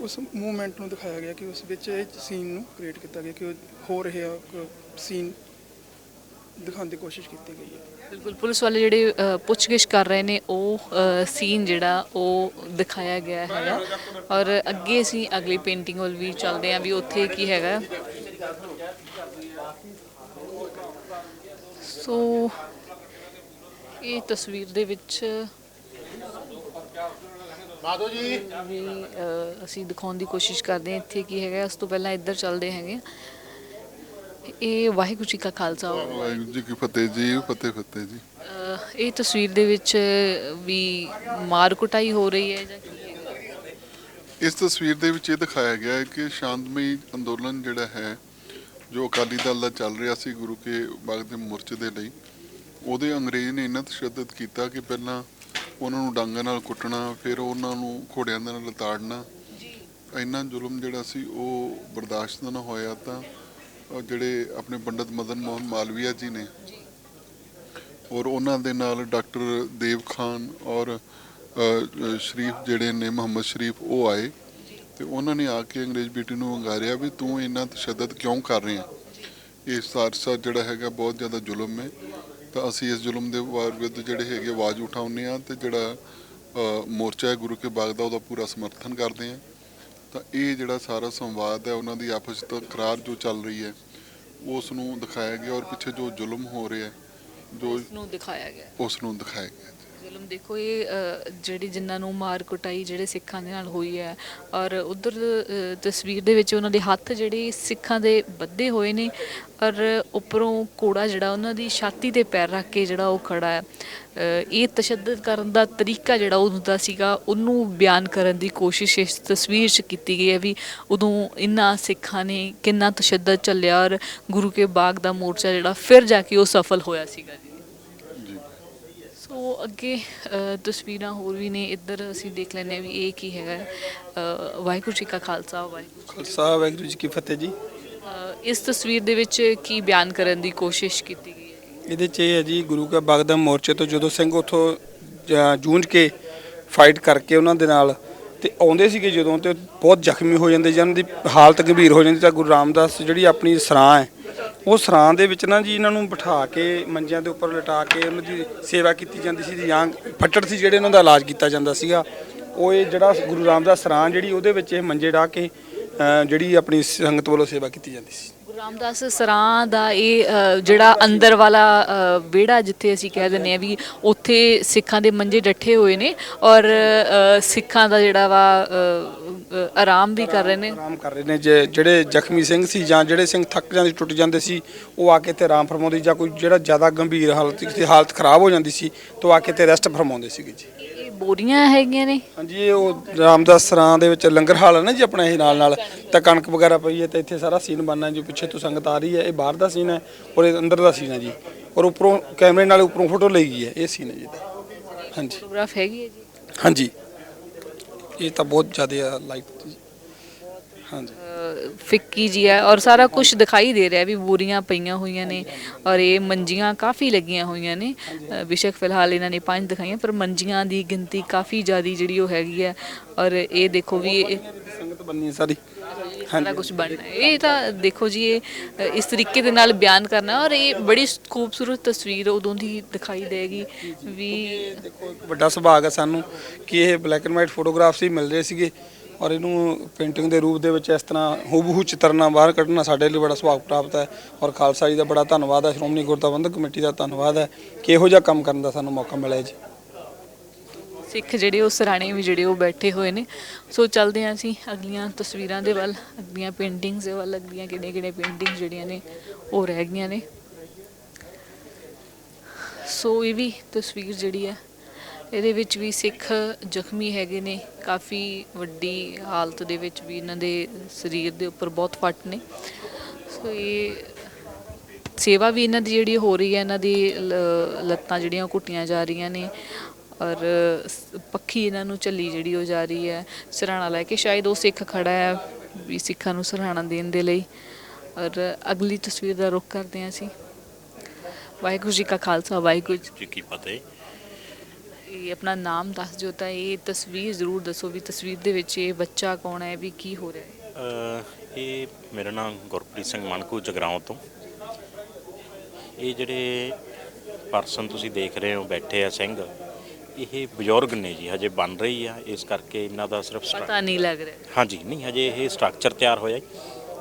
ਉਸ ਮੂਵਮੈਂਟ ਨੂੰ ਦਿਖਾਇਆ ਗਿਆ ਕਿ ਉਸ ਵਿੱਚ ਇਹ ਸੀਨ ਨੂੰ ਕ੍ਰੀਏਟ ਕੀਤਾ ਗਿਆ ਕਿ ਹੋ ਰਿਹਾ ਸੀਨ ਦਿਖਾਉਣ ਦੀ ਕੋਸ਼ਿਸ਼ ਕੀਤੀ ਗਈ ਹੈ। ਬਿਲਕੁਲ, ਪੁਲਿਸ ਵਾਲੇ ਜਿਹੜੇ ਪੁੱਛਗਿੱਛ ਕਰ ਰਹੇ ਨੇ ਉਹ ਸੀਨ ਜਿਹੜਾ ਉਹ ਦਿਖਾਇਆ ਗਿਆ ਹੈਗਾ। ਔਰ ਅੱਗੇ ਅਸੀਂ ਅਗਲੀ ਪੇਂਟਿੰਗ ਵੱਲ ਵੀ ਚੱਲਦੇ ਹਾਂ ਵੀ ਉੱਥੇ ਕੀ ਹੈਗਾ। ਸੋ ਇਹ ਤਸਵੀਰ ਦੇ ਵਿੱਚ ਮਾਧੋ ਜੀ ਵੀ ਅਸੀਂ ਦਿਖਾਉਣ ਦੀ ਕੋਸ਼ਿਸ਼ ਕਰਦੇ ਹਾਂ ਇੱਥੇ ਕੀ ਹੈਗਾ। ਉਸ ਤੋਂ ਪਹਿਲਾਂ ਇੱਧਰ ਚੱਲਦੇ ਹੈਗੇ। ਇਹ ਵਾਹਿਗੁਰੂ ਜੀ ਕਾ ਖਾਲਸਾ ਵਾਹਿਗੁਰੂ ਜੀ ਕੀ ਫਤਿਹ ਜੀ। ਫਤਿਹ ਫਤਿਹ ਜੀ। ਇਹ ਤਸਵੀਰ ਦੇ ਵਿੱਚ ਵੀ ਮਾਰ ਕੁਟਾਈ ਹੋ ਰਹੀ ਹੈ ਜਾਂ ਕੀ ਹੈਗਾ? ਇਸ ਤਸਵੀਰ ਦੇ ਵਿੱਚ ਇਹ ਦਿਖਾਇਆ ਗਿਆ ਹੈ ਕਿ ਸ਼ਾਂਤਮਈ ਅੰਦੋਲਨ ਜਿਹੜਾ ਹੈ ਜੋ ਅਕਾਲੀ ਦਲ ਦਾ ਚੱਲ ਰਿਹਾ ਸੀ ਗੁਰੂ ਕੇ ਬਾਗ ਦੇ ਮੋਰਚੇ ਦੇ ਲਈ, ਉਹਦੇ ਅੰਗਰੇਜ਼ ਨੇ ਇੰਨਾ ਤਸ਼ੱਦਦ ਕੀਤਾ ਕਿ ਪਹਿਲਾਂ ਉਹਨਾਂ ਨੂੰ ਡਾਂਗਾਂ ਨਾਲ ਕੁੱਟਣਾ, ਫਿਰ ਉਹਨਾਂ ਨੂੰ ਘੋੜਿਆਂ ਦੇ ਨਾਲ ਲਤਾੜਨਾ। ਇੰਨਾ ਜ਼ੁਲਮ ਜਿਹੜਾ ਸੀ ਉਹ ਬਰਦਾਸ਼ਤ ਨਾ ਹੋਇਆ ਤਾਂ ਜਿਹੜੇ ਆਪਣੇ ਪੰਡਿਤ ਮਦਨ ਮੋਹਨ ਮਾਲਵੀਆ ਜੀ ਨੇ ਔਰ ਉਹਨਾਂ ਦੇ ਨਾਲ ਡਾਕਟਰ ਦੇਵ ਖਾਨ ਔਰ ਸ਼ਰੀਫ ਜਿਹੜੇ ਨੇ ਮੁਹੰਮਦ ਸ਼ਰੀਫ, ਉਹ ਆਏ ਤੇ ਉਹਨਾਂ ਨੇ ਆ ਕੇ ਅੰਗਰੇਜ਼ ਬੇਟੀ ਨੂੰ ਵੰਗਾਰਿਆ ਵੀ ਤੂੰ ਇੰਨਾ ਤਸ਼ੱਦਦ ਕਿਉਂ ਕਰ ਰਿਹਾ। ਇਹ ਸਾਰਸਾ ਜਿਹੜਾ ਹੈਗਾ ਬਹੁਤ ਜ਼ਿਆਦਾ ਜ਼ੁਲਮ ਹੈ, ਤਾਂ ਅਸੀਂ ਇਸ ਜ਼ੁਲਮ ਦੇ ਵਿਰੁੱਧ ਜਿਹੜੇ ਹੈਗੇ ਆਵਾਜ਼ ਉਠਾਉਂਦੇ ਹਾਂ ਤੇ ਜਿਹੜਾ ਮੋਰਚਾ ਹੈ ਗੁਰੂ ਕੇ ਬਾਗ ਦਾ ਉਹਦਾ ਪੂਰਾ ਸਮਰਥਨ ਕਰਦੇ ਹਾਂ। ਤਾਂ ਇਹ ਜਿਹੜਾ ਸਾਰਾ ਸੰਵਾਦ ਹੈ ਉਹਨਾਂ ਦੀ ਆਪਸ ਵਿੱਚ ਤਕਰਾਰ ਜੋ ਚੱਲ ਰਹੀ ਹੈ ਉਸ ਨੂੰ ਦਿਖਾਇਆ ਗਿਆ, ਔਰ ਪਿੱਛੇ ਜੋ ਜ਼ੁਲਮ ਹੋ ਰਿਹਾ ਜੋ ਉਸ ਨੂੰ ਦਿਖਾਇਆ ਗਿਆ। ਜ਼ੁਲਮ ਦੇਖੋ, ਇਹ ਜਿਹੜੀ ਜਿਨ੍ਹਾਂ ਨੂੰ ਮਾਰ ਕੁਟਾਈ ਜਿਹੜੇ ਸਿੱਖਾਂ ਦੇ ਨਾਲ ਹੋਈ ਹੈ, ਔਰ ਉਧਰ ਤਸਵੀਰ ਦੇ ਵਿੱਚ ਉਹਨਾਂ ਦੇ ਹੱਥ ਜਿਹੜੇ ਸਿੱਖਾਂ ਦੇ ਬੱਧੇ ਹੋਏ ਨੇ, ਔਰ ਉੱਪਰੋਂ ਕੋੜਾ ਜਿਹੜਾ ਉਹਨਾਂ ਦੀ ਛਾਤੀ ਤੇ ਪੈਰ ਰੱਖ ਕੇ ਜਿਹੜਾ ਉਹ ਖੜਾ ਹੈ। ਇਹ ਤਸ਼ੱਦਦ ਕਰਨ ਦਾ ਤਰੀਕਾ ਜਿਹੜਾ ਉਦੋਂ ਦਾ ਸੀਗਾ ਉਹਨੂੰ ਬਿਆਨ ਕਰਨ ਦੀ ਕੋਸ਼ਿਸ਼ ਇਸ ਤਸਵੀਰ 'ਚ ਕੀਤੀ ਗਈ ਹੈ ਵੀ ਉਦੋਂ ਇਹਨਾਂ ਸਿੱਖਾਂ ਨੇ ਕਿੰਨਾ ਤਸ਼ੱਦਦ ਚੱਲਿਆ, ਔਰ ਗੁਰੂ ਕੇ ਬਾਗ ਦਾ ਮੋਰਚਾ ਜਿਹੜਾ ਫਿਰ ਜਾ ਕੇ ਉਹ ਸਫਲ ਹੋਇਆ ਸੀਗਾ ਜੀ। ਸੋ ਅੱਗੇ ਤਸਵੀਰਾਂ ਹੋਰ ਵੀ ਨੇ, ਇੱਧਰ ਅਸੀਂ ਦੇਖ ਲੈਂਦੇ ਹਾਂ ਵੀ ਇਹ ਕੀ ਹੈਗਾ। ਵਾਹਿਗੁਰੂ ਜੀ ਕਾ ਖਾਲਸਾ ਵਾਹਿਗੁਰੂ ਜੀ ਕੀ ਫਤਿਹ ਜੀ। ਇਸ ਤਸਵੀਰ ਦੇ ਵਿੱਚ ਕੀ ਬਿਆਨ ਕਰਨ ਦੀ ਕੋਸ਼ਿਸ਼ ਕੀਤੀ ਗਈ ਹੈ? ਇਹਦੇ 'ਚ ਇਹ ਹੈ ਜੀ, ਗੁਰੂ ਕੇ ਬਾਗ ਦਾ ਮੋਰਚੇ ਤੋਂ ਜਦੋਂ ਸਿੰਘ ਉੱਥੋਂ ਜੂਝ ਕੇ ਫਾਈਟ ਕਰਕੇ ਉਹਨਾਂ ਦੇ ਨਾਲ ਤੇ ਆਉਂਦੇ ਸੀਗੇ ਜਦੋਂ, ਤੇ ਬਹੁਤ ਜ਼ਖਮੀ ਹੋ ਜਾਂਦੇ, ਜਿਹਨਾਂ ਦੀ ਹਾਲਤ ਗੰਭੀਰ ਹੋ ਜਾਂਦੀ, ਤਾਂ ਗੁਰੂ ਰਾਮਦਾਸ ਜਿਹੜੀ ਆਪਣੀ ਸਰਾਂ ਹੈ ਉਹ ਸਰਾਂ ਦੇ ਵਿੱਚ ਨਾ ਜੀ ਇਹਨਾਂ ਨੂੰ ਬਿਠਾ ਕੇ ਮੰਜਿਆਂ ਦੇ ਉੱਪਰ ਲਿਟਾ ਕੇ ਉਹਨਾਂ ਦੀ ਸੇਵਾ ਕੀਤੀ ਜਾਂਦੀ ਸੀ। ਜਾਂ ਫੱਟੜ ਸੀ ਜਿਹੜੇ ਉਹਨਾਂ ਦਾ ਇਲਾਜ ਕੀਤਾ ਜਾਂਦਾ ਸੀਗਾ। ਉਹ ਇਹ ਜਿਹੜਾ ਗੁਰੂ ਰਾਮਦਾਸ ਸਰਾਂ ਜਿਹੜੀ ਉਹਦੇ ਵਿੱਚ ਇਹ ਮੰਜੇ ਢਾ ਕੇ ਜਿਹੜੀ ਆਪਣੀ ਸੰਗਤ ਵੱਲੋਂ ਸੇਵਾ ਕੀਤੀ ਜਾਂਦੀ ਸੀ। ਗੁਰੂ ਰਾਮਦਾਸ ਸਰਾਂ ਦਾ ਇਹ ਜਿਹੜਾ ਅੰਦਰ ਵਾਲਾ ਵਿਹੜਾ ਜਿੱਥੇ ਅਸੀਂ ਕਹਿ ਦਿੰਦੇ ਹਾਂ ਵੀ ਉੱਥੇ ਸਿੱਖਾਂ ਦੇ ਮੰਜੇ ਡੱਠੇ ਹੋਏ ਨੇ, ਔਰ ਸਿੱਖਾਂ ਦਾ ਜਿਹੜਾ ਵਾ ਆਰਾਮ ਵੀ ਕਰ ਰਹੇ ਨੇ। ਜਿਹੜੇ ਜ਼ਖਮੀ ਸਿੰਘ ਸੀ ਜਾਂ ਜਿਹੜੇ ਸਿੰਘ ਥੱਕ ਜਾਂਦੇ ਟੁੱਟ ਜਾਂਦੇ ਸੀ, ਉਹ ਆ ਕੇ ਇੱਥੇ ਆਰਾਮ ਫਰਮਾਉਂਦੇ, ਜਾਂ ਕੋਈ ਜਿਹੜਾ ਜ਼ਿਆਦਾ ਗੰਭੀਰ ਹਾਲਤ ਖਰਾਬ ਹੋ ਜਾਂਦੀ ਸੀ ਤਾਂ ਉਹ ਆ ਕੇ ਇੱਥੇ ਰੈਸਟ ਫਰਮਾਉਂਦੇ ਸੀਗੇ ਜੀ। ਇਹ ਬੋਰੀਆਂ ਹੈਗੀਆਂ ਨੇ? ਹਾਂਜੀ, ਇਹ ਉਹ ਰਾਮਦਾਸ ਸਰਾਂ ਦੇ ਵਿੱਚ ਲੰਗਰ ਹਾਲ ਹੈ ਨਾ ਜੀ ਆਪਣਾ, ਇਹ ਨਾਲ ਤਾਂ ਕਣਕ ਵਗੈਰਾ ਪਈ ਹੈ, ਤਾਂ ਇੱਥੇ ਸਾਰਾ ਸੀਨ ਬਣਨਾ ਜੋ ਪਿੱਛੇ ਤੋਂ ਸੰਗਤ ਆ ਰਹੀ ਹੈ, ਇਹ ਬਾਹਰ ਦਾ ਸੀਨ ਹੈ ਔਰ ਇਹ ਅੰਦਰ ਦਾ ਸੀਨ ਹੈ ਜੀ, ਔਰ ਉੱਪਰੋਂ ਕੈਮਰੇ ਨਾਲ ਉੱਪਰੋਂ ਫੋਟੋ ਲਈ ਗਈ ਹੈ, ਇਹ ਸੀਨ ਹੈ ਜੀ ਦਾ। ਹਾਂਜੀ, ਫੋਟੋਗ੍ਰਾਫ ਹੈਗੀ ਹੈ ਜੀ? ਹਾਂਜੀ, ਇਹ ਤਾਂ ਬਹੁਤ ਜ਼ਿਆਦਾ ਲਾਈਟ ਹਾਂਜੀ ਫਿੱਕੀ ਜੀ ਹੈ, ਔਰ ਸਾਰਾ ਕੁਝ ਦਿਖਾਈ ਦੇ ਰਿਹਾ ਵੀ ਬੋਰੀਆਂ ਪਈਆਂ ਹੋਈਆਂ ਨੇ, ਔਰ ਇਹ ਮੰਜੀਆਂ ਕਾਫੀ ਲੱਗੀਆਂ ਹੋਈਆਂ ਨੇ। ਬੇਸ਼ੱਕ ਫਿਲਹਾਲ ਇਹਨਾਂ ਨੇ 5 ਦਿਖਾਈਆਂ, ਪਰ ਮੰਜੀਆਂ ਦੀ ਗਿਣਤੀ ਕਾਫੀ ਜ਼ਿਆਦਾ ਜਿਹੜੀ ਉਹ ਹੈਗੀ ਹੈ। ਔਰ ਇਹ ਦੇਖੋ ਵੀ ਇਹ ਸੰਗਤ ਬੰਨੀ ਸਾਰੀ ਸਾਰਾ ਕੁਝ ਬਣਨਾ, ਇਹ ਤਾਂ ਦੇਖੋ ਜੀ ਇਹ ਇਸ ਤਰੀਕੇ ਦੇ ਨਾਲ ਬਿਆਨ ਕਰਨਾ, ਔਰ ਇਹ ਬੜੀ ਖੂਬਸੂਰਤ ਤਸਵੀਰ ਉਦੋਂ ਦੀ ਦਿਖਾਈ ਦੇਗੀ ਵੀ। ਦੇਖੋ ਇੱਕ ਵੱਡਾ ਸੁਭਾਗ ਹੈ ਸਾਨੂੰ ਕਿ ਇਹ ਬਲੈਕ ਐਂਡ ਵਾਈਟ ਫੋਟੋਗ੍ਰਾਫਸ ਹੀ ਮਿਲ ਰਹੇ ਸੀਗੇ, ਔਰ ਇਹਨੂੰ ਪੇਂਟਿੰਗ ਦੇ ਰੂਪ ਦੇ ਵਿੱਚ ਇਸ ਤਰ੍ਹਾਂ ਹੂਬਹੂ ਚਿੱਤਰਨਾ ਬਾਹਰ ਕੱਢਣਾ ਸਾਡੇ ਲਈ ਬੜਾ ਸੁਭਾਗ ਪ੍ਰਾਪਤ ਹੈ। ਔਰ ਖਾਲਸਾ ਜੀ ਦਾ ਬੜਾ ਧੰਨਵਾਦ ਹੈ, ਸ਼੍ਰੋਮਣੀ ਗੁਰਦੁਆਰਾ ਪ੍ਰਬੰਧਕ ਕਮੇਟੀ ਦਾ ਧੰਨਵਾਦ ਹੈ ਕਿ ਇਹੋ ਜਿਹਾ ਕੰਮ ਕਰਨ ਦਾ ਸਾਨੂੰ ਮੌਕਾ ਮਿਲਿਆ ਜੀ। ਸਿੱਖ ਜਿਹੜੇ ਉਹ ਸਰਾਣੇ ਵੀ ਜਿਹੜੇ ਉਹ ਬੈਠੇ ਹੋਏ ਨੇ। ਸੋ ਚੱਲਦੇ ਹਾਂ ਅਸੀਂ ਅਗਲੀਆਂ ਤਸਵੀਰਾਂ ਦੇ ਵੱਲ, ਅਗਲੀਆਂ ਪੇਂਟਿੰਗਸ ਦੇ ਵੱਲ, ਅਗਲੀਆਂ ਕਿਹੜੇ ਪੇਂਟਿੰਗ ਜਿਹੜੀਆਂ ਨੇ ਉਹ ਰਹਿ ਗਈਆਂ ਨੇ। ਸੋ ਇਹ ਵੀ ਤਸਵੀਰ ਜਿਹੜੀ ਹੈ ਇਹਦੇ ਵਿੱਚ ਵੀ ਸਿੱਖ ਜ਼ਖਮੀ ਹੈਗੇ ਨੇ, ਕਾਫੀ ਵੱਡੀ ਹਾਲਤ ਦੇ ਵਿੱਚ ਵੀ ਇਹਨਾਂ ਦੇ ਸਰੀਰ ਦੇ ਉੱਪਰ ਬਹੁਤ ਫੱਟ ਨੇ। ਸੋ ਇਹ ਸੇਵਾ ਵੀ ਇਹਨਾਂ ਦੀ ਜਿਹੜੀ ਹੋ ਰਹੀ ਹੈ, ਇਹਨਾਂ ਦੀ ਲੱਤਾਂ ਜਿਹੜੀਆਂ ਘੁੱਟੀਆਂ ਜਾ ਰਹੀਆਂ ਨੇ, ਔਰ ਪੱਖੀ ਇਹਨਾਂ ਨੂੰ ਝੱਲੀ ਜਿਹੜੀ ਉਹ ਜਾ ਰਹੀ ਹੈ ਸਿਰਹਾਣਾ ਲੈ ਕੇ। ਸ਼ਾਇਦ ਉਹ ਸਿੱਖ ਖੜਾ ਹੈ ਵੀ ਸਿੱਖਾਂ ਨੂੰ ਸਿਰਹਾਣਾ ਦੇਣ ਦੇ ਲਈ। ਔਰ ਅਗਲੀ ਤਸਵੀਰ ਦਾ ਰੁਖ ਕਰਦੇ ਹਾਂ ਅਸੀਂ। ਵਾਹਿਗੁਰੂ ਜੀ ਕਾ ਖਾਲਸਾ, ਵਾਹਿਗੁਰੂ ਜੀ ਕੀ ਫਤਿਹ। ਇਹ ਆਪਣਾ ਨਾਮ ਦੱਸ ਦਿਓ, ਤਾਂ ਇਹ ਤਸਵੀਰ ਜ਼ਰੂਰ ਦੱਸੋ ਵੀ ਤਸਵੀਰ ਦੇ ਵਿੱਚ ਇਹ ਬੱਚਾ ਕੌਣ ਹੈ, ਵੀ ਕੀ ਹੋ ਰਿਹਾ ਹੈ? ਇਹ ਮੇਰਾ ਨਾਮ ਗੁਰਪ੍ਰੀਤ ਸਿੰਘ ਮਨਕੂ ਜਗਰਾਉਂ ਤੋਂ। ਇਹ ਜਿਹੜੇ ਪਰਸਨ ਤੁਸੀਂ ਦੇਖ ਰਹੇ ਹੋ ਬੈਠੇ ਆ ਸਿੰਘ, ਇਹ ਬਜ਼ੁਰਗ ਨੇ ਜੀ, ਹਜੇ ਬਣ ਰਹੀ ਆ, ਇਸ ਕਰਕੇ ਇਹਨਾਂ ਦਾ ਸਿਰਫ ਪਤਾ ਨਹੀਂ ਲੱਗ ਰਿਹਾ। ਹਾਂਜੀ, ਨਹੀਂ ਹਜੇ ਇਹ ਸਟਰਕਚਰ ਤਿਆਰ ਹੋਇਆ,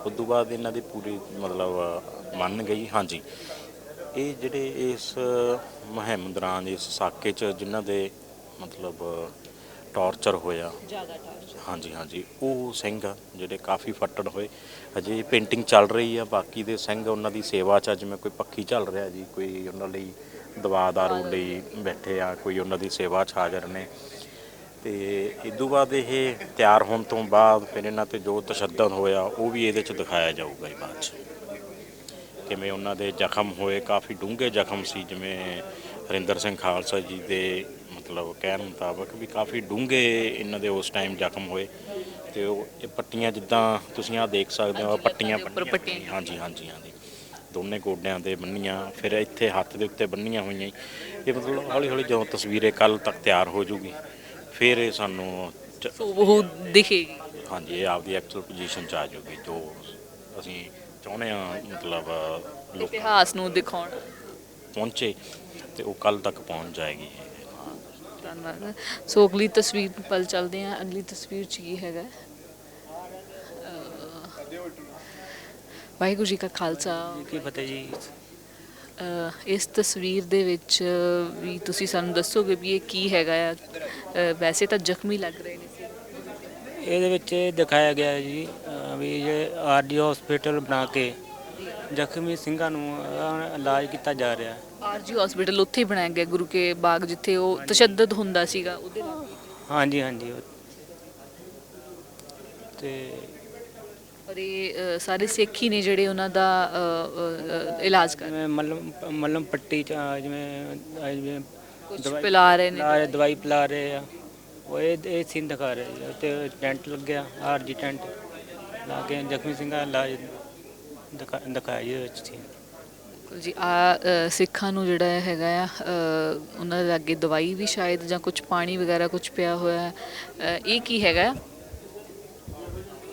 ਉਸ ਤੋਂ ਬਾਅਦ ਇਹਨਾਂ ਦੀ ਪੂਰੀ ਮਤਲਬ ਬਣ ਗਈ। ਹਾਂਜੀ, ਇਹ ਜਿਹੜੇ ਇਸ ਮੁਹਿੰਮ ਦੌਰਾਨ ਇਸ ਸਾਕੇ 'ਚ ਜਿਨ੍ਹਾਂ ਦੇ ਮਤਲਬ ਟੌਰਚਰ ਹੋਇਆ, ਹਾਂਜੀ ਹਾਂਜੀ, ਉਹ ਸਿੰਘ ਜਿਹੜੇ ਕਾਫੀ ਫੱਟੜ ਹੋਏ। ਅਜੇ ਪੇਂਟਿੰਗ ਚੱਲ ਰਹੀ ਆ, ਬਾਕੀ ਦੇ ਸਿੰਘ ਉਹਨਾਂ ਦੀ ਸੇਵਾ 'ਚ, ਜਿਵੇਂ ਕੋਈ ਪੱਖੀ ਚੱਲ ਰਿਹਾ ਜੀ, ਕੋਈ ਉਹਨਾਂ ਲਈ ਦਵਾ ਦਾਰੂ ਲਈ ਬੈਠੇ ਆ, ਕੋਈ ਉਹਨਾਂ ਦੀ ਸੇਵਾ 'ਚ ਹਾਜ਼ਰ ਨੇ। ਅਤੇ ਇਸ ਤੋਂ ਬਾਅਦ ਇਹ ਤਿਆਰ ਹੋਣ ਤੋਂ ਬਾਅਦ ਫਿਰ ਇਹਨਾਂ 'ਤੇ ਜੋ ਤਸ਼ੱਦਦ ਹੋਇਆ ਉਹ ਵੀ ਇਹਦੇ 'ਚ ਦਿਖਾਇਆ ਜਾਊਗਾ ਜੀ ਬਾਅਦ 'ਚ, ਕਿਵੇਂ ਉਹਨਾਂ ਦੇ ਜ਼ਖਮ ਹੋਏ, ਕਾਫੀ ਡੂੰਘੇ ਜ਼ਖਮ ਸੀ। ਜਿਵੇਂ ਹਰਿੰਦਰ ਸਿੰਘ ਖਾਲਸਾ ਜੀ ਦੇ ਮਤਲਬ ਕਹਿਣ ਮੁਤਾਬਕ ਵੀ ਕਾਫੀ ਡੂੰਘੇ ਇਹਨਾਂ ਦੇ ਉਸ ਟਾਈਮ ਜ਼ਖਮ ਹੋਏ। ਅਤੇ ਉਹ ਇਹ ਪੱਟੀਆਂ ਜਿੱਦਾਂ ਤੁਸੀਂ ਆਹ ਦੇਖ ਸਕਦੇ ਹੋ, ਪੱਟੀਆਂ ਹਾਂਜੀ ਹਾਂਜੀ ਹਾਂਜੀ, ਦੋਨੇ ਗੋਡਿਆਂ 'ਤੇ ਬੰਨੀਆਂ, ਫਿਰ ਇੱਥੇ ਹੱਥ ਦੇ ਉੱਤੇ ਬੰਨੀਆਂ ਹੋਈਆਂ। ਇਹ ਮਤਲਬ ਹੌਲੀ ਹੌਲੀ ਜਦੋਂ ਤਸਵੀਰ ਕੱਲ੍ਹ ਤੱਕ ਤਿਆਰ ਹੋ ਜੂਗੀ ਫਿਰ ਇਹ ਸਾਨੂੰ ਉਹ ਦਿਖੇਗੀ। ਹਾਂਜੀ, ਇਹ ਆਪਦੀ ਐਕਚੁਅਲ ਪੋਜੀਸ਼ਨ 'ਚ ਆ ਜਾਊਗੀ ਜੋ ਅਸੀਂ ਚਾਹੁੰਦੇ ਹਾਂ, ਮਤਲਬ ਲੋਕ ਇਤਿਹਾਸ ਨੂੰ ਦਿਖਾਉਣ ਪਹੁੰਚੇ, ਅਤੇ ਉਹ ਕੱਲ੍ਹ ਤੱਕ ਪਹੁੰਚ ਜਾਏਗੀ। ਧੰਨਵਾਦ। ਸੋ ਅਗਲੀ ਤਸਵੀਰ ਵੱਲ ਚੱਲਦੇ ਹਾਂ। ਅਗਲੀ ਤਸਵੀਰ 'ਚ ਕੀ ਹੈਗਾ? ਵਾਹਿਗੁਰੂ ਜੀ ਕਾ ਖਾਲਸਾ, ਕੀ ਫਤਿਹ ਜੀ। ਇਸ ਤਸਵੀਰ ਦੇ ਵਿੱਚ ਵੀ ਤੁਸੀਂ ਸਾਨੂੰ ਦੱਸੋਗੇ ਵੀ ਇਹ ਕੀ ਹੈਗਾ ਆ? ਵੈਸੇ ਤਾਂ ਜ਼ਖਮੀ ਲੱਗ ਰਹੇ ਨੇ। ਇਹਦੇ ਵਿੱਚ ਇਹ ਦਿਖਾਇਆ ਗਿਆ ਜੀ ਵੀ ਜੇ ਆਰਜੀ ਹਸਪੀਟਲ ਬਣਾ ਕੇ ਜ਼ਖਮੀ ਸਿੰਘਾਂ ਨੂੰ ਇਲਾਜ ਕੀਤਾ ਜਾ ਰਿਹਾ। ਆਰਜੀ ਹਸਪੀਟਲ ਉੱਥੇ ਹੀ ਬਣਾਇਆ ਗਿਆ ਗੁਰੂ ਕੇ ਬਾਗ, ਜਿੱਥੇ ਉਹ ਤਸ਼ੱਦਦ ਹੁੰਦਾ ਸੀਗਾ ਉਹਦੇ ਨਾਲ। ਹਾਂਜੀ ਹਾਂਜੀ। ਤੇ ਪਰ ਇਹ ਸਾਰੇ ਸਿੱਖ ਹੀ ਨੇ ਜਿਹੜੇ ਉਹਨਾਂ ਦਾ ਇਲਾਜ ਕਰ ਰਹੇ। ਮੱਲਮ ਪੱਟੀ 'ਚ ਜਿਵੇਂ ਕੁਝ ਪਿਲਾ ਰਹੇ ਨੇ, ਦਵਾਈ ਪਿਲਾ ਰਹੇ ਆ, ਉਹ ਇਹ ਸੀਨ ਦਿਖਾ ਰਹੇ ਜੀ। ਉੱਤੇ ਟੈਂਟ ਲੱਗਿਆ, ਆਰਜੀ ਟੈਂਟ ਲਾ ਕੇ ਜ਼ਖਮੀ ਸਿੰਘਾਂ ਦਾ ਇਲਾਜ ਦਿਖਾਇਆ ਜੀ ਵਿੱਚ ਸੀ ਜੀ। ਆ ਸਿੱਖਾਂ ਨੂੰ ਜਿਹੜਾ ਹੈਗਾ ਆ ਉਹਨਾਂ ਦੇ ਅੱਗੇ ਦਵਾਈ ਵੀ ਸ਼ਾਇਦ ਜਾਂ ਕੁਝ ਪਾਣੀ ਵਗੈਰਾ ਕੁਝ ਪਿਆ ਹੋਇਆ। ਇਹ ਕੀ ਹੈਗਾ?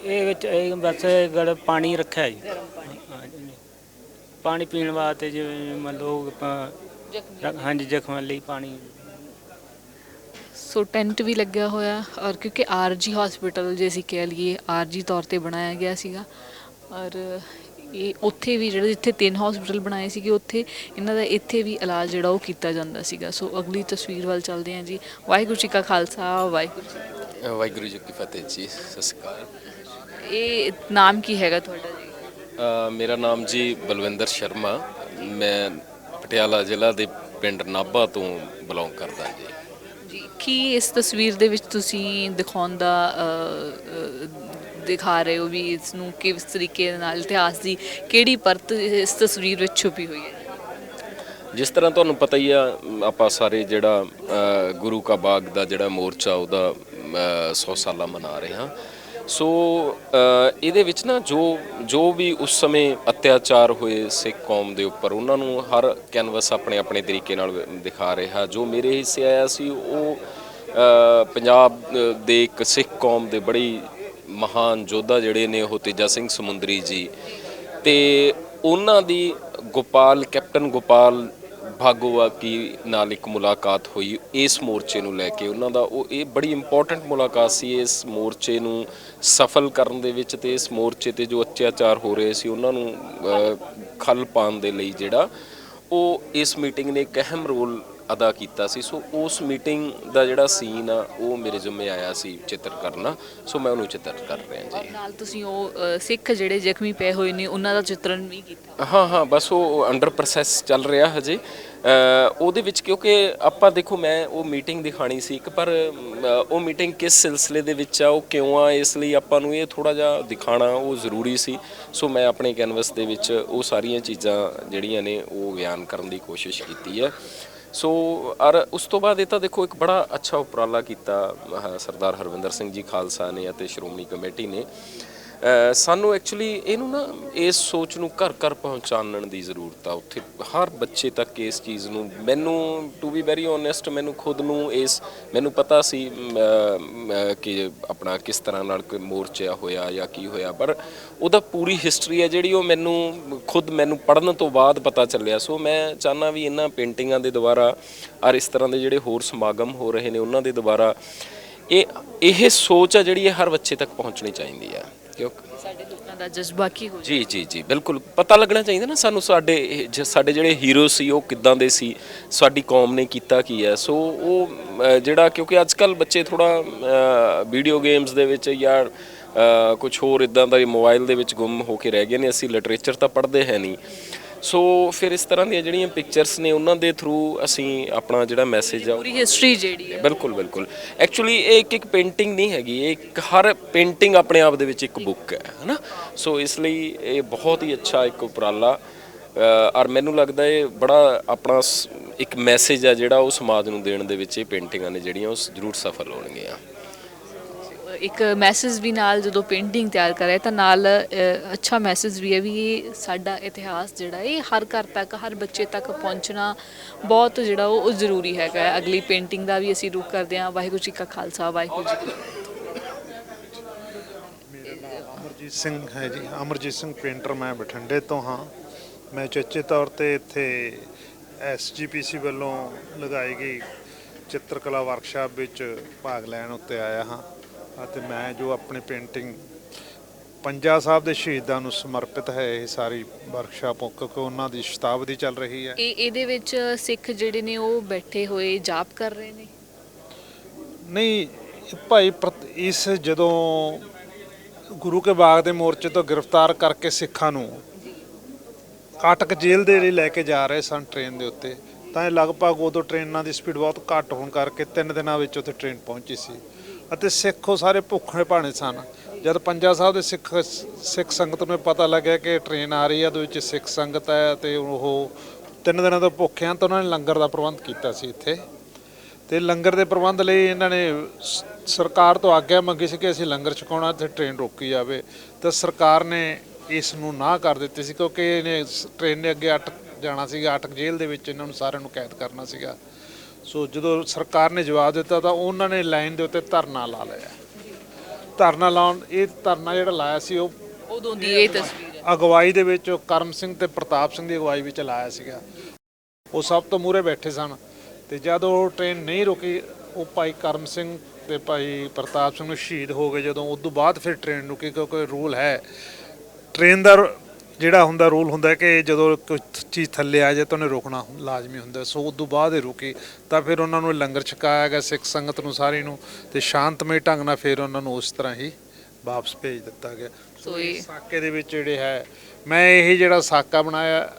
ਇਹ ਵਿੱਚ ਇਹ ਬਸ ਗੜ ਪਾਣੀ ਰੱਖਿਆ ਜੀ, ਪਾਣੀ ਪੀਣ ਵਾਸਤੇ, ਜਿਵੇਂ ਮੰਨ ਲਓ ਆਪਾਂ ਹਾਂਜੀ ਜ਼ਖਮਾਂ ਲਈ ਪਾਣੀ। ਸੋ ਟੈਂਟ ਵੀ ਲੱਗਿਆ ਹੋਇਆ, ਔਰ ਕਿਉਂਕਿ ਆਰਜੀ ਹਸਪੀਟਲ ਜੇ ਅਸੀਂ ਕਹਿ ਲਈਏ ਆਰਜੀ ਤੌਰ 'ਤੇ ਬਣਾਇਆ ਗਿਆ ਸੀਗਾ, ਔਰ ਇਹ ਉੱਥੇ ਵੀ ਜਿਹੜਾ ਜਿੱਥੇ 3 ਹਸਪੀਟਲ ਬਣਾਏ ਸੀਗੇ ਉੱਥੇ ਇਹਨਾਂ ਦਾ ਇੱਥੇ ਵੀ ਇਲਾਜ ਜਿਹੜਾ ਉਹ ਕੀਤਾ ਜਾਂਦਾ ਸੀਗਾ। ਸੋ ਅਗਲੀ ਤਸਵੀਰ ਵੱਲ ਚੱਲਦੇ ਹਾਂ ਜੀ। ਵਾਹਿਗੁਰੂ ਜੀ ਕਾ ਖਾਲਸਾ, ਵਾਹਿਗੁਰੂ ਜੀ ਕੀ ਫਤਿਹ ਜੀ। ਸਤਿ ਸ਼੍ਰੀ ਅਕਾਲ। ਇਹ ਨਾਮ ਕੀ ਹੈਗਾ ਤੁਹਾਡਾ ਜੀ? ਮੇਰਾ ਨਾਮ ਜੀ ਬਲਵਿੰਦਰ ਸ਼ਰਮਾ, ਮੈਂ ਪਟਿਆਲਾ ਜ਼ਿਲ੍ਹਾ ਦੇ ਪਿੰਡ ਨਾਭਾ ਤੋਂ ਬਿਲੋਂਗ ਕਰਦਾ ਜੀ। ਜੀ, ਕੀ ਇਸ ਤਸਵੀਰ ਦੇ ਵਿੱਚ ਤੁਸੀਂ ਦਿਖਾਉਣ ਦਾ ਦਿਖਾ ਰਹੇ ਹੋ ਵੀ ਇਸ ਨੂੰ ਕਿਸ ਤਰੀਕੇ ਨਾਲ ਇਤਿਹਾਸ ਦੀ ਕਿਹੜੀ ਪਰਤ ਇਸ ਤਸਵੀਰ ਵਿੱਚ ਛੁਪੀ ਹੋਈ ਹੈ? ਜਿਸ ਤਰ੍ਹਾਂ ਤੁਹਾਨੂੰ ਪਤਾ ਹੀ ਆ, ਆਪਾਂ ਸਾਰੇ ਜਿਹੜਾ ਗੁਰੂ ਕਾ ਬਾਗ ਦਾ ਜਿਹੜਾ ਮੋਰਚਾ ਉਹਦਾ 100 ਸਾਲਾ ਮਨਾ ਰਹੇ ਹਾਂ। ਸੋ ਇਹਦੇ ਵਿੱਚ ਨਾ ਜੋ ਵੀ ਉਸ ਸਮੇਂ ਅਤਿਆਚਾਰ ਹੋਏ ਸਿੱਖ ਕੌਮ ਦੇ ਉੱਪਰ, ਉਹਨਾਂ ਨੂੰ ਹਰ ਕੈਨਵਸ ਆਪਣੇ ਆਪਣੇ ਤਰੀਕੇ ਨਾਲ ਦਿਖਾ ਰਿਹਾ। ਜੋ ਮੇਰੇ ਹਿੱਸੇ ਆਇਆ ਸੀ ਉਹ ਪੰਜਾਬ ਦੇ ਇੱਕ ਸਿੱਖ ਕੌਮ ਦੇ ਬੜੀ ਮਹਾਨ ਯੋਧਾ ਜਿਹੜੇ ਨੇ ਉਹ ਤੇਜਾ ਸਿੰਘ ਸਮੁੰਦਰੀ ਜੀ, ਅਤੇ ਉਹਨਾਂ ਦੀ ਕੈਪਟਨ ਗੋਪਾਲ ਭਾਗੋਵਾਕੀ ਨਾਲ ਇੱਕ ਮੁਲਾਕਾਤ ਹੋਈ ਇਸ ਮੋਰਚੇ ਨੂੰ ਲੈ ਕੇ। ਉਹਨਾਂ ਦਾ ਇਹ ਬੜੀ ਇੰਪੋਰਟੈਂਟ ਮੁਲਾਕਾਤ ਸੀ ਇਸ ਮੋਰਚੇ ਨੂੰ ਸਫਲ ਕਰਨ ਦੇ ਵਿੱਚ, ਅਤੇ ਇਸ ਮੋਰਚੇ 'ਤੇ ਜੋ ਅਤਿਆਚਾਰ ਹੋ ਰਹੇ ਸੀ ਉਹਨਾਂ ਨੂੰ ਖੱਲ ਪਾਉਣ ਦੇ ਲਈ ਜਿਹੜਾ ਉਹ ਇਸ ਮੀਟਿੰਗ ਨੇ ਇੱਕ ਅਹਿਮ ਰੋਲ ਅਦਾ ਕੀਤਾ ਸੀ। ਸੋ ਉਸ ਮੀਟਿੰਗ ਦਾ ਜਿਹੜਾ ਸੀਨ ਆ ਉਹ ਮੇਰੇ ਜ਼ਿੰਮੇ ਆਇਆ ਸੀ ਚਿੱਤਰ ਕਰਨਾ, ਸੋ ਮੈਂ ਉਹਨੂੰ ਚਿੱਤਰ ਕਰ ਰਿਹਾ ਜੀ। ਨਾਲ ਤੁਸੀਂ ਉਹ ਸਿੱਖ ਜਿਹੜੇ ਜ਼ਖਮੀ ਪਏ ਹੋਏ ਨੇ ਉਹਨਾਂ ਦਾ ਚਿੱਤਰਨ ਵੀ ਕੀਤਾ? ਹਾਂ, ਬਸ ਉਹ ਅੰਡਰ ਪ੍ਰੋਸੈਸ ਚੱਲ ਰਿਹਾ ਹਜੇ ਉਹਦੇ ਵਿੱਚ, ਕਿਉਂਕਿ ਆਪਾਂ ਦੇਖੋ ਮੈਂ ਉਹ ਮੀਟਿੰਗ ਦਿਖਾਣੀ ਸੀ ਇੱਕ, ਪਰ ਉਹ ਮੀਟਿੰਗ ਕਿਸ ਸਿਲਸਿਲੇ ਦੇ ਵਿੱਚ ਆ, ਉਹ ਕਿਉਂ ਆ, ਇਸ ਲਈ ਆਪਾਂ ਨੂੰ ਇਹ ਥੋੜ੍ਹਾ ਜਿਹਾ ਦਿਖਾਣਾ ਉਹ ਜ਼ਰੂਰੀ ਸੀ। ਸੋ ਮੈਂ ਆਪਣੇ ਕੈਨਵਸ ਦੇ ਵਿੱਚ ਉਹ ਸਾਰੀਆਂ ਚੀਜ਼ਾਂ ਜਿਹੜੀਆਂ ਨੇ ਉਹ ਬਿਆਨ ਕਰਨ ਦੀ ਕੋਸ਼ਿਸ਼ ਕੀਤੀ ਹੈ। ਸੋ ਔਰ ਉਸ ਤੋਂ ਬਾਅਦ ਇਹ ਤਾਂ ਦੇਖੋ ਇੱਕ ਬੜਾ ਅੱਛਾ ਉਪਰਾਲਾ ਕੀਤਾ ਸਰਦਾਰ ਹਰਵਿੰਦਰ ਸਿੰਘ ਜੀ ਖਾਲਸਾ ਨੇ ਅਤੇ ਸ਼੍ਰੋਮਣੀ ਕਮੇਟੀ ਨੇ। ਸਾਨੂੰ ਐਕਚੁਅਲੀ ਇਹਨੂੰ ਨਾ ਇਸ ਸੋਚ ਨੂੰ ਘਰ ਘਰ ਪਹੁੰਚਾਉਣ ਦੀ ਜ਼ਰੂਰਤ ਆ, ਉੱਥੇ ਹਰ ਬੱਚੇ ਤੱਕ ਇਸ ਚੀਜ਼ ਨੂੰ। ਮੈਨੂੰ ਟੂ ਬੀ ਵੈਰੀ ਓਨੈਸਟ, ਮੈਨੂੰ ਖੁਦ ਨੂੰ ਮੈਨੂੰ ਪਤਾ ਸੀ ਕਿ ਆਪਣਾ ਕਿਸ ਤਰ੍ਹਾਂ ਨਾਲ ਕੋਈ ਮੋਰਚਾ ਹੋਇਆ ਜਾਂ ਕੀ ਹੋਇਆ, ਪਰ ਉਹਦਾ ਪੂਰੀ ਹਿਸਟਰੀ ਹੈ ਜਿਹੜੀ ਉਹ ਮੈਨੂੰ ਪੜ੍ਹਨ ਤੋਂ ਬਾਅਦ ਪਤਾ ਚੱਲਿਆ। ਸੋ ਮੈਂ ਚਾਹੁੰਦਾ ਵੀ ਇਹਨਾਂ ਪੇਂਟਿੰਗਾਂ ਦੇ ਦੁਆਰਾ ਔਰ ਇਸ ਤਰ੍ਹਾਂ ਦੇ ਜਿਹੜੇ ਹੋਰ ਸਮਾਗਮ ਹੋ ਰਹੇ ਨੇ ਉਹਨਾਂ ਦੇ ਦੁਆਰਾ ਇਹ ਸੋਚ ਆ ਜਿਹੜੀ ਇਹ ਹਰ ਬੱਚੇ ਤੱਕ ਪਹੁੰਚਣੀ ਚਾਹੀਦੀ ਆ। ਸਾਡੇ ਲੋਕਾਂ ਦਾ ਜਜ਼ਬਾ ਕੀ ਹੋ ਜੀ ਜੀ ਜੀ ਬਿਲਕੁਲ ਪਤਾ ਲੱਗਣਾ ਚਾਹੀਦਾ ਨਾ ਸਾਨੂੰ ਸਾਡੇ ਜਿਹੜੇ ਹੀਰੋ ਸੀ ਉਹ ਕਿੱਦਾਂ ਦੇ ਸੀ, ਸਾਡੀ ਕੌਮ ਨੇ ਕੀਤਾ ਕੀ ਹੈ। ਸੋ ਉਹ ਜਿਹੜਾ ਕਿਉਂਕਿ ਅੱਜ ਕੱਲ੍ਹ ਬੱਚੇ ਥੋੜ੍ਹਾ ਵੀਡੀਓ ਗੇਮਸ ਦੇ ਵਿੱਚ ਜਾਂ ਕੁਝ ਹੋਰ ਇੱਦਾਂ ਦਾ ਮੋਬਾਈਲ ਦੇ ਵਿੱਚ ਗੁੰਮ ਹੋ ਕੇ ਰਹਿ ਗਏ ਨੇ। ਅਸੀਂ ਲਿਟਰੇਚਰ ਤਾਂ ਪੜ੍ਹਦੇ ਹੈ ਨਹੀਂ। ਸੋ ਫਿਰ ਇਸ ਤਰ੍ਹਾਂ ਦੀਆਂ ਜਿਹੜੀਆਂ ਪਿਕਚਰਸ ਨੇ ਉਹਨਾਂ ਦੇ ਥਰੂ ਅਸੀਂ ਆਪਣਾ ਜਿਹੜਾ ਮੈਸੇਜ ਆ ਪੂਰੀ ਹਿਸਟਰੀ ਜਿਹੜੀ ਹੈ ਬਿਲਕੁਲ ਬਿਲਕੁਲ ਐਕਚੁਅਲੀ ਇਹ ਇੱਕ ਪੇਂਟਿੰਗ ਨਹੀਂ ਹੈਗੀ, ਇਹ ਹਰ ਪੇਂਟਿੰਗ ਆਪਣੇ ਆਪ ਦੇ ਵਿੱਚ ਇੱਕ ਬੁੱਕ ਹੈ ਨਾ। ਸੋ ਇਸ ਲਈ ਇਹ ਬਹੁਤ ਹੀ ਅੱਛਾ ਇੱਕ ਉਪਰਾਲਾ ਔਰ ਮੈਨੂੰ ਲੱਗਦਾ ਇਹ ਬੜਾ ਆਪਣਾ ਇੱਕ ਮੈਸੇਜ ਆ ਜਿਹੜਾ ਉਹ ਸਮਾਜ ਨੂੰ ਦੇਣ ਦੇ ਵਿੱਚ ਇਹ ਪੇਂਟਿੰਗਾਂ ਨੇ ਜਿਹੜੀਆਂ ਉਹ ਜ਼ਰੂਰ ਸਫਲ ਹੋਣਗੀਆਂ। ਇੱਕ ਮੈਸੇਜ ਵੀ ਨਾਲ ਜਦੋਂ ਪੇਂਟਿੰਗ ਤਿਆਰ ਕਰੇ ਤਾਂ ਨਾਲ ਅੱਛਾ ਮੈਸੇਜ ਵੀ ਹੈ ਵੀ ਇਹ ਸਾਡਾ ਇਤਿਹਾਸ ਜਿਹੜਾ ਇਹ ਹਰ ਘਰ ਤੱਕ ਹਰ ਬੱਚੇ ਤੱਕ ਪਹੁੰਚਣਾ ਬਹੁਤ ਜਿਹੜਾ ਉਹ ਜ਼ਰੂਰੀ ਹੈਗਾ। ਅਗਲੀ ਪੇਂਟਿੰਗ ਦਾ ਵੀ ਅਸੀਂ ਰੁਖ ਕਰਦੇ ਹਾਂ। ਵਾਹਿਗੁਰੂ ਜੀ ਕਾ ਖਾਲਸਾ ਵਾਹਿਗੁਰੂ ਜੀ ਕੀ ਫਤਿਹ। ਮੇਰਾ ਨਾਮ ਅਮਰਜੀਤ ਸਿੰਘ ਹੈ ਜੀ, ਅਮਰਜੀਤ ਸਿੰਘ ਪੇਂਟਰ, ਮੈਂ ਬਠਿੰਡੇ ਤੋਂ ਹਾਂ। ਮੈਂ ਚੇਚੇ ਤੌਰ ਤੇ ਇੱਥੇ SGPC ਵੱਲੋਂ ਲਗਾਈ ਗਈ ਚਿੱਤਰਕਲਾ ਵਰਕਸ਼ਾਪ ਵਿੱਚ ਭਾਗ ਲੈਣ ਉੱਤੇ ਆਇਆ ਹਾਂ ਅਤੇ ਮੈਂ ਜੋ ਆਪਣੀ ਪੇਂਟਿੰਗ ਪੰਜਾ ਸਾਹਿਬ ਦੇ ਸ਼ਹੀਦਾਂ ਨੂੰ ਸਮਰਪਿਤ ਹੈ ਇਹ ਸਾਰੀ ਵਰਕਸ਼ਾਪ, ਕਿਉਂਕਿ ਉਹਨਾਂ ਦੀ ਸ਼ਤਾਬਦੀ ਚੱਲ ਰਹੀ ਹੈ। ਇਹਦੇ ਵਿੱਚ ਸਿੱਖ ਜਿਹੜੇ ਨੇ ਉਹ ਬੈਠੇ ਹੋਏ ਜਾਪ ਕਰ ਰਹੇ ਨੇ? ਨਹੀਂ ਭਾਈ, ਇਸ ਜਦੋਂ ਗੁਰੂ ਕੇ ਬਾਗ ਦੇ ਮੋਰਚੇ ਤੋਂ ਗ੍ਰਿਫਤਾਰ ਕਰਕੇ ਸਿੱਖਾਂ ਨੂੰ ਕਾਟਕ ਜੇਲ੍ਹ ਦੇ ਲਈ ਲੈ ਕੇ ਜਾ ਰਹੇ ਸਨ ਟ੍ਰੇਨ ਦੇ ਉੱਤੇ, ਤਾਂ ਇਹ ਲਗਭਗ ਉਦੋਂ ਟ੍ਰੇਨਾਂ ਦੀ ਸਪੀਡ ਬਹੁਤ ਘੱਟ ਹੋਣ ਕਰਕੇ 3 ਦਿਨਾਂ ਵਿੱਚ ਉੱਥੇ ਟ੍ਰੇਨ ਪਹੁੰਚੀ ਸੀ ਅਤੇ ਸਿੱਖ ਉਹ ਸਾਰੇ ਭੁੱਖੇ ਭਾਣੇ ਸਨ। ਜਦ ਪੰਜਾ ਸਾਹਿਬ ਦੇ ਸਿੱਖ ਸੰਗਤ ਨੂੰ ਪਤਾ ਲੱਗਿਆ ਕਿ ਟ੍ਰੇਨ ਆ ਰਹੀ ਹੈ, ਉਹਦੇ ਵਿੱਚ ਸਿੱਖ ਸੰਗਤ ਹੈ ਅਤੇ ਉਹ 3 ਦਿਨਾਂ ਤੋਂ ਭੁੱਖੇ ਹਨ, ਤਾਂ ਉਹਨਾਂ ਨੇ ਲੰਗਰ ਦਾ ਪ੍ਰਬੰਧ ਕੀਤਾ ਸੀ ਇੱਥੇ। ਅਤੇ ਲੰਗਰ ਦੇ ਪ੍ਰਬੰਧ ਲਈ ਇਹਨਾਂ ਨੇ ਸਰਕਾਰ ਤੋਂ ਆਗਿਆ ਮੰਗੀ ਸੀ ਕਿ ਅਸੀਂ ਲੰਗਰ ਛਕਾਉਣਾ ਅਤੇ ਟ੍ਰੇਨ ਰੋਕੀ ਜਾਵੇ, ਤਾਂ ਸਰਕਾਰ ਨੇ ਇਸ ਨੂੰ ਨਾ ਕਰ ਦਿੱਤੀ ਸੀ ਕਿਉਂਕਿ ਇਹਨੇ ਟ੍ਰੇਨ ਨੇ ਅੱਗੇ ਅਟਕ ਜਾਣਾ ਸੀਗਾ, ਅਟਕ ਜੇਲ੍ਹ ਦੇ ਵਿੱਚ ਇਹਨਾਂ ਨੂੰ ਸਾਰਿਆਂ ਨੂੰ ਕੈਦ ਕਰਨਾ ਸੀਗਾ। ਸੋ ਜਦੋਂ ਸਰਕਾਰ ਨੇ ਜਵਾਬ ਦਿੱਤਾ ਤਾਂ ਉਹਨਾਂ ਨੇ ਲਾਈਨ ਦੇ ਉੱਤੇ ਧਰਨਾ ਲਾ ਲਿਆ। ਧਰਨਾ ਲਾਉਣ ਇਹ ਧਰਨਾ ਜਿਹੜਾ ਲਾਇਆ ਸੀ ਉਹ ਉਦੋਂ ਦੀ ਇਹ ਤਸਵੀਰ ਹੈ। ਅਗਵਾਈ ਦੇ ਵਿੱਚ ਕਰਮ ਸਿੰਘ ਤੇ ਪ੍ਰਤਾਪ ਸਿੰਘ ਦੀ ਅਗਵਾਈ ਵਿੱਚ ਲਾਇਆ ਸੀਗਾ। ਉਹ ਸਭ ਤੋਂ ਮੂਹਰੇ ਬੈਠੇ ਸਨ ਅਤੇ ਜਦ ਉਹ ਟ੍ਰੇਨ ਨਹੀਂ ਰੁਕੀ, ਉਹ ਭਾਈ ਕਰਮ ਸਿੰਘ ਤੇ ਭਾਈ ਪ੍ਰਤਾਪ ਸਿੰਘ ਨੂੰ ਸ਼ਹੀਦ ਹੋ ਗਏ। ਜਦੋਂ ਉਸ ਤੋਂ ਬਾਅਦ ਫਿਰ ਟ੍ਰੇਨ ਰੁਕੀ, ਕਿਉਂਕਿ ਰੂਲ ਹੈ ਟ੍ਰੇਨ ਦਾ ਜਿਹੜਾ ਹੁੰਦਾ ਰੂਲ ਹੁੰਦਾ ਕਿ ਜਦੋਂ ਕੋਈ ਚੀਜ਼ ਥੱਲੇ ਆ ਜਾਏ ਤਾਂ ਉਹਨੇ ਰੁਕਣਾ ਲਾਜ਼ਮੀ ਹੁੰਦਾ। ਸੋ ਉਸ ਤੋਂ ਬਾਅਦ ਇਹ ਰੁਕੀ ਤਾਂ ਫਿਰ ਉਹਨਾਂ ਨੂੰ ਲੰਗਰ ਛਕਾਇਆ ਗਿਆ ਸਿੱਖ ਸੰਗਤ ਨੂੰ ਸਾਰੀ ਨੂੰ, ਅਤੇ ਸ਼ਾਂਤਮਈ ਢੰਗ ਨਾਲ ਫਿਰ ਉਹਨਾਂ ਨੂੰ ਉਸ ਤਰ੍ਹਾਂ ਹੀ ਵਾਪਸ ਭੇਜ ਦਿੱਤਾ ਗਿਆ। ਸੋ ਇਹ ਸਾਕੇ ਦੇ ਵਿੱਚ ਜਿਹੜੇ ਹੈ ਮੈਂ ਇਹ ਜਿਹੜਾ ਸਾਕਾ ਬਣਾਇਆ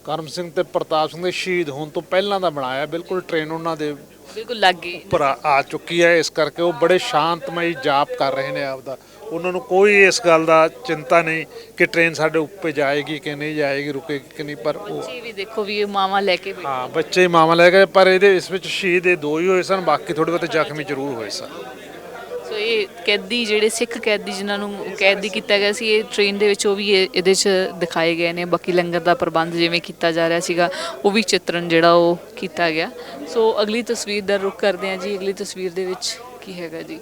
ਕਰਮ ਸਿੰਘ ਤੇ ਪ੍ਰਤਾਪ ਸਿੰਘ ਦੇ ਸ਼ਹੀਦ ਹੋਣ ਤੋਂ ਪਹਿਲਾਂ ਦਾ ਬਣਾਇਆ। ਬਿਲਕੁਲ ਟ੍ਰੇਨ ਉਹਨਾਂ ਦੇ ਬਿਲਕੁਲ ਲੱਗੇ ਉੱਪਰ ਆ ਚੁੱਕੀ ਹੈ, ਇਸ ਕਰਕੇ ਉਹ ਬੜੇ ਸ਼ਾਂਤਮਈ ਜਾਪ ਕਰ ਰਹੇ ਨੇ ਆਪਦਾ। ਉਹਨਾਂ ਨੂੰ ਕੋਈ ਇਸ ਗੱਲ ਦਾ ਚਿੰਤਾ ਨਹੀਂ ਕਿ ਟ੍ਰੇਨ ਸਾਡੇ ਉੱਪਰ ਜਾਏਗੀ ਕਿ ਨਹੀਂ ਜਾਏਗੀ, ਰੁਕੇਗੀ ਕਿ ਨਹੀਂ। ਪਰ ਉਹ ਬੱਚੇ ਵੀ ਦੇਖੋ ਵੀ ਇਹ ਮਾਵਾਂ ਲੈ ਕੇ ਬੈਠੇ, ਹਾਂ ਬੱਚੇ ਮਾਵਾਂ ਲੈ ਗਏ, ਪਰ ਇਸ ਵਿੱਚ ਸ਼ਹੀਦ ਇਹ 2 ਹੀ ਹੋਏ ਸਨ, ਬਾਕੀ ਥੋੜ੍ਹੇ ਬਹੁਤੇ ਜ਼ਖਮੀ ਜ਼ਰੂਰ ਹੋਏ ਸਨ। ਸੋ ਇਹ ਕੈਦੀ ਜਿਹੜੇ ਸਿੱਖ ਕੈਦੀ ਜਿਨ੍ਹਾਂ ਨੂੰ ਕੈਦੀ ਕੀਤਾ ਗਿਆ ਸੀ ਇਹ ਟ੍ਰੇਨ ਦੇ ਵਿੱਚ ਉਹ ਵੀ ਇਹਦੇ 'ਚ ਦਿਖਾਏ ਗਏ ਨੇ। ਬਾਕੀ ਲੰਗਰ ਦਾ ਪ੍ਰਬੰਧ ਜਿਵੇਂ ਕੀਤਾ ਜਾ ਰਿਹਾ ਸੀਗਾ ਉਹ ਵੀ ਚਿੱਤਰਨ ਜਿਹੜਾ ਉਹ ਕੀਤਾ ਗਿਆ। ਸੋ ਅਗਲੀ ਤਸਵੀਰ ਦਾ ਰੁਖ ਕਰਦੇ ਹਾਂ ਜੀ। ਅਗਲੀ ਤਸਵੀਰ ਦੇ ਵਿੱਚ ਕੀ ਹੈਗਾ ਜੀ?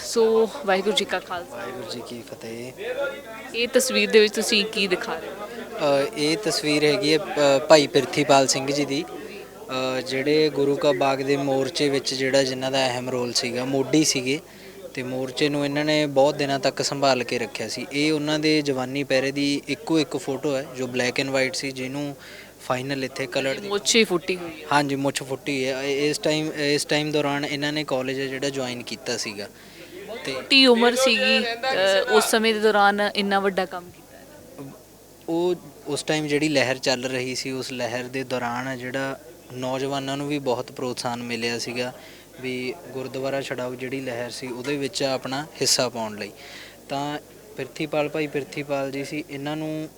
ਸੋ ਵਾਹਿਗੁਰੂ ਜੀ ਕਾ ਖਾਲਸਾ ਵਾਹਿਗੁਰੂ ਜੀ ਕੀ ਫਤਿਹ। ਇਹ ਤਸਵੀਰ ਦੇ ਵਿੱਚ ਤੁਸੀਂ ਕੀ ਦਿਖਾ ਰਹੇ ਹੋ? ਇਹ ਤਸਵੀਰ ਹੈਗੀ ਹੈ ਭਾਈ ਪ੍ਰਿਥੀਪਾਲ ਸਿੰਘ ਜੀ ਦੀ, ਜਿਹੜੇ ਗੁਰੂ ਕਾ ਬਾਗ ਦੇ ਮੋਰਚੇ ਵਿੱਚ ਜਿਹੜਾ ਜਿਨ੍ਹਾਂ ਦਾ ਅਹਿਮ ਰੋਲ ਸੀਗਾ, ਮੋਢੀ ਸੀਗੇ ਅਤੇ ਮੋਰਚੇ ਨੂੰ ਇਹਨਾਂ ਨੇ ਬਹੁਤ ਦਿਨਾਂ ਤੱਕ ਸੰਭਾਲ ਕੇ ਰੱਖਿਆ ਸੀ। ਇਹ ਉਹਨਾਂ ਦੇ ਜਵਾਨੀ ਪਹਿਰੇ ਦੀ ਇੱਕੋ ਇੱਕ ਫੋਟੋ ਹੈ ਜੋ ਬਲੈਕ ਐਂਡ ਵਾਈਟ ਸੀ, ਜਿਹਨੂੰ ਫਾਈਨਲ ਇੱਥੇ ਕਲਰ ਦੀ ਮੁੱਛ ਫੁੱਟੀ ਹੋਈ ਹੈ। ਹਾਂਜੀ ਮੁੱਛ ਫੁੱਟੀ ਹੈ। ਇਸ ਟਾਈਮ ਦੌਰਾਨ ਇਹਨਾਂ ਨੇ ਕਾਲਜ ਜਿਹੜਾ ਜੁਆਇਨ ਕੀਤਾ ਸੀਗਾ ਤੇ ਛੋਟੀ ਉਮਰ ਸੀਗੀ ਉਸ ਸਮੇਂ ਦੇ ਦੌਰਾਨ ਇੰਨਾ ਵੱਡਾ ਕੰਮ ਕੀਤਾ। ਉਹ ਉਸ ਟਾਈਮ ਜਿਹੜੀ ਲਹਿਰ ਚੱਲ ਰਹੀ ਸੀ, ਉਸ ਲਹਿਰ ਦੇ ਦੌਰਾਨ ਜਿਹੜਾ ਨੌਜਵਾਨਾਂ ਨੂੰ ਵੀ ਬਹੁਤ ਪ੍ਰੋਤਸਾਹਨ ਮਿਲਿਆ ਸੀਗਾ ਵੀ ਗੁਰਦੁਆਰਾ ਛਡਾਊ ਜਿਹੜੀ ਲਹਿਰ ਸੀ ਉਹਦੇ ਵਿੱਚ ਆਪਣਾ ਹਿੱਸਾ ਪਾਉਣ ਲਈ। ਤਾਂ ਭਾਈ ਪ੍ਰਿਥੀਪਾਲ ਜੀ ਸੀ, ਇਹਨਾਂ ਨੂੰ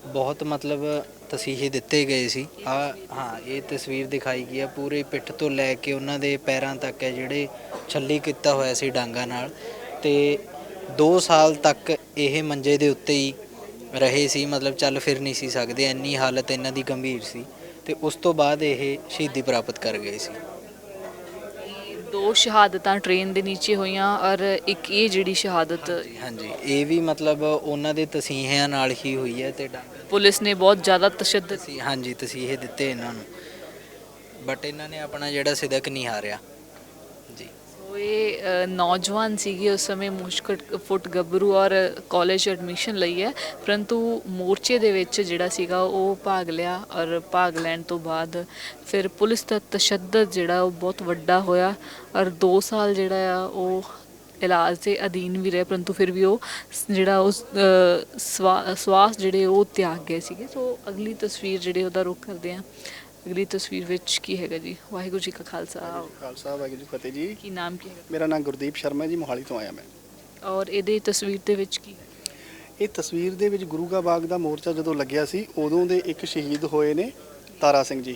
ਬਹੁਤ ਮਤਲਬ ਤਸੀਹੇ ਦਿੱਤੇ ਗਏ ਸੀ। ਹਾਂ ਇਹ ਤਸਵੀਰ ਦਿਖਾਈ ਗਈ ਹੈ, ਪੂਰੇ ਪਿੱਠ ਤੋਂ ਲੈ ਕੇ ਉਹਨਾਂ ਦੇ ਪੈਰਾਂ ਤੱਕ ਹੈ ਜਿਹੜੇ ਛੱਲੀ ਕੀਤਾ ਹੋਇਆ ਸੀ ਡਾਂਗਾਂ ਨਾਲ, ਅਤੇ 2 ਸਾਲ ਤੱਕ ਇਹ ਮੰਜੇ ਦੇ ਉੱਤੇ ਹੀ ਰਹੇ ਸੀ, ਮਤਲਬ ਚੱਲ ਫਿਰ ਨਹੀਂ ਸੀ ਸਕਦੇ, ਇੰਨੀ ਹਾਲਤ ਇਹਨਾਂ ਦੀ ਗੰਭੀਰ ਸੀ। ਅਤੇ ਉਸ ਤੋਂ ਬਾਅਦ ਇਹ ਸ਼ਹੀਦੀ ਪ੍ਰਾਪਤ ਕਰ ਗਏ ਸੀ। 2 ਸ਼ਹਾਦਤਾਂ ਟ੍ਰੇਨ ਦੇ ਨੀਚੇ ਹੋਈਆਂ ਔਰ ਇੱਕ ਇਹ ਜਿਹੜੀ ਸ਼ਹਾਦਤ ਹਾਂਜੀ ਇਹ ਵੀ ਮਤਲਬ ਉਹਨਾਂ ਦੇ ਤਸੀਹਿਆਂ ਨਾਲ ਹੀ ਹੋਈ ਹੈ। ਅਤੇ ਪੁਲਿਸ ਨੇ ਬਹੁਤ ਜ਼ਿਆਦਾ ਤਸ਼ੱਦਦ ਸੀ, ਹਾਂਜੀ ਤਸੀਹੇ ਦਿੱਤੇ ਇਹਨਾਂ ਨੂੰ, ਬਟ ਇਹਨਾਂ ਨੇ ਆਪਣਾ ਜਿਹੜਾ ਸਿਦਕ ਨਹੀਂ ਹਾਰਿਆ ਜੀ। ਸੋ ਸੋ ਇਹ ਨੌਜਵਾਨ ਸੀਗੇ ਉਸ ਸਮੇਂ ਮੁਸ਼ਕਲ ਫੁੱਟ ਗੱਭਰੂ ਔਰ ਕਾਲਜ ਐਡਮਿਸ਼ਨ ਲਈ ਹੈ, ਪਰੰਤੂ ਮੋਰਚੇ ਦੇ ਵਿੱਚ ਜਿਹੜਾ ਸੀਗਾ ਉਹ ਭਾਗ ਲਿਆ ਔਰ ਭਾਗ ਲੈਣ ਤੋਂ ਬਾਅਦ ਫਿਰ ਪੁਲਿਸ ਦਾ ਤਸ਼ੱਦਦ ਜਿਹੜਾ ਉਹ ਬਹੁਤ ਵੱਡਾ ਹੋਇਆ ਔਰ 2 ਸਾਲ ਜਿਹੜਾ ਆ ਉਹ ਇਲਾਜ ਦੇ ਅਧੀਨ ਵੀ ਰਹੇ, ਪਰੰਤੂ ਫਿਰ ਵੀ ਉਹ ਜਿਹੜਾ ਉਸ ਸਵਾਸ ਜਿਹੜੇ ਉਹ ਤਿਆਗ ਗਏ ਸੀਗੇ। ਸੋ ਅਗਲੀ ਤਸਵੀਰ ਜਿਹੜੇ ਉਹਦਾ ਰੁਖ ਕਰਦੇ ਹਾਂ। ਅਗਲੀ ਤਸਵੀਰ ਵਿੱਚ ਕੀ ਹੈਗਾ ਜੀ? ਵਾਹਿਗੁਰੂ ਜੀ ਕਾ ਖਾਲਸਾ ਵਾਹਿਗੁਰੂ ਜੀ ਫਤਿਹ ਜੀ। ਕੀ ਨਾਮ ਕੀ ਹੈਗਾ? ਮੇਰਾ ਨਾਮ ਗੁਰਦੀਪ ਸ਼ਰਮਾ ਜੀ, ਮੋਹਾਲੀ ਤੋਂ ਆਇਆ ਮੈਂ। ਔਰ ਇਹਦੇ ਤਸਵੀਰ ਦੇ ਵਿੱਚ ਕੀ ਹੈ? ਇਹ ਤਸਵੀਰ ਦੇ ਵਿੱਚ ਗੁਰੂ ਕਾ ਬਾਗ ਦਾ ਮੋਰਚਾ ਜਦੋਂ ਲੱਗਿਆ ਸੀ ਉਦੋਂ ਦੇ ਇੱਕ ਸ਼ਹੀਦ ਹੋਏ ਨੇ ਤਾਰਾ ਸਿੰਘ ਜੀ,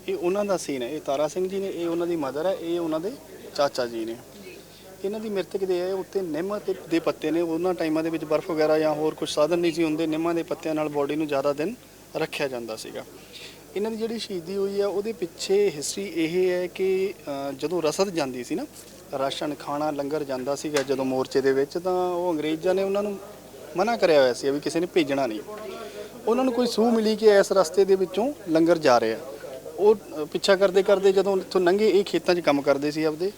ਇਹ ਉਹਨਾਂ ਦਾ ਸੀਨ ਹੈ। ਇਹ ਤਾਰਾ ਸਿੰਘ ਜੀ ਨੇ, ਇਹ ਉਹਨਾਂ ਦੀ ਮਦਰ ਹੈ, ਇਹ ਉਹਨਾਂ ਦੇ ਚਾਚਾ ਜੀ ਨੇ। ਇਹਨਾਂ ਦੀ ਮ੍ਰਿਤਕ ਦੇ ਉੱਤੇ ਨਿੰਮ ਦੇ ਪੱਤੇ ਨੇ। ਉਹਨਾਂ ਟਾਈਮਾਂ ਦੇ ਵਿੱਚ ਬਰਫ਼ ਵਗੈਰਾ ਜਾਂ ਹੋਰ ਕੁਝ ਸਾਧਨ ਨਹੀਂ ਸੀ ਹੁੰਦੇ, ਨਿੰਮਾਂ ਦੇ ਪੱਤਿਆਂ ਨਾਲ ਬੋਡੀ ਨੂੰ ਜ਼ਿਆਦਾ ਦਿਨ ਰੱਖਿਆ ਜਾਂਦਾ ਸੀਗਾ। ਇਹਨਾਂ ਦੀ ਜਿਹੜੀ ਸ਼ਹੀਦੀ ਹੋਈ ਆ ਉਹਦੇ ਪਿੱਛੇ ਹਿਸਟਰੀ ਇਹ ਹੈ ਕਿ ਜਦੋਂ ਰਸਦ ਜਾਂਦੀ ਸੀ ਨਾ, ਰਾਸ਼ਨ ਖਾਣਾ ਲੰਗਰ ਜਾਂਦਾ ਸੀਗਾ ਜਦੋਂ ਮੋਰਚੇ ਦੇ ਵਿੱਚ, ਤਾਂ ਉਹ ਅੰਗਰੇਜ਼ਾਂ ਨੇ ਉਹਨਾਂ ਨੂੰ ਮਨਾ ਕਰਿਆ ਹੋਇਆ ਸੀ ਵੀ ਕਿਸੇ ਨੇ ਭੇਜਣਾ ਨਹੀਂ। ਉਹਨਾਂ ਨੂੰ ਕੋਈ ਸੂਹ ਮਿਲੀ ਕਿ ਇਸ ਰਸਤੇ ਦੇ ਵਿੱਚੋਂ ਲੰਗਰ ਜਾ ਰਿਹਾ, ਉਹ ਪਿੱਛਾ ਕਰਦੇ ਕਰਦੇ ਜਦੋਂ ਇੱਥੋਂ ਲੰਘੇ, ਇਹ ਖੇਤਾਂ 'ਚ ਕੰਮ ਕਰਦੇ ਸੀ ਆਪਦੇ,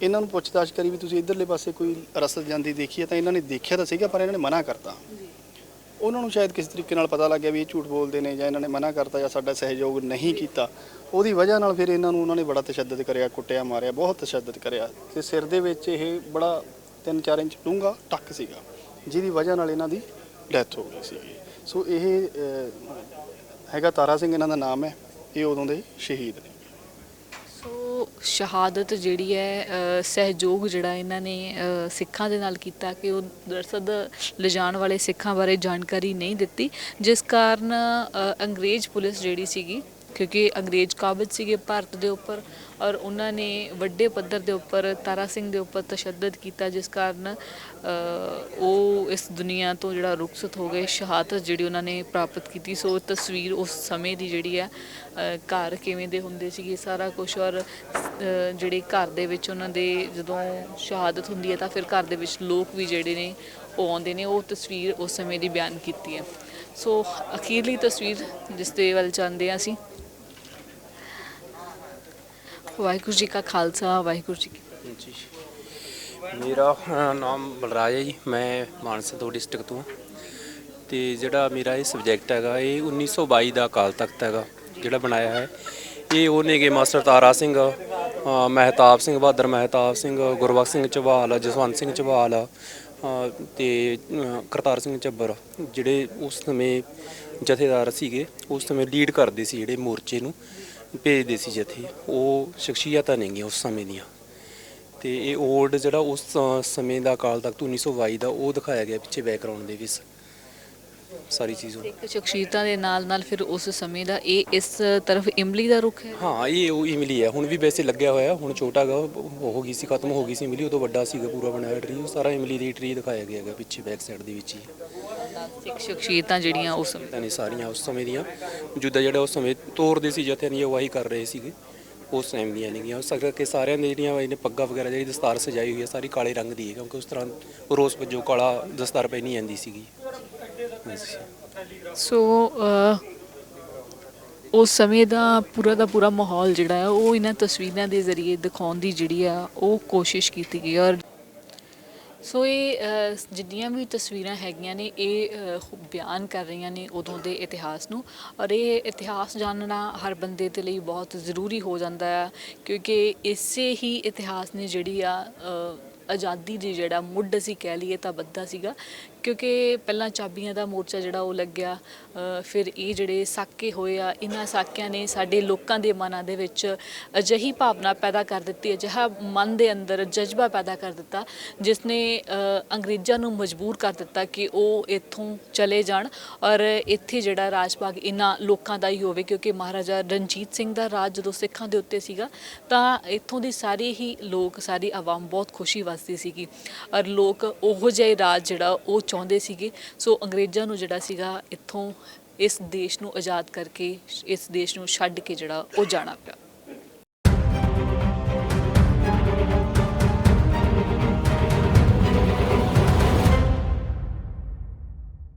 ਇਹਨਾਂ ਨੂੰ ਪੁੱਛਤਾਛ ਕਰੀ ਵੀ ਤੁਸੀਂ ਇੱਧਰਲੇ ਪਾਸੇ ਕੋਈ ਰਸਦ ਜਾਂਦੀ ਦੇਖੀ ਹੈ, ਤਾਂ ਇਹਨਾਂ ਨੇ ਦੇਖਿਆ ਤਾਂ ਸੀਗਾ ਪਰ ਇਹਨਾਂ ਨੇ ਮਨਾ ਕਰਤਾ। ਉਹਨਾਂ ਨੂੰ ਸ਼ਾਇਦ ਕਿਸੇ ਤਰੀਕੇ ਨਾਲ ਪਤਾ ਲੱਗ ਗਿਆ ਵੀ ਇਹ ਝੂਠ ਬੋਲਦੇ ਨੇ ਜਾਂ ਇਹਨਾਂ ਨੇ ਮਨਾ ਕਰਤਾ ਜਾਂ ਸਾਡਾ ਸਹਿਯੋਗ ਨਹੀਂ ਕੀਤਾ। ਉਹਦੀ ਵਜ੍ਹਾ ਨਾਲ ਫਿਰ ਇਹਨਾਂ ਨੂੰ ਉਹਨਾਂ ਨੇ ਬੜਾ ਤਸ਼ੱਦਦ ਕਰਿਆ, ਕੁੱਟਿਆ ਮਾਰਿਆ, ਬਹੁਤ ਤਸ਼ੱਦਦ ਕਰਿਆ ਤੇ ਸਿਰ ਦੇ ਵਿੱਚ ਇਹ ਬੜਾ 3-4 ਇੰਚ ਡੂੰਘਾ ਟੱਕ ਸੀਗਾ, ਜਿਹਦੀ ਵਜ੍ਹਾ ਨਾਲ ਇਹਨਾਂ ਦੀ ਡੈਥ ਹੋ ਗਈ ਸੀਗੀ। ਸੋ ਇਹ ਹੈਗਾ ਤਾਰਾ ਸਿੰਘ, ਇਹਨਾਂ ਦਾ ਨਾਮ ਹੈ, ਇਹ ਉਦੋਂ ਦੇ ਸ਼ਹੀਦ ਨੇ। ਸੋ ਸ਼ਹਾਦਤ ਜਿਹੜੀ ਹੈ, ਸਹਿਯੋਗ ਜਿਹੜਾ ਇਹਨਾਂ ਨੇ ਸਿੱਖਾਂ ਦੇ ਨਾਲ ਕੀਤਾ ਕਿ ਉਹ ਰਸਦ ਲਿਜਾਣ ਵਾਲੇ ਸਿੱਖਾਂ ਬਾਰੇ ਜਾਣਕਾਰੀ ਨਹੀਂ ਦਿੱਤੀ, ਜਿਸ ਕਾਰਨ ਅੰਗਰੇਜ਼ ਪੁਲਿਸ ਜਿਹੜੀ ਸੀਗੀ, ਕਿਉਂਕਿ ਅੰਗਰੇਜ਼ ਕਾਬਜ਼ ਸੀਗੇ ਭਾਰਤ ਦੇ ਉੱਪਰ ਔਰ ਉਹਨਾਂ ਨੇ ਵੱਡੇ ਪੱਧਰ ਦੇ ਉੱਪਰ ਤਾਰਾ ਸਿੰਘ ਦੇ ਉੱਪਰ ਤਸ਼ੱਦਦ ਕੀਤਾ, ਜਿਸ ਕਾਰਨ ਉਹ ਇਸ ਦੁਨੀਆ ਤੋਂ ਜਿਹੜਾ ਰੁਖਸਤ ਹੋ ਗਏ। ਸ਼ਹਾਦਤ ਜਿਹੜੀ ਉਹਨਾਂ ਨੇ ਪ੍ਰਾਪਤ ਕੀਤੀ। ਸੋ ਤਸਵੀਰ ਉਸ ਸਮੇਂ ਦੀ ਜਿਹੜੀ ਹੈ, ਘਰ ਕਿਵੇਂ ਦੇ ਹੁੰਦੇ ਸੀਗੇ ਸਾਰਾ ਕੁਝ, ਔਰ ਜਿਹੜੇ ਘਰ ਦੇ ਵਿੱਚ ਉਹਨਾਂ ਦੇ ਜਦੋਂ ਸ਼ਹਾਦਤ ਹੁੰਦੀ ਹੈ ਤਾਂ ਫਿਰ ਘਰ ਦੇ ਵਿੱਚ ਲੋਕ ਵੀ ਜਿਹੜੇ ਨੇ ਉਹ ਆਉਂਦੇ ਨੇ, ਉਹ ਤਸਵੀਰ ਉਸ ਸਮੇਂ ਦੀ ਬਿਆਨ ਕੀਤੀ ਹੈ। ਸੋ ਅਖੀਰਲੀ ਤਸਵੀਰ ਜਿਸ ਦੇ ਵੱਲ ਜਾਂਦੇ ਹਾਂ ਅਸੀਂ। ਵਾਹਿਗੁਰੂ ਜੀ ਕਾ ਖਾਲਸਾ, ਵਾਹਿਗੁਰੂ ਜੀ ਕੀ ਜੀ। ਮੇਰਾ ਨਾਮ ਬਲਰਾਜ ਹੈ ਜੀ, ਮੈਂ ਮਾਨਸਾ ਤੋਂ ਡਿਸਟ੍ਰਿਕਟ ਤੋਂ। ਅਤੇ ਜਿਹੜਾ ਮੇਰਾ ਇਹ ਸਬਜੈਕਟ ਹੈਗਾ, ਇਹ 1922 ਦਾ ਅਕਾਲ ਤਖਤ ਹੈਗਾ ਜਿਹੜਾ ਬਣਾਇਆ ਹੈ। ਇਹ ਉਹ ਨੇਗੇ ਮਾਸਟਰ ਤਾਰਾ ਸਿੰਘ, ਮਹਿਤਾਬ ਸਿੰਘ, ਬਹਾਦਰ ਮਹਿਤਾਬ ਸਿੰਘ, ਗੁਰਬਖਸ਼ ਸਿੰਘ ਝਬਾਲ, ਜਸਵੰਤ ਸਿੰਘ ਝਬਾਲ ਅਤੇ ਕਰਤਾਰ ਸਿੰਘ ਝੱਬਰ, ਜਿਹੜੇ ਉਸ ਸਮੇਂ ਜਥੇਦਾਰ ਸੀਗੇ, ਉਸ ਸਮੇਂ ਲੀਡ ਕਰਦੇ ਸੀ, ਜਿਹੜੇ ਮੋਰਚੇ ਨੂੰ ਭੇਜਦੇ ਸੀ ਜਥੇ। ਉਹ ਸ਼ਖਸੀਅਤਾਂ ਨੇਗੀਆਂ ਉਸ ਸਮੇਂ ਦੀਆਂ। ਅਤੇ ਇਹ ਓਲਡ ਜਿਹੜਾ ਉਸ ਸਮੇਂ ਦਾ ਅਕਾਲ ਤਖਤ 1922 ਦਾ, ਉਹ ਦਿਖਾਇਆ ਗਿਆ ਪਿੱਛੇ ਬੈਕਗਰਾਊਂਡ ਦੇ ਵਿੱਚ ਸਾਰੀ ਚੀਜ਼। ਇੱਕ ਸ਼ਖਸੀਅਤਾਂ ਦੇ ਨਾਲ ਨਾਲ ਫਿਰ ਉਸ ਸਮੇਂ ਦਾ ਇਹ ਇਸ ਤਰਫ ਇਮਲੀ ਦਾ ਰੁੱਖ ਹੈ। ਹਾਂ, ਇਹ ਉਹ ਇਮਲੀ ਹੈ। ਹੁਣ ਵੀ ਵੈਸੇ ਲੱਗਿਆ ਹੋਇਆ, ਹੁਣ ਛੋਟਾ ਗਾ ਹੋ ਗਈ ਸੀ, ਖਤਮ ਹੋ ਗਈ ਸੀ ਇਮਲੀ, ਉਦੋਂ ਵੱਡਾ ਸੀਗਾ ਪੂਰਾ ਬਣਾਇਆ ਟਰੀ। ਉਹ ਸਾਰਾ ਇਮਲੀ ਦੀ ਟਰੀ ਦਿਖਾਇਆ ਗਿਆ ਹੈਗਾ ਪਿੱਛੇ ਬੈਕ ਸਾਈਡ ਦੇ ਵਿੱਚ ਹੀ। ਸਿੱਖ ਸ਼ਖਸੀਅਤਾਂ ਜਿਹੜੀਆਂ ਉਸ ਸਮੇਂ ਨੇ ਸਾਰੀਆਂ ਉਸ ਸਮੇਂ ਦੀਆਂ, ਜਿੱਦਾਂ ਜਿਹੜਾ ਉਸ ਸਮੇਂ ਤੋਰਦੇ ਸੀ ਜਥਿਆਂ ਦੀ ਅਗਵਾਈ ਕਰ ਰਹੇ ਸੀਗੇ, ਉਸ ਟਾਈਮ ਦੀਆਂ ਨੇਗੀਆਂ। ਉਸ ਕਰਕੇ ਸਾਰਿਆਂ ਦੇ ਜਿਹੜੀਆਂ ਇਹਨੇ ਪੱਗਾਂ ਵਗੈਰਾ, ਜਿਹੜੀ ਦਸਤਾਰ ਸਜਾਈ ਹੋਈ ਹੈ ਸਾਰੀ ਕਾਲੇ ਰੰਗ ਦੀ ਹੈ, ਕਿਉਂਕਿ ਉਸ ਤਰ੍ਹਾਂ ਰੋਸ ਵਜੋਂ ਕਾਲਾ ਦਸਤਾਰ ਪਹਿਨੀ ਜਾਂਦੀ ਸੀਗੀ। ਸੋ ਉਸ ਸਮੇਂ ਦਾ ਪੂਰਾ ਮਾਹੌਲ ਜਿਹੜਾ ਹੈ ਉਹ ਇਹਨਾਂ ਤਸਵੀਰਾਂ ਦੇ ਜ਼ਰੀਏ ਦਿਖਾਉਣ ਦੀ ਜਿਹੜੀ ਆ ਉਹ ਕੋਸ਼ਿਸ਼ ਕੀਤੀ ਗਈ। ਔਰ ਸੋ ਇਹ ਜਿੰਨੀਆਂ ਵੀ ਤਸਵੀਰਾਂ ਹੈਗੀਆਂ ਨੇ, ਇਹ ਬਿਆਨ ਕਰ ਰਹੀਆਂ ਨੇ ਉਦੋਂ ਦੇ ਇਤਿਹਾਸ ਨੂੰ। ਔਰ ਇਹ ਇਤਿਹਾਸ ਜਾਣਨਾ ਹਰ ਬੰਦੇ ਦੇ ਲਈ ਬਹੁਤ ਜ਼ਰੂਰੀ ਹੋ ਜਾਂਦਾ ਹੈ, ਕਿਉਂਕਿ ਇਸੇ ਹੀ ਇਤਿਹਾਸ ਨੇ ਜਿਹੜੀ ਆ ਆਜ਼ਾਦੀ ਦੀ ਜਿਹੜਾ ਮੁੱਢ ਅਸੀਂ ਕਹਿ ਲਈਏ ਤਾਂ ਬੱਧਾ ਸੀਗਾ, ਕਿਉਂਕਿ ਪਹਿਲਾਂ ਚਾਬੀਆਂ ਦਾ ਮੋਰਚਾ ਜਿਹੜਾ ਉਹ ਲੱਗਿਆ, ਫਿਰ ਇਹ ਜਿਹੜੇ ਸਾਕੇ ਹੋਏ ਆ, ਇਹਨਾਂ ਸਾਕਿਆਂ ਨੇ ਸਾਡੇ ਲੋਕਾਂ ਦੇ ਮਨਾਂ ਦੇ ਵਿੱਚ ਅਜਿਹੀ ਭਾਵਨਾ ਪੈਦਾ ਕਰ ਦਿੱਤੀ, ਅਜਿਹਾ ਮਨ ਦੇ ਅੰਦਰ ਜਜ਼ਬਾ ਪੈਦਾ ਕਰ ਦਿੱਤਾ, ਜਿਸ ਨੇ ਅੰਗਰੇਜ਼ਾਂ ਨੂੰ ਮਜਬੂਰ ਕਰ ਦਿੱਤਾ ਕਿ ਉਹ ਇੱਥੋਂ ਚਲੇ ਜਾਣ ਔਰ ਇੱਥੇ ਜਿਹੜਾ ਰਾਜ ਭਾਗ ਇਹਨਾਂ ਲੋਕਾਂ ਦਾ ਹੀ ਹੋਵੇ। ਕਿਉਂਕਿ ਮਹਾਰਾਜਾ ਰਣਜੀਤ ਸਿੰਘ ਦਾ ਰਾਜ ਜਦੋਂ ਸਿੱਖਾਂ ਦੇ ਉੱਤੇ ਸੀਗਾ ਤਾਂ ਇੱਥੋਂ ਦੀ ਸਾਰੇ ਹੀ ਲੋਕ, ਸਾਰੀ ਆਵਾਮ ਬਹੁਤ ਖੁਸ਼ੀ ਵਸਦੀ ਸੀਗੀ ਔਰ ਲੋਕ ਉਹੋ ਜਿਹੇ ਰਾਜ ਜਿਹੜਾ ਉਹ ਚਾਹੁੰਦੇ ਸੀਗੇ। ਸੋ ਅੰਗਰੇਜ਼ਾਂ ਨੂੰ ਜਿਹੜਾ ਸੀਗਾ ਇੱਥੋਂ ਇਸ ਦੇਸ਼ ਨੂੰ ਆਜ਼ਾਦ ਕਰਕੇ, ਇਸ ਦੇਸ਼ ਨੂੰ ਛੱਡ ਕੇ ਜਿਹੜਾ ਉਹ ਜਾਣਾ ਪਿਆ।